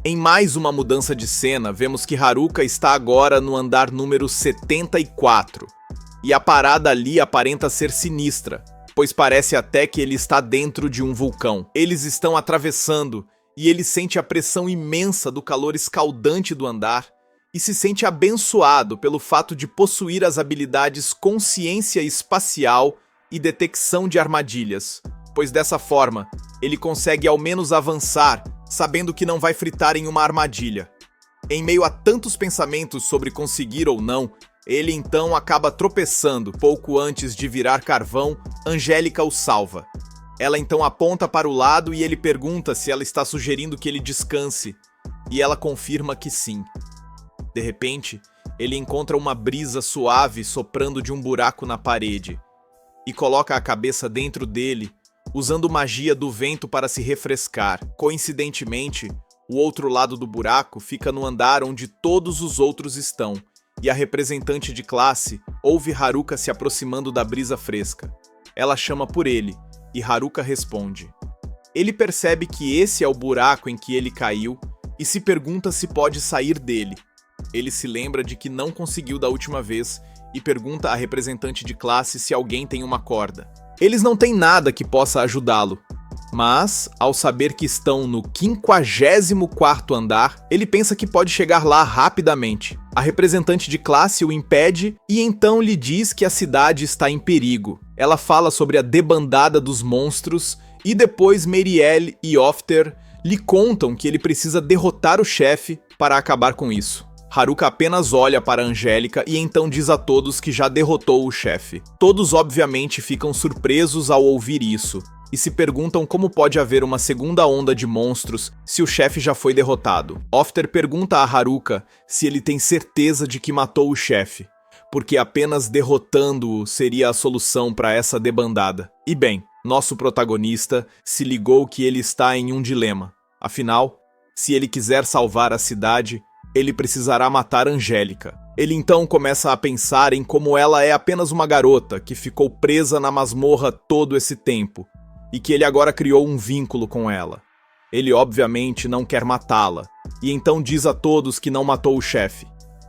Em mais uma mudança de cena, vemos que Haruka está agora no andar número 74, e a parada ali aparenta ser sinistra, pois parece até que ele está dentro de um vulcão. Eles estão atravessando, e ele sente a pressão imensa do calor escaldante do andar, e se sente abençoado pelo fato de possuir as habilidades Consciência Espacial e Detecção de Armadilhas, pois dessa forma, ele consegue ao menos avançar, sabendo que não vai fritar em uma armadilha. Em meio a tantos pensamentos sobre conseguir ou não, ele então acaba tropeçando. Pouco antes de virar carvão, Angélica o salva. Ela então aponta para o lado e ele pergunta se ela está sugerindo que ele descanse, e ela confirma que sim. De repente, ele encontra uma brisa suave soprando de um buraco na parede, e coloca a cabeça dentro dele, usando magia do vento para se refrescar. Coincidentemente, o outro lado do buraco fica no andar onde todos os outros estão, e a representante de classe ouve Haruka se aproximando da brisa fresca. Ela chama por ele, e Haruka responde. Ele percebe que esse é o buraco em que ele caiu, e se pergunta se pode sair dele. Ele se lembra de que não conseguiu da última vez, e pergunta à representante de classe se alguém tem uma corda. Eles não têm nada que possa ajudá-lo, mas, ao saber que estão no 54º andar, ele pensa que pode chegar lá rapidamente. A representante de classe o impede e então lhe diz que a cidade está em perigo. Ela fala sobre a debandada dos monstros e depois Meirielle e Ofter lhe contam que ele precisa derrotar o chefe para acabar com isso. Haruka apenas olha para Angélica e então diz a todos que já derrotou o chefe. Todos obviamente ficam surpresos ao ouvir isso, e se perguntam como pode haver uma segunda onda de monstros se o chefe já foi derrotado. Ofter pergunta a Haruka se ele tem certeza de que matou o chefe, porque apenas derrotando-o seria a solução para essa debandada. E bem, nosso protagonista se ligou que ele está em um dilema. Afinal, se ele quiser salvar a cidade, ele precisará matar Angélica. Ele então começa a pensar em como ela é apenas uma garota que ficou presa na masmorra todo esse tempo, e que ele agora criou um vínculo com ela. Ele obviamente não quer matá-la, e então diz a todos que não matou o chefe.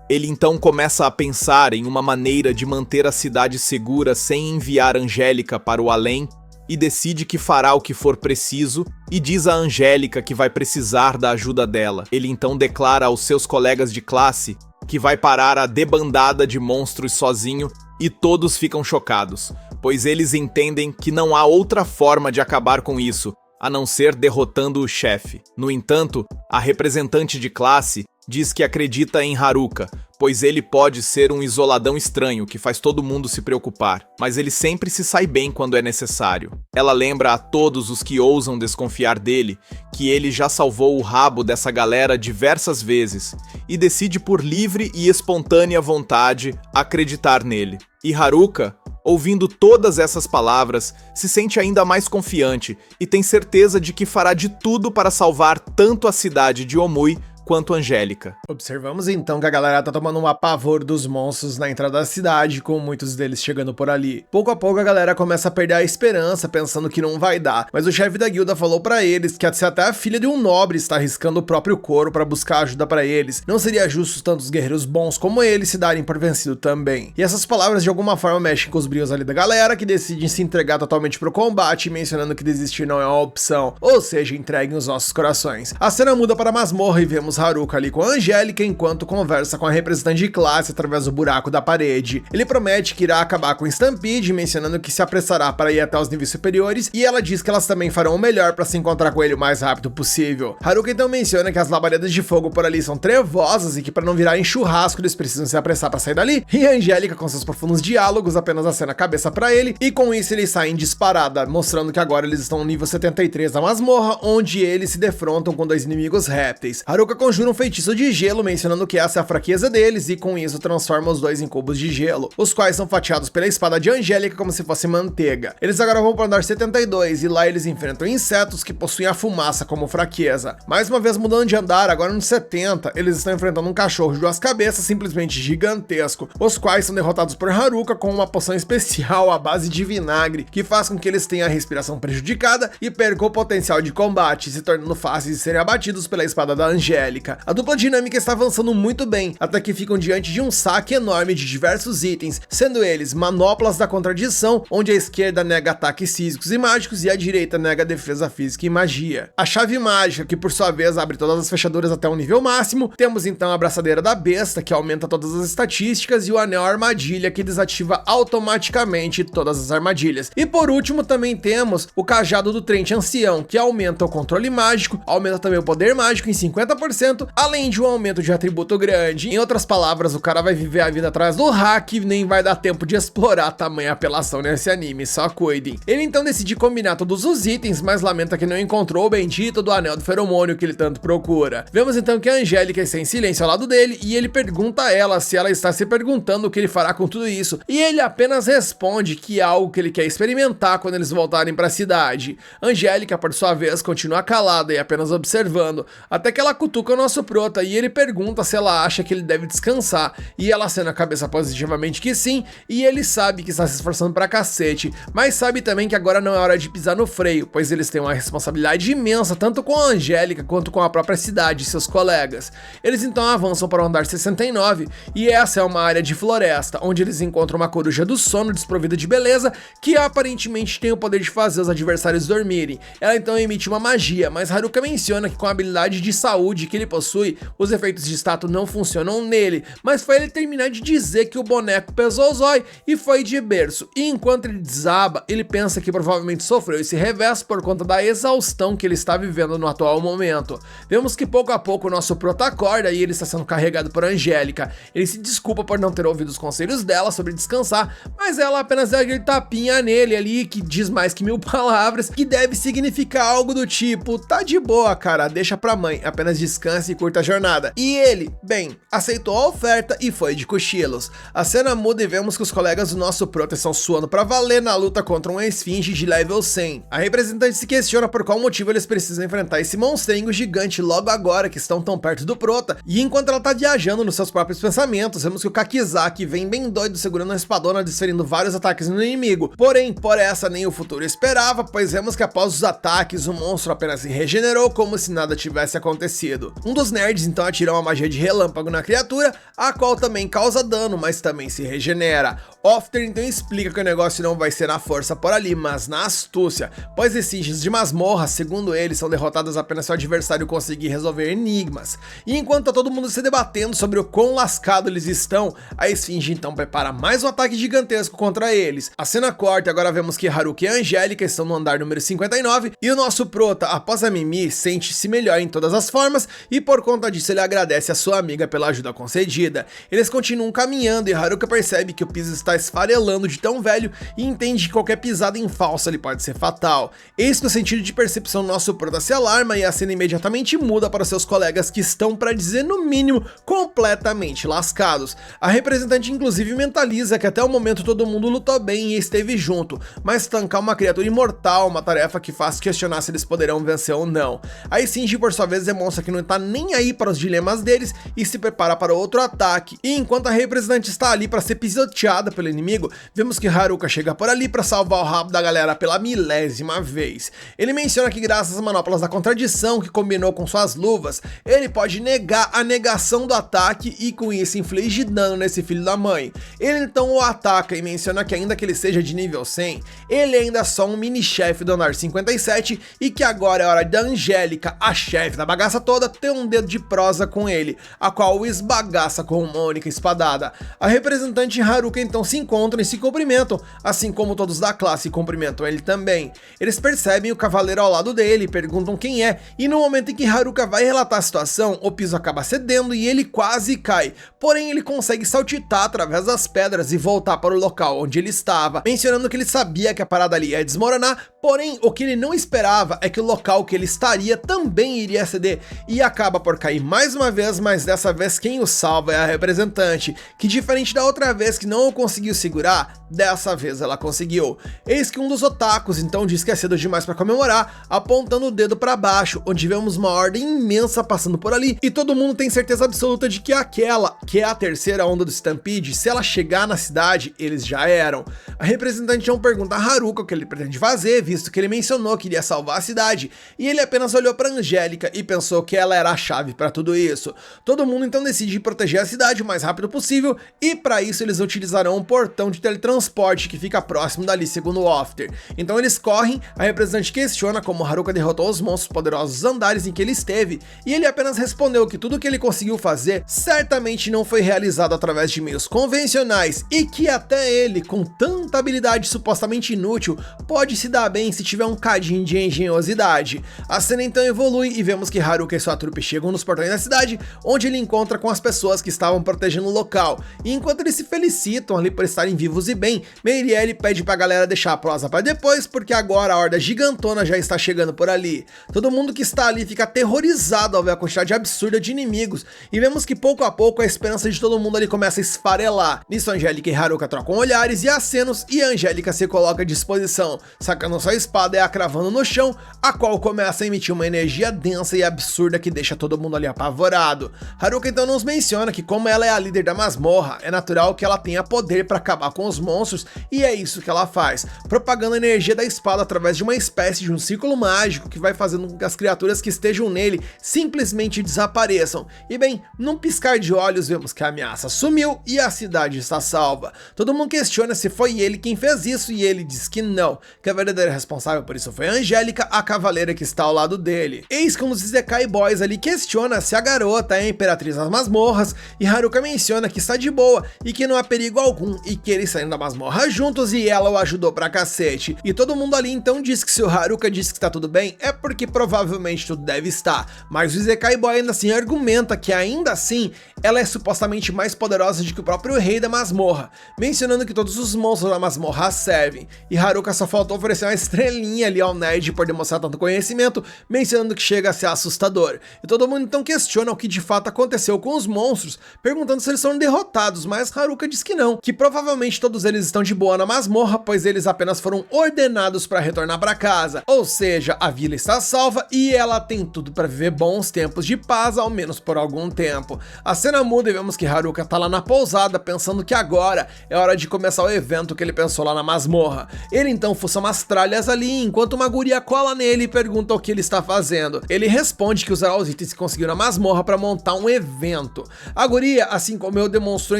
Ele então começa a pensar em uma maneira de manter a cidade segura sem enviar Angélica para o além, e decide que fará o que for preciso, e diz a Angélica que vai precisar da ajuda dela. Ele então declara aos seus colegas de classe que vai parar a debandada de monstros sozinho, e todos ficam chocados, pois eles entendem que não há outra forma de acabar com isso, a não ser derrotando o chefe. No entanto, a representante de classe Diz que acredita em Haruka, pois ele pode ser um isoladão estranho que faz todo mundo se preocupar, mas ele sempre se sai bem quando é necessário. Ela lembra a todos os que ousam desconfiar dele que ele já salvou o rabo dessa galera diversas vezes e decide por livre e espontânea vontade acreditar nele. E Haruka, ouvindo todas essas palavras, se sente ainda mais confiante e tem certeza de que fará de tudo para salvar tanto a cidade de Omui quanto Angélica. Observamos então que a galera tá tomando um apavor dos monstros na entrada da cidade, com muitos deles chegando por ali. Pouco a pouco a galera começa a perder a esperança, pensando que não vai dar, mas o chefe da guilda falou pra eles que se até a filha de um nobre está arriscando o próprio couro pra buscar ajuda pra eles, não seria justo tantos guerreiros bons como eles se darem por vencido também. E essas palavras de alguma forma mexem com os brios ali da galera, que decidem se entregar totalmente pro combate, mencionando que desistir não é uma opção, ou seja, entreguem os nossos corações. A cena muda para a masmorra e vemos Haruka ali com a Angélica enquanto conversa com a representante de classe através do buraco da parede. Ele promete que irá acabar com o Stampede, mencionando que se apressará para ir até os níveis superiores, e ela diz que elas também farão o melhor para se encontrar com ele o mais rápido possível. Haruka então menciona que as labaredas de fogo por ali são trevosas e que para não virarem churrasco eles precisam se apressar para sair dali, e a Angélica com seus profundos diálogos apenas acena a cabeça para ele, e com isso eles saem disparada, mostrando que agora eles estão no nível 73 da masmorra, onde eles se defrontam com dois inimigos répteis. Haruka conjura um feitiço de gelo, mencionando que essa é a fraqueza deles, e com isso transforma os dois em cubos de gelo, os quais são fatiados pela espada de Angélica como se fosse manteiga. Eles agora vão para o andar 72, e lá eles enfrentam insetos que possuem a fumaça como fraqueza. Mais uma vez mudando de andar, agora no 70, eles estão enfrentando um cachorro de duas cabeças simplesmente gigantesco, os quais são derrotados por Haruka com uma poção especial à base de vinagre, que faz com que eles tenham a respiração prejudicada e percam o potencial de combate, se tornando fáceis de serem abatidos pela espada da Angélica. A dupla dinâmica está avançando muito bem, até que ficam diante de um saque enorme de diversos itens, sendo eles manoplas da contradição, onde a esquerda nega ataques físicos e mágicos e a direita nega defesa física e magia. A chave mágica, que por sua vez abre todas as fechaduras até o nível máximo. Temos então a braçadeira da besta, que aumenta todas as estatísticas, e o anel armadilha, que desativa automaticamente todas as armadilhas. E por último também temos o cajado do Trente Ancião, que aumenta o controle mágico, aumenta também o poder mágico em 50%, além de um aumento de atributo grande. Em outras palavras, o cara vai viver a vida atrás do hack e nem vai dar tempo de explorar a tamanha apelação nesse anime, só cuidem. Ele então decide combinar todos os itens, mas lamenta que não encontrou o bendito do anel do feromônio que ele tanto procura. Vemos então que a Angélica está em silêncio ao lado dele, e ele pergunta a ela se ela está se perguntando o que ele fará com tudo isso, e ele apenas responde que é algo que ele quer experimentar quando eles voltarem para a cidade. Angélica, por sua vez, continua calada e apenas observando, até que ela cutuca o nosso prota e ele pergunta se ela acha que ele deve descansar, e ela acena a cabeça positivamente que sim, e ele sabe que está se esforçando pra cacete, mas sabe também que agora não é hora de pisar no freio, pois eles têm uma responsabilidade imensa tanto com a Angélica quanto com a própria cidade e seus colegas. Eles então avançam para o andar 69, e essa é uma área de floresta, onde eles encontram uma coruja do sono desprovida de beleza, que aparentemente tem o poder de fazer os adversários dormirem. Ela então emite uma magia, mas Haruka menciona que com a habilidade de saúde que ele possui, os efeitos de status não funcionam nele, mas foi ele terminar de dizer que o boneco pesou o zóio e foi de berço, e enquanto ele desaba, ele pensa que provavelmente sofreu esse revés por conta da exaustão que ele está vivendo no atual momento. Vemos que pouco a pouco o nosso prota acorda e ele está sendo carregado por Angélica. Ele se desculpa por não ter ouvido os conselhos dela sobre descansar, mas ela apenas dá aquele tapinha nele ali, que diz mais que 1000 palavras, que deve significar algo do tipo: tá de boa, cara, deixa pra mãe, apenas descanse e curta a jornada. E ele, bem, aceitou a oferta e foi de cochilos. A cena muda e vemos que os colegas do nosso prota estão suando pra valer na luta contra uma esfinge de level 100. A representante se questiona por qual motivo eles precisam enfrentar esse monstrengo gigante logo agora que estão tão perto do prota, e enquanto ela tá viajando nos seus próprios pensamentos, vemos que o Kakizaki vem bem doido segurando a espadona, desferindo vários ataques no inimigo. Porém, por essa nem o futuro esperava, pois vemos que após os ataques o monstro apenas se regenerou como se nada tivesse acontecido. Um dos nerds então atira uma magia de relâmpago na criatura, a qual também causa dano, mas também se regenera. Ofter então explica que o negócio não vai ser na força por ali, mas na astúcia, pois esfinges de masmorra, segundo ele, são derrotadas apenas se o adversário conseguir resolver enigmas. E enquanto tá todo mundo se debatendo sobre o quão lascado eles estão, a esfinge então prepara mais um ataque gigantesco contra eles. A cena corta e agora vemos que Haruka e a Angélica estão no andar número 59, e o nosso prota, após a Mimi, sente-se melhor em todas as formas, e por conta disso ele agradece a sua amiga pela ajuda concedida. Eles continuam caminhando e Haruka percebe que o piso está esfarelando de tão velho e entende que qualquer pisada em falso ali pode ser fatal. Eis que o sentido de percepção do nosso prota se alarma e a cena imediatamente muda para seus colegas que estão, para dizer no mínimo, completamente lascados. A representante inclusive mentaliza que até o momento todo mundo lutou bem e esteve junto, mas tancar uma criatura imortal, uma tarefa que faz questionar se eles poderão vencer ou não. Aí Shinji por sua vez demonstra que não está nem aí para os dilemas deles e se prepara para outro ataque. E enquanto a representante está ali para ser pisoteada pelo inimigo, vemos que Haruka chega por ali para salvar o rabo da galera pela milésima vez. Ele menciona que graças às manoplas da contradição que combinou com suas luvas, ele pode negar a negação do ataque e com isso inflige dano nesse filho da mãe. Ele então o ataca e menciona que ainda que ele seja de nível 100, ele ainda é só um mini-chefe do andar 57 e que agora é hora da Angélica, a chefe da bagaça toda, ter um dedo de prosa com ele, a qual o esbagaça com uma única espadada. A representante e Haruka então se encontram e se cumprimentam, assim como todos da classe cumprimentam ele também. Eles percebem o cavaleiro ao lado dele, perguntam quem é, e no momento em que Haruka vai relatar a situação, o piso acaba cedendo e ele quase cai, porém ele consegue saltitar através das pedras e voltar para o local onde ele estava, mencionando que ele sabia que a parada ali ia desmoronar, porém o que ele não esperava é que o local que ele estaria também iria ceder, e acaba por cair mais uma vez, mas dessa vez quem o salva é a representante, que diferente da outra vez que não o conseguiu segurar, dessa vez ela conseguiu. Eis que um dos otakus então diz que é cedo demais para comemorar, apontando o dedo para baixo, onde vemos uma ordem imensa passando por ali, e todo mundo tem certeza absoluta de que aquela, que é a terceira onda do Stampede, se ela chegar na cidade, eles já eram. A representante então pergunta a Haruka o que ele pretende fazer, visto que ele mencionou que iria salvar a cidade, e ele apenas olhou para Angélica e pensou que ela era a chave para tudo isso. Todo mundo então decide proteger a cidade o mais rápido possível, e para isso eles utilizarão um portão de teletransporte que fica próximo dali, segundo o Ofter. Então eles correm, a representante questiona como Haruka derrotou os monstros poderosos dos andares em que ele esteve, e ele apenas respondeu que tudo que ele conseguiu fazer certamente não foi realizado através de meios convencionais, e que até ele, com tanta habilidade supostamente inútil, pode se dar bem se tiver um cadinho de engenhosidade. A cena então evolui e vemos que Haruka e sua trupe chegam nos portões da cidade, onde ele encontra com as pessoas que estavam protegendo o local, e enquanto eles se felicitam ali por estarem vivos e bem, Meirielle pede pra galera deixar a prosa para depois, porque agora a horda gigantona já está chegando por ali. Todo mundo que está ali fica aterrorizado ao ver a quantidade absurda de inimigos, e vemos que pouco a pouco a esperança de todo mundo ali começa a esfarelar. Nisso Angélica e Haruka trocam olhares e acenos, e a Angélica se coloca à disposição, sacando sua espada e a cravando no chão, a qual começa a emitir uma energia densa e absurda que deixa todo mundo ali apavorado. Haruka então nos menciona que como ela é a líder da masmorra, é natural que ela tenha poder para acabar com os monstros, e é isso que ela faz, propagando a energia da espada através de uma espécie de um círculo mágico que vai fazendo com que as criaturas que estejam nele simplesmente desapareçam. E bem, num piscar de olhos vemos que a ameaça sumiu e a cidade está salva. Todo mundo questiona se foi ele quem fez isso e ele diz que não, que a verdadeira responsável por isso foi a Angélica, a cavaleira que está ao lado dele. Eis que um dos Isekai Boys ali questiona se a garota é a imperatriz das masmorras, e Haruka menciona que está de boa e que não há perigo algum, e que eles saíram da masmorra juntos e ela o ajudou pra cacete. E todo mundo ali então diz que se o Haruka diz que está tudo bem, é porque provavelmente tudo deve estar, mas o Isekai Boy ainda assim argumenta que ainda assim ela é supostamente mais poderosa do que o próprio rei da masmorra, mencionando que todos os monstros da masmorra a servem, e Haruka só faltou oferecer uma estrelinha ali ao nerd por demonstrar tanto conhecimento, mencionando que chega a ser assustador. E todo mundo então questiona o que de fato aconteceu com os monstros, perguntando se eles foram derrotados, mas Haruka diz que não, que provavelmente todos eles estão de boa na masmorra, pois eles apenas foram ordenados para retornar para casa, ou seja, a vila está salva e ela tem tudo para viver bons tempos de paz, ao menos por algum tempo. A cena muda e vemos que Haruka tá lá na pousada pensando que agora é hora de começar o evento que ele pensou lá na masmorra. Ele então fuça umas tralhas ali, enquanto uma guria cola nele e pergunta o que ele está fazendo. Ele responde que usará os itens que conseguiu na masmorra para montar um evento. A guria, assim como eu, demonstrou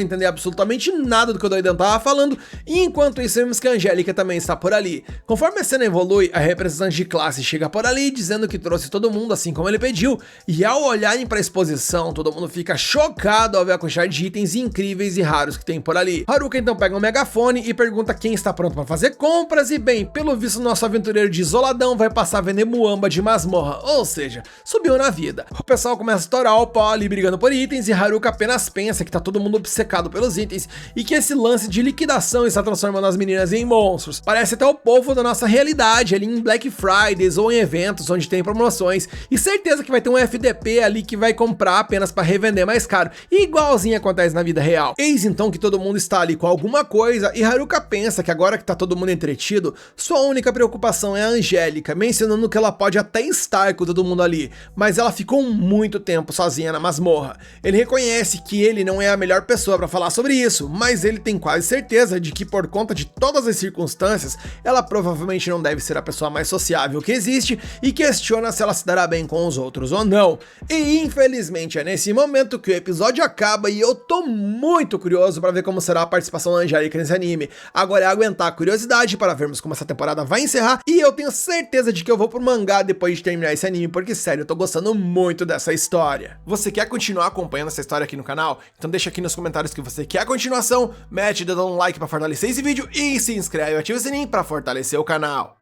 entender absolutamente nada do que o doidão tava falando, e enquanto isso vemos que a Angélica também está por ali. Conforme a cena evolui, a representante de classe chega por ali dizendo que trouxe todo mundo assim como ele pediu, e ao olharem para a exposição, todo mundo fica chocado ao ver a quantidade de itens incríveis e raros que tem por ali. Haruka então pega um megafone e pergunta quem está pronto para fazer compras, e bem, pelo visto o nosso aventureiro de isoladão vai passar a vender muamba de masmorra, ou seja, subiu na vida. O pessoal começa a estourar o pau ali brigando por itens e Haruka apenas pensa que tá todo mundo obcecado pelos itens e que esse lance de liquidação está transformando as meninas em monstros. Parece até o povo da nossa realidade ali em Black Fridays ou em eventos onde tem promoções e certeza que vai ter um FDP ali que vai comprar apenas para revender mais caro, igualzinho acontece na vida real. Eis então que todo mundo está ali com alguma coisa e Haruka pensa que agora que tá todo mundo entretido, sua única preocupação é a Angélica, mencionando que ela pode até estar com todo mundo ali, mas ela ficou muito tempo sozinha na masmorra. Ele reconhece que ele não é a melhor pessoa para falar sobre isso, mas ele tem quase certeza de que por conta de todas as circunstâncias, ela provavelmente não deve ser a pessoa mais sociável que existe e questiona se ela se dará bem com os outros ou não. E infelizmente é nesse momento que o episódio acaba e eu tô muito curioso para ver como será a participação da Angélica nesse anime. Agora é aguentar a curiosidade para vermos como essa temporada vai encerrar e eu tenho certeza de que eu vou pro mangá depois de terminar esse anime, porque sério, eu tô gostando muito dessa história. Você quer continuar acompanhando essa história aqui no canal? Então deixa aqui nos comentários que você quer a continuação, mete o dedo no like para fortalecer esse vídeo e se inscreve e ativa o sininho para fortalecer o canal.